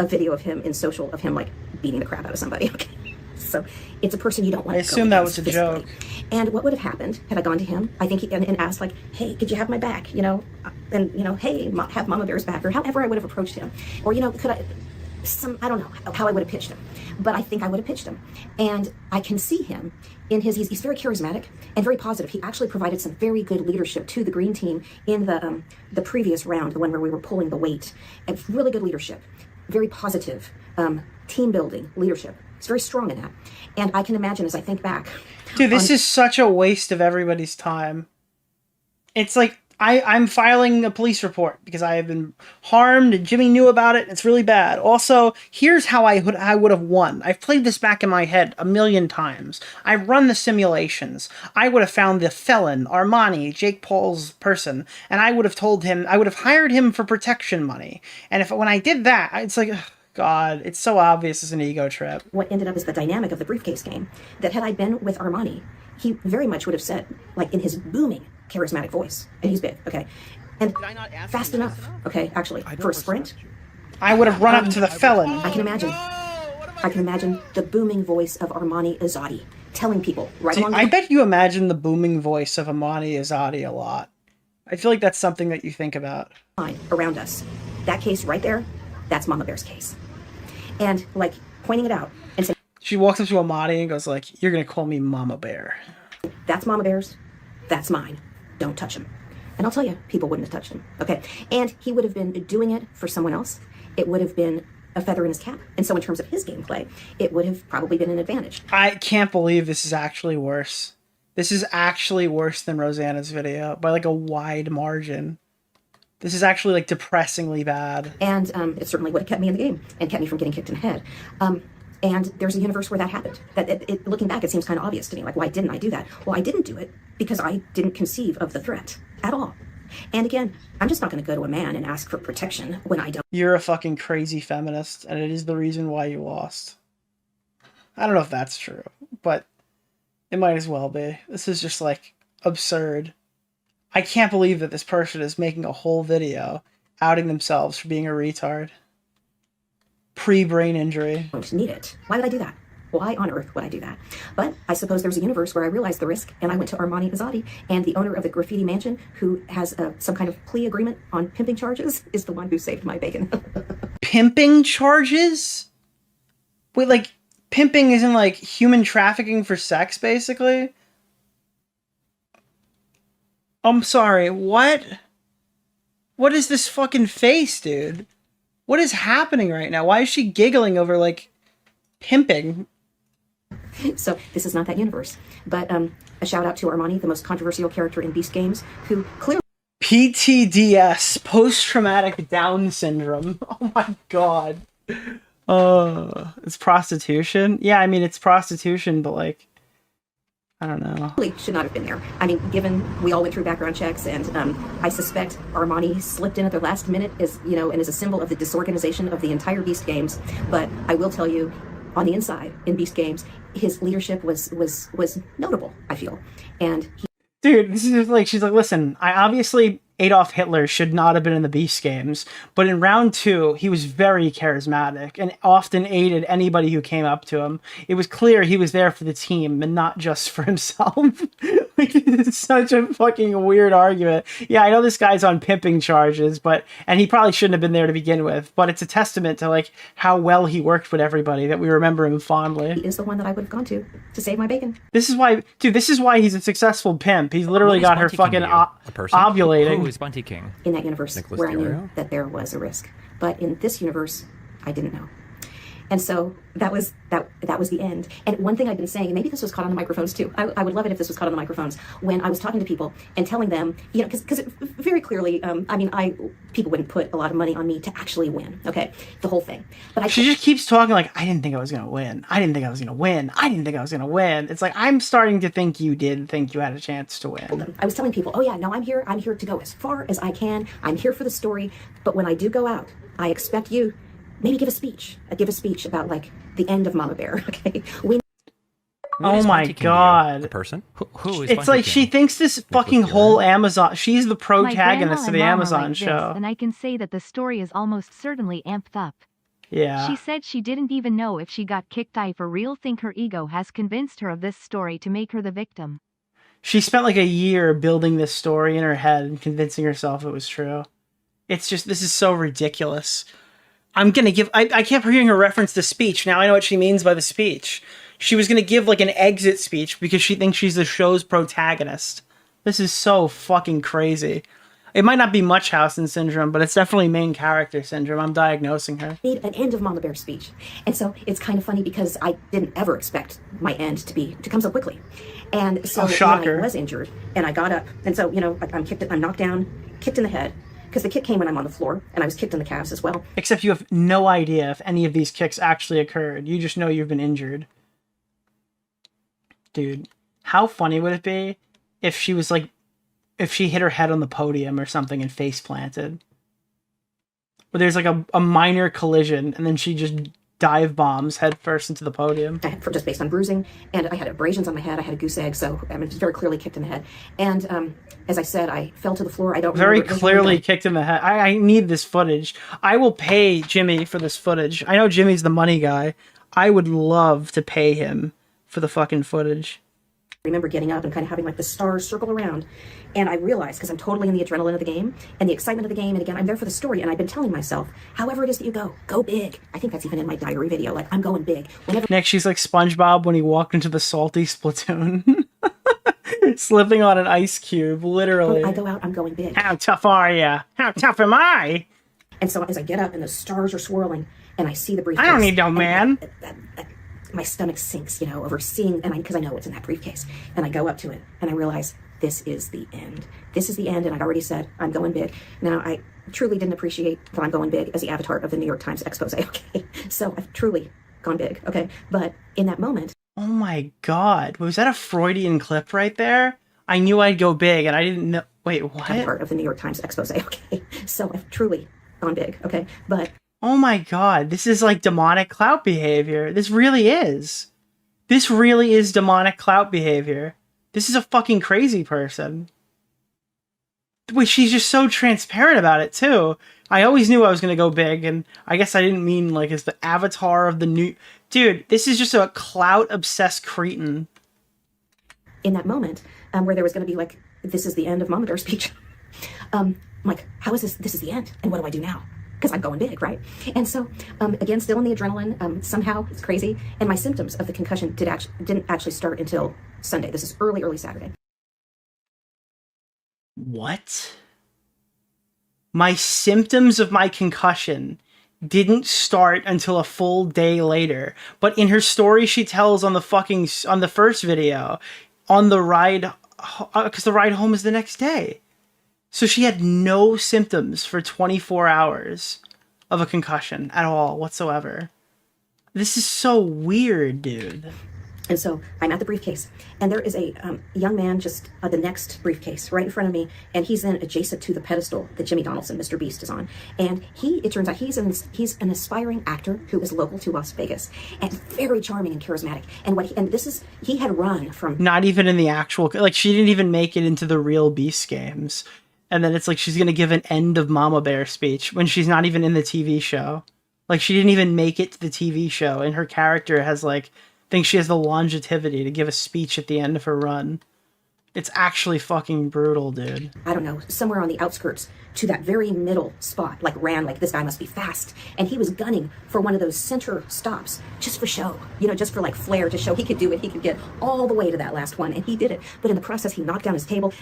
Speaker 9: video of him in social of him like beating the crap out of somebody. Okay, so it's a person you don't want.
Speaker 2: I assume that was a joke.
Speaker 9: And what would have happened had I gone to him? I think and asked like, "Hey, could you have my back?" You know, and you know, "Hey, have Mama Bear's back," or however I would have approached him, or you know, could I? I don't know how I would have pitched him, but I think I would have pitched him. And I can see him in he's very charismatic and very positive. He actually provided some very good leadership to the green team in the previous round, the one where we were pulling the weight, and really good leadership, very positive, team building leadership. He's very strong in that. And I can imagine as I think back.
Speaker 2: Dude, this is such a waste of everybody's time. It's like, I'm filing a police report because I have been harmed and Jimmy knew about it. And it's really bad. Also, here's how I would have won. I've played this back in my head a million times. I've run the simulations. I would have found the felon, Armani, Jake Paul's person, and I would have told him, I would have hired him for protection money. And when I did that, it's like, ugh, God, it's so obvious it's an ego trip.
Speaker 9: What ended up is the dynamic of the briefcase game. That had I been with Armani, he very much would have said, like in his booming, charismatic voice, and he's big, okay, and fast enough, okay, actually, for a sprint,
Speaker 2: I would have run up to the felon.
Speaker 9: I can imagine the booming voice of Armani Azadi telling people right along.
Speaker 2: I bet you imagine the booming voice of Armani Azadi a lot. I feel like that's something that you think about.
Speaker 9: Around us, that case right there, that's Mama Bear's case, and like pointing it out and saying,
Speaker 2: she walks up to Armani and goes like, "You're gonna call me Mama Bear."
Speaker 9: That's Mama Bear's, that's mine. Don't touch him. And I'll tell you, people wouldn't have touched him. Okay. And he would have been doing it for someone else. It would have been a feather in his cap. And so in terms of his gameplay, it would have probably been an advantage.
Speaker 2: I can't believe this is actually worse. This is actually worse than Rosanna's video by like a wide margin. This is actually like depressingly bad.
Speaker 9: And it certainly would have kept me in the game and kept me from getting kicked in the head. And there's a universe where that happened. That looking back, it seems kind of obvious to me. Like, why didn't I do that? Well, I didn't do it because I didn't conceive of the threat at all. And again, I'm just not going to go to a man and ask for protection when I don't.
Speaker 2: You're a fucking crazy feminist, and it is the reason why you lost. I don't know if that's true, but it might as well be. This is just, like, absurd. I can't believe that this person is making a whole video outing themselves for being a retard. Pre-brain injury.
Speaker 9: Don't need it. Why would I do that? Why on earth would I do that? But I suppose there's a universe where I realized the risk, and I went to Armani Azadi, and the owner of the graffiti mansion, who has some kind of plea agreement on pimping charges, is the one who saved my bacon.
Speaker 2: Pimping charges? Wait, like, pimping isn't like human trafficking for sex, basically? I'm sorry, what? What is this fucking face, dude? What is happening right now? Why is she giggling over, like, pimping?
Speaker 9: So this is not that universe. But a shout out to Armani, the most controversial character in Beast games, who clearly...
Speaker 2: PTDS, post-traumatic Down syndrome. Oh my god. It's prostitution? Yeah, I mean, it's prostitution, but, like, I don't know.
Speaker 9: Should not have been there. I mean, given we all went through background checks, and I suspect Armani slipped in at the last minute, as you know, and is a symbol of the disorganization of the entire Beast games. But I will tell you, on the inside in Beast games, his leadership was notable, I feel. And
Speaker 2: dude, this is like, she's like, listen, I obviously Adolf Hitler should not have been in the Beast games, but in round 2, he was very charismatic and often aided anybody who came up to him. It was clear he was there for the team and not just for himself. Like, it's such a fucking weird argument. Yeah, I know this guy's on pimping charges, and he probably shouldn't have been there to begin with, but it's a testament to, like, how well he worked with everybody that we remember him fondly.
Speaker 9: He is the one that I would have gone to save my bacon.
Speaker 2: This is why, dude, this is why he's a successful pimp. He's literally got her fucking ovulating.
Speaker 6: Who is Bunty King?
Speaker 9: In that universe
Speaker 3: Nicholas
Speaker 9: where I knew
Speaker 3: DeOrio?
Speaker 9: that there was a risk. But in this universe, I didn't know. And so that was the end. And one thing I've been saying, and maybe this was caught on the microphones too. I would love it if this was caught on the microphones when I was talking to people and telling them, you know, because very clearly, people wouldn't put a lot of money on me to actually win. Okay, the whole thing. But
Speaker 2: she just keeps talking like, I didn't think I was gonna win. I didn't think I was gonna win. I didn't think I was gonna win. It's like I'm starting to think you did think you had a chance to win.
Speaker 9: I was telling people, oh yeah, no, I'm here to go as far as I can. I'm here for the story. But when I do go out, I expect you. Maybe give a speech about like the end of Mama Bear. Okay.
Speaker 2: Oh my god.
Speaker 6: The person? Who is
Speaker 2: It's
Speaker 6: Bunty
Speaker 2: like
Speaker 6: King?
Speaker 2: she thinks this fucking whole Amazon. She's the protagonist of the Amazon
Speaker 7: like
Speaker 2: show.
Speaker 7: this, and I can say that the story is almost certainly amped up.
Speaker 2: Yeah.
Speaker 7: She said she didn't even know if she got kicked. I for real think her ego has convinced her of this story to make her the victim.
Speaker 2: She spent like a year building this story in her head and convincing herself it was true. It's just, this is so ridiculous. I'm gonna give, I kept hearing her reference the speech. Now I know what she means by the speech. She was gonna give like an exit speech because she thinks she's the show's protagonist. This is so fucking crazy. It might not be Munchausen syndrome, but it's definitely main character syndrome. I'm diagnosing her.
Speaker 9: Need an end of Mama Bear speech. And so it's kind of funny because I didn't ever expect my end to come so quickly. And so when I was injured and I got up, and so, you know, I'm knocked down, kicked in the head, because the kick came when I'm on the floor, and I was kicked in the calves as well.
Speaker 2: Except you have no idea if any of these kicks actually occurred. You just know you've been injured. Dude, how funny would it be if she was like, if she hit her head on the podium or something and face planted? Where there's like a minor collision, and then she just dive bombs head first into the podium.
Speaker 9: Just based on bruising, and I had abrasions on my head. I had a goose egg, so I mean, very clearly kicked in the head. And as I said, I fell to the floor. I don't
Speaker 2: very clearly kicked in the head. I need this footage. I will pay Jimmy for this footage. I know Jimmy's the money guy. I would love to pay him for the fucking footage.
Speaker 9: I remember getting up and kind of having like the stars circle around, and I realized, because I'm totally in the adrenaline of the game and the excitement of the game, and again, I'm there for the story, and I've been telling myself, however it is that you go big. I think that's even in my diary video, like, I'm going big.
Speaker 2: Next, she's like SpongeBob when he walked into the salty Splatoon. Slipping on an ice cube, literally.
Speaker 9: I go out, I'm going big.
Speaker 2: How tough are you? How tough am I?
Speaker 9: And so as I get up and the stars are swirling, and I see the briefcase.
Speaker 2: I don't need no man.
Speaker 9: My stomach sinks, you know, over seeing, and because I know it's in that briefcase. And I go up to it, and I realize this is the end. This is the end, and I'd already said, I'm going big. Now, I truly didn't appreciate that I'm going big as the avatar of the New York Times expose, okay? So I've truly gone big, okay? But in that moment...
Speaker 2: Oh my god, was that a Freudian clip right there? I knew I'd go big, and I didn't know... Wait, what?
Speaker 9: Avatar of the New York Times expose, okay? So I've truly gone big, okay? But...
Speaker 2: Oh my god, this is like demonic clout behavior. This really is. This really is demonic clout behavior. This is a fucking crazy person. Wait, she's just so transparent about it, too. I always knew I was going to go big, and I guess I didn't mean, like, as the avatar of the new... Dude, this is just a clout-obsessed cretin.
Speaker 9: In that moment, where there was going to be, like, this is the end of Mama Bear's speech, I'm like, how is this? This is the end, and what do I do now? Because I'm going big, right? And so, again, still in the adrenaline, somehow, it's crazy, and my symptoms of the concussion didn't actually start until Sunday. This is early Saturday.
Speaker 2: What? My symptoms of my concussion didn't start until a full day later. But in her story she tells on the first video, on the ride, because the ride home is the next day. So she had no symptoms for 24 hours of a concussion at all whatsoever. This is so weird, dude.
Speaker 9: And so I'm at the briefcase, and there is a young man just the next briefcase right in front of me, and he's then adjacent to the pedestal that Jimmy Donaldson, MrBeast, is on. And it turns out he's an aspiring actor who is local to Las Vegas, and very charming and charismatic. And he had run from...
Speaker 2: Not even in the actual... Like, she didn't even make it into the real Beast games. And then it's like she's going to give an end of Mama Bear speech when she's not even in the TV show. Like, she didn't even make it to the TV show, and her character has, like... thinks she has the longevity to give a speech at the end of her run. It's actually fucking brutal, dude.
Speaker 9: I don't know, somewhere on the outskirts to that very middle spot, like ran like this guy must be fast. And he was gunning for one of those center stops just for show, just for like flair, to show he could do it. He could get all the way to that last one, and he did it. But in the process, he knocked down his table.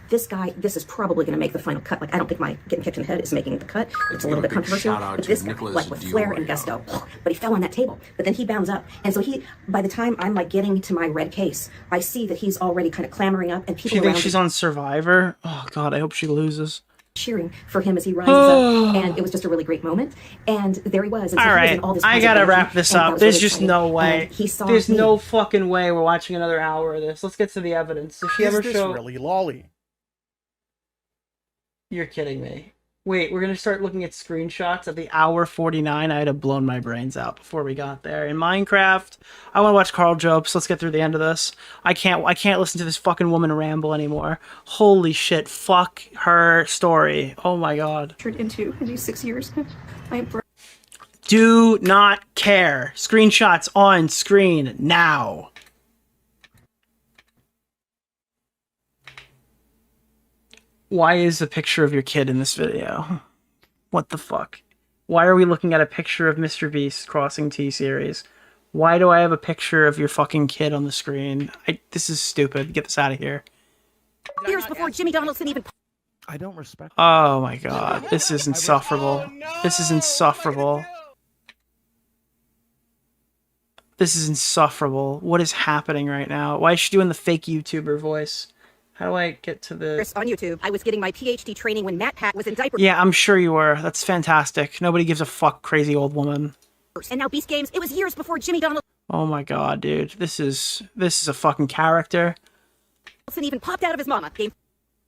Speaker 9: This guy, this is probably going to make the final cut. Like, I don't think my getting kicked in the head is making the cut. It's a little bit controversial. But this guy, like with flair and gusto, but he fell on that table. But then he bounds up. And so by the time I'm like getting to my red case, I see that he's already kind of clambering up, and people
Speaker 2: She
Speaker 9: around
Speaker 2: thinks she's on Survivor. Oh God, I hope she loses.
Speaker 9: Cheering for him as he rises up, and it was just a really great moment. And there he was. And so
Speaker 2: all
Speaker 9: he was
Speaker 2: right,
Speaker 9: in all this
Speaker 2: I gotta wrap this up. There's just no way.
Speaker 9: He saw
Speaker 2: There's
Speaker 9: me.
Speaker 2: no fucking way we're watching another hour of this. Let's get to the evidence. If she ever show,
Speaker 10: really lolly?
Speaker 2: You're kidding me. Wait, we're gonna start looking at screenshots at the hour 49. I'd have blown my brains out before we got there. In Minecraft, I want to watch Carl Jobs. Let's get through the end of this. I can't listen to this fucking woman ramble anymore. Holy shit! Fuck her story. Oh my God.
Speaker 9: Into in these 6 years.
Speaker 2: Do not care. Screenshots on screen now. Why is a picture of your kid in this video? What the fuck? Why are we looking at a picture of MrBeast crossing T-Series? Why do I have a picture of your fucking kid on the screen? This is stupid. Get this out of here.
Speaker 1: Years before Jimmy Donaldson even...
Speaker 10: I don't respect.
Speaker 2: Oh my God. This is insufferable. This is insufferable. This is insufferable. What is happening right now? Why is she doing the fake YouTuber voice? How do I get to the...
Speaker 1: on YouTube. I was getting my PhD training when Matt Pat was in diapers.
Speaker 2: Yeah, I'm sure you were. That's fantastic. Nobody gives a fuck, crazy old woman.
Speaker 1: And now Beast Games, it was years before Jimmy Donaldson
Speaker 2: Oh my God, dude. This is a fucking character.
Speaker 1: even popped out of his mama. Game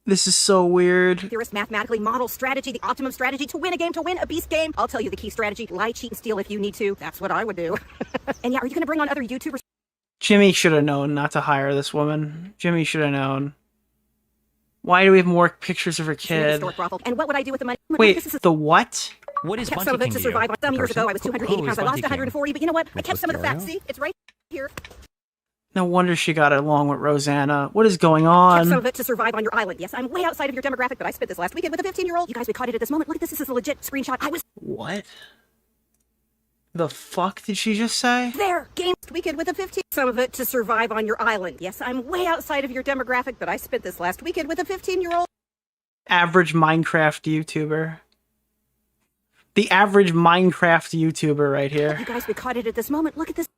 Speaker 2: This is so weird.
Speaker 1: theorist mathematically model strategy, the optimum strategy to win a game, to win a Beast game. I'll tell you the key strategy. Lie, cheat, and steal if you need to. That's what I would do. And yeah, are you going to bring on other YouTubers?
Speaker 2: Jimmy should have known not to hire this woman. Jimmy should have known. Why do we have more pictures of her kid?
Speaker 1: Historic brothel. And what would I do with the money?
Speaker 2: Wait,
Speaker 1: This is
Speaker 2: the what?
Speaker 6: What is
Speaker 1: kept some of it
Speaker 6: Bunty
Speaker 1: to
Speaker 6: King to you?
Speaker 1: survive. Some years ago, I was 280 pounds. I lost
Speaker 6: Bunty King?
Speaker 1: 140, but you know what? I kept some of the fat. See, it's right here.
Speaker 2: No wonder she got along with Rosanna. What is going
Speaker 1: Kept some
Speaker 2: on?
Speaker 1: of it to survive on your island. Yes, I'm way outside of your demographic, but I spent this last weekend with a 15-year-old. You guys, we caught it at this moment. Look at this. This is a legit screenshot. I was
Speaker 2: What? The fuck did she just say?
Speaker 1: there. Game weekend with a 15. Some of it to survive on your island. Yes, I'm way outside of your demographic, but I spent this last weekend with a 15-year-old.
Speaker 2: Average Minecraft YouTuber. The average Minecraft YouTuber right here.
Speaker 1: You guys, we caught it at this moment. Look at this.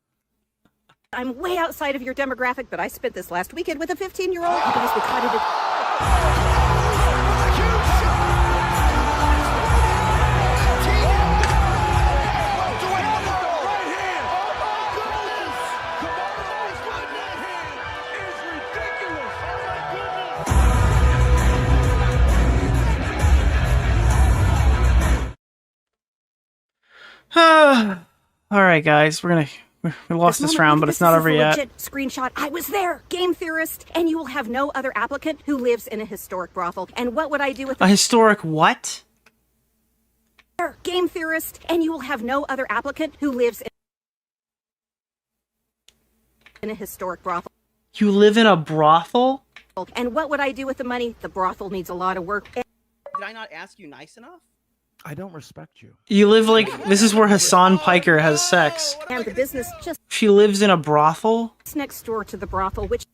Speaker 1: I'm way outside of your demographic, but I spent this last weekend with a 15-year-old. You guys, we caught it at...
Speaker 2: All right, guys, we lost this round, but it's not over yet.
Speaker 1: Legit screenshot. I was there, game theorist, and you will have no other applicant who lives in a historic brothel. And what would I do with
Speaker 2: A historic what?
Speaker 1: the game theorist? And you will have no other applicant who lives in a historic brothel.
Speaker 2: You live in a brothel?
Speaker 1: And what would I do with the money? The brothel needs a lot of work.
Speaker 11: Did I not ask you nice enough?
Speaker 10: I don't respect you.
Speaker 2: You live like this is where Hassan Piker has sex.
Speaker 1: And the business just
Speaker 2: She lives in a brothel?
Speaker 1: next door to the brothel, which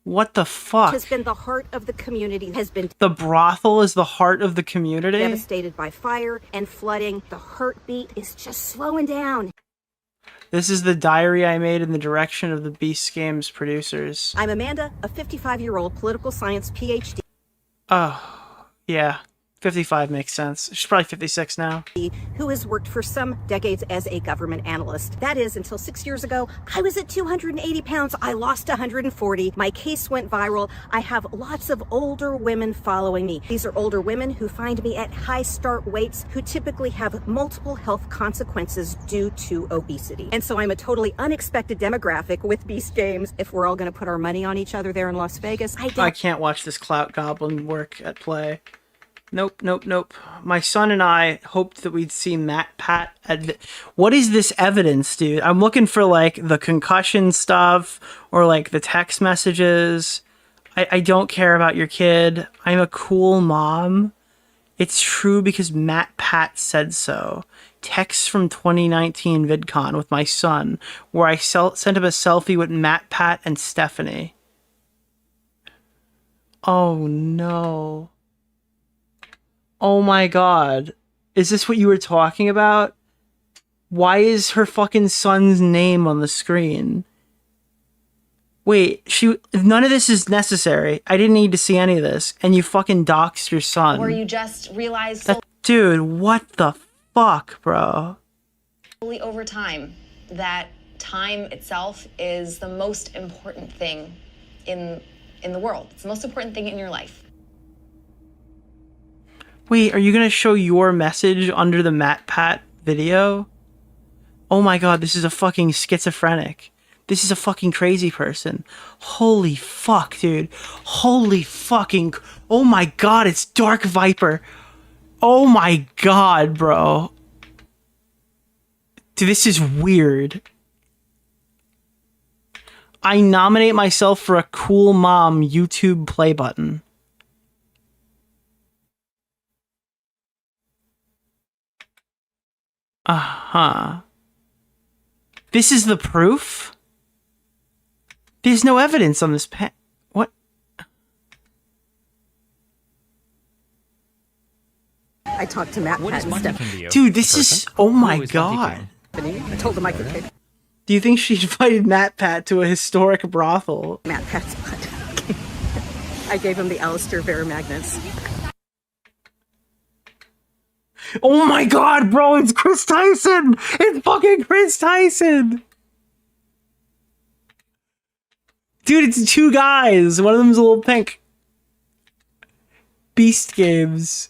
Speaker 2: What the fuck?
Speaker 1: has been the heart of the community, has been
Speaker 2: The brothel is the heart of the community?
Speaker 1: devastated by fire and flooding. The heartbeat is just slowing down.
Speaker 2: This is the diary I made in the direction of the Beast Games producers.
Speaker 1: I'm Amanda, a 55-year-old political science PhD.
Speaker 2: Oh, yeah. 55 makes sense. She's probably 56 now.
Speaker 1: Who has worked for some decades as a government analyst. That is, until 6 years ago, I was at 280 pounds. I lost 140. My case went viral. I have lots of older women following me. These are older women who find me at high start weights, who typically have multiple health consequences due to obesity. And so I'm a totally unexpected demographic with Beast Games. If we're all going to put our money on each other there in Las Vegas,
Speaker 2: I can't watch this clout goblin work at play. Nope, nope, nope. My son and I hoped that we'd see Matt Pat. What is this evidence, dude? I'm looking for, like, the concussion stuff or, like, the text messages. I don't care about your kid. I'm a cool mom. It's true because Matt Pat said so. Text from 2019 VidCon with my son, where I sent him a selfie with Matt Pat and Stephanie. Oh no. Oh my god. Is this what you were talking about? Why is her fucking son's name on the screen? Wait, none of this is necessary. I didn't need to see any of this. And you fucking doxed your son.
Speaker 12: Or you just realize
Speaker 2: dude, what the fuck, bro?
Speaker 12: over time that time itself is the most important thing in the world. It's the most important thing in your life.
Speaker 2: Wait, are you gonna show your message under the Matt Pat video? Oh my god, this is a fucking schizophrenic. This is a fucking crazy person. Holy fuck, dude. Holy fucking... Oh my god, it's Dark Viper. Oh my god, bro. Dude, this is weird. I nominate myself for a cool mom YouTube play button. Uh-huh. This is the proof? There's no evidence on this what?
Speaker 1: I talked to Matt Pat and Stephanie.
Speaker 2: Dude, this is... Oh my god.
Speaker 1: I told him I could take
Speaker 2: Do you think she invited Matt Pat to a historic brothel?
Speaker 1: Matt Pat's butt. I gave him the Alistair Bear magnets.
Speaker 2: Oh my god, bro, it's Chris Tyson! It's fucking Chris Tyson! Dude, it's two guys. One of them's a little pink. Beast Games.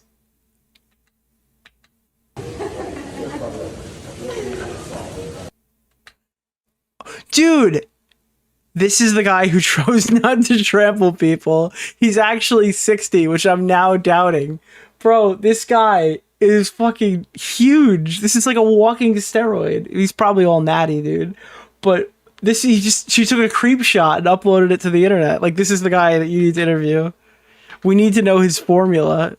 Speaker 2: Dude! This is the guy who chose not to trample people. He's actually 60, which I'm now doubting. Bro, this guy is fucking huge. This is like a walking steroid. He's probably all natty, dude. But this, she took a creep shot and uploaded it to the internet. Like, this is the guy that you need to interview. We need to know his formula.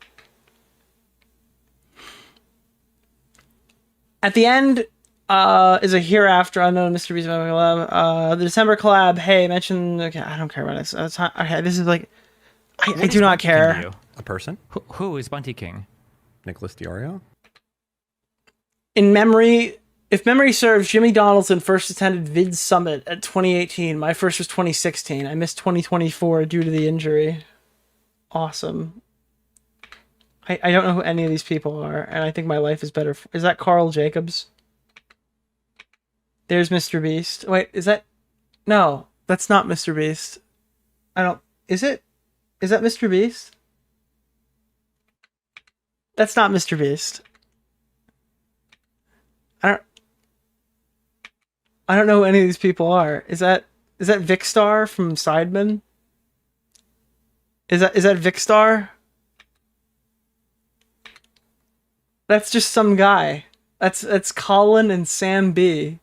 Speaker 2: At the end is a hereafter unknown MrBeast collab. The December collab. Hey, mention. Okay, I don't care about this. Okay, this is like. I do not care.
Speaker 6: A person? Who is Bunty King?
Speaker 3: Nicholas DeOrio?
Speaker 2: In memory, if memory serves, Jimmy Donaldson first attended Vid Summit at 2018. My first was 2016. I missed 2024 due to the injury. Awesome. I don't know who any of these people are, and I think my life is better. Is that Carl Jacobs? There's MrBeast. Wait, is that... No, that's not MrBeast. I don't... Is it? Is that MrBeast? That's not MrBeast. I don't know who any of these people are. Is that Vicstar from Sidemen? Is that Vicstar? That's just some guy. That's Colin and Sam B.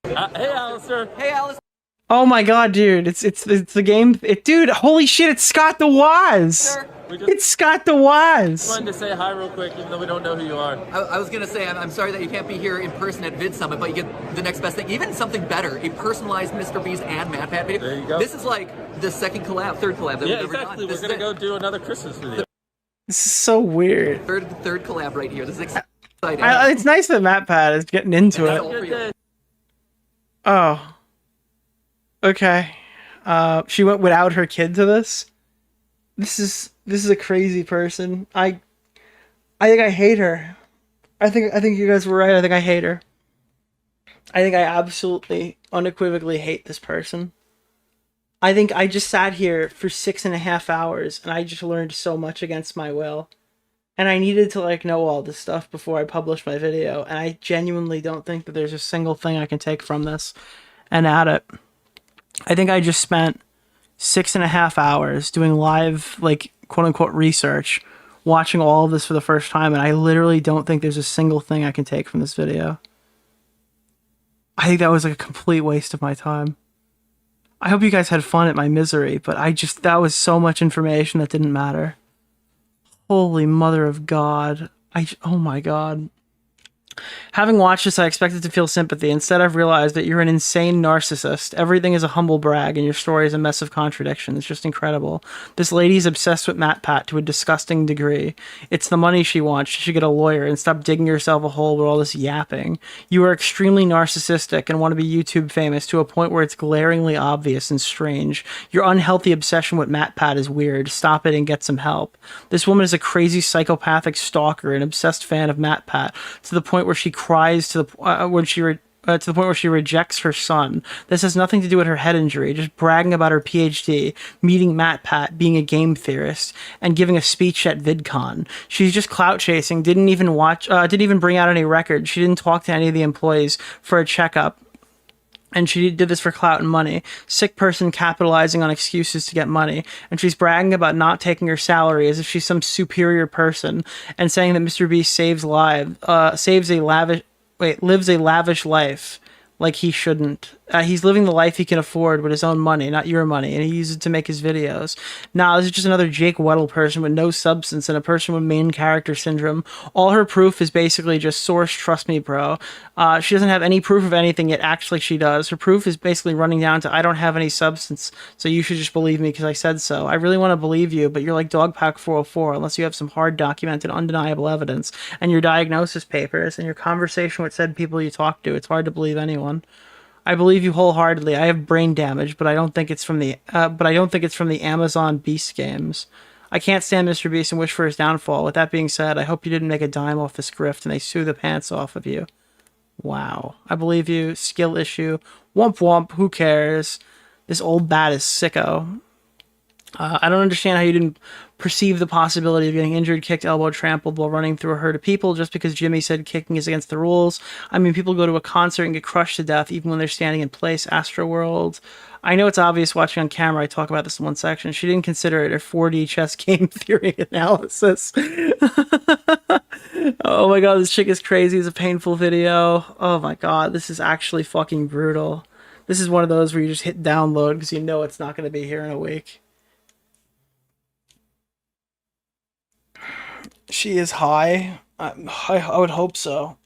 Speaker 13: Hey, Alistair. Hey, Alistair.
Speaker 2: Oh my god, dude! It's the game. Dude, holy shit! It's Scott the Waz. It's Scott the Waz.
Speaker 13: I wanted to say hi real quick, even though we don't know who you are.
Speaker 11: I was gonna say I'm sorry that you can't be here in person at Vid Summit, but you get the next best thing, even something better, a personalized MrBeast and Matt Pat video.
Speaker 13: There you go.
Speaker 11: This is like the third collab that we've ever
Speaker 13: exactly.
Speaker 11: done.
Speaker 13: We're gonna go do another Christmas video.
Speaker 2: This is so weird.
Speaker 11: Third collab right here. This is exciting.
Speaker 2: It's nice that Matt Pat is getting into it. Oh. Okay. She went without her kid to this. This is a crazy person. I think I hate her. I think you guys were right. I think I hate her. I think I absolutely unequivocally hate this person. I think I just sat here for 6.5 hours and I just learned so much against my will. And I needed to like know all this stuff before I published my video. And I genuinely don't think that there's a single thing I can take from this and add it. I think I just spent 6.5 hours doing live, like, quote unquote research, watching all of this for the first time. And I literally don't think there's a single thing I can take from this video. I think that was like a complete waste of my time. I hope you guys had fun at my misery, but that was so much information that didn't matter. Holy mother of God. Oh my God. Having watched this, I expected to feel sympathy. Instead, I've realized that you're an insane narcissist. Everything is a humble brag, and your story is a mess of contradictions. It's just incredible. This lady's obsessed with MatPat to a disgusting degree. It's the money she wants. She should get a lawyer and stop digging yourself a hole with all this yapping. You are extremely narcissistic and want to be YouTube famous to a point where it's glaringly obvious and strange. Your unhealthy obsession with MatPat is weird. Stop it and get some help. This woman is a crazy psychopathic stalker and obsessed fan of MatPat to the point where she cries to the point where she rejects her son. This has nothing to do with her head injury, just bragging about her PhD, meeting MatPat, being a game theorist, and giving a speech at VidCon. She's just clout chasing, didn't even bring out any records. She didn't talk to any of the employees for a checkup. And she did this for clout and money. Sick person capitalizing on excuses to get money. And she's bragging about not taking her salary as if she's some superior person, and saying that MrBeast lives a lavish life like he shouldn't. He's living the life he can afford with his own money, not your money, and he uses it to make his videos. Nah, this is just another Jake Weddle person with no substance and a person with main character syndrome. All her proof is basically just source, trust me, bro. She doesn't have any proof of anything, yet actually she does. Her proof is basically running down to, I don't have any substance, so you should just believe me because I said so. I really want to believe you, but you're like Dogpack 404 unless you have some hard documented undeniable evidence and your diagnosis papers and your conversation with said people you talk to. It's hard to believe anyone. I believe you wholeheartedly. I have brain damage, but I don't think it's from the Amazon Beast games. I can't stand MrBeast and wish for his downfall. With that being said, I hope you didn't make a dime off this grift and they sue the pants off of you. Wow. I believe you. Skill issue. Womp womp. Who cares? This old bat is sicko. I don't understand how you didn't perceive the possibility of getting injured, kicked, elbowed, trampled while running through a herd of people just because Jimmy said kicking is against the rules. I mean, people go to a concert and get crushed to death even when they're standing in place. Astroworld. I know it's obvious watching on camera. I talk about this in one section. She didn't consider it a 4D chess game theory analysis. Oh my god, this chick is crazy. It's a painful video. Oh my god, this is actually fucking brutal. This is one of those where you just hit download because you know it's not going to be here in a week. She is high. I would hope so.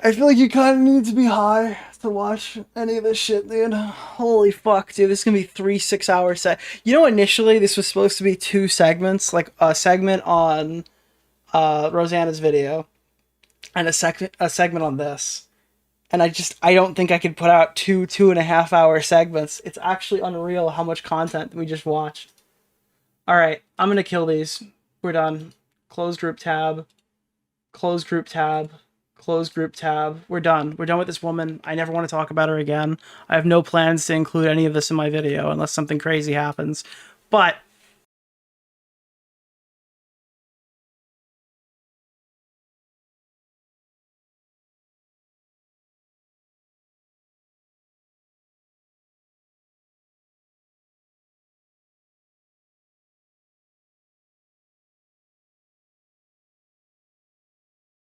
Speaker 2: I feel like you kind of need to be high to watch any of this shit, dude. Holy fuck, dude. This is going to be 3 6-hour set. You know, initially this was supposed to be 2 segments, like a segment on Rosanna's video and a segment on this. And I don't think I could put out 2.5-hour segments. It's actually unreal how much content we just watched. All right, I'm going to kill these. We're done. Close group tab. Close group tab. Close group tab. We're done. We're done with this woman. I never want to talk about her again. I have no plans to include any of this in my video unless something crazy happens. But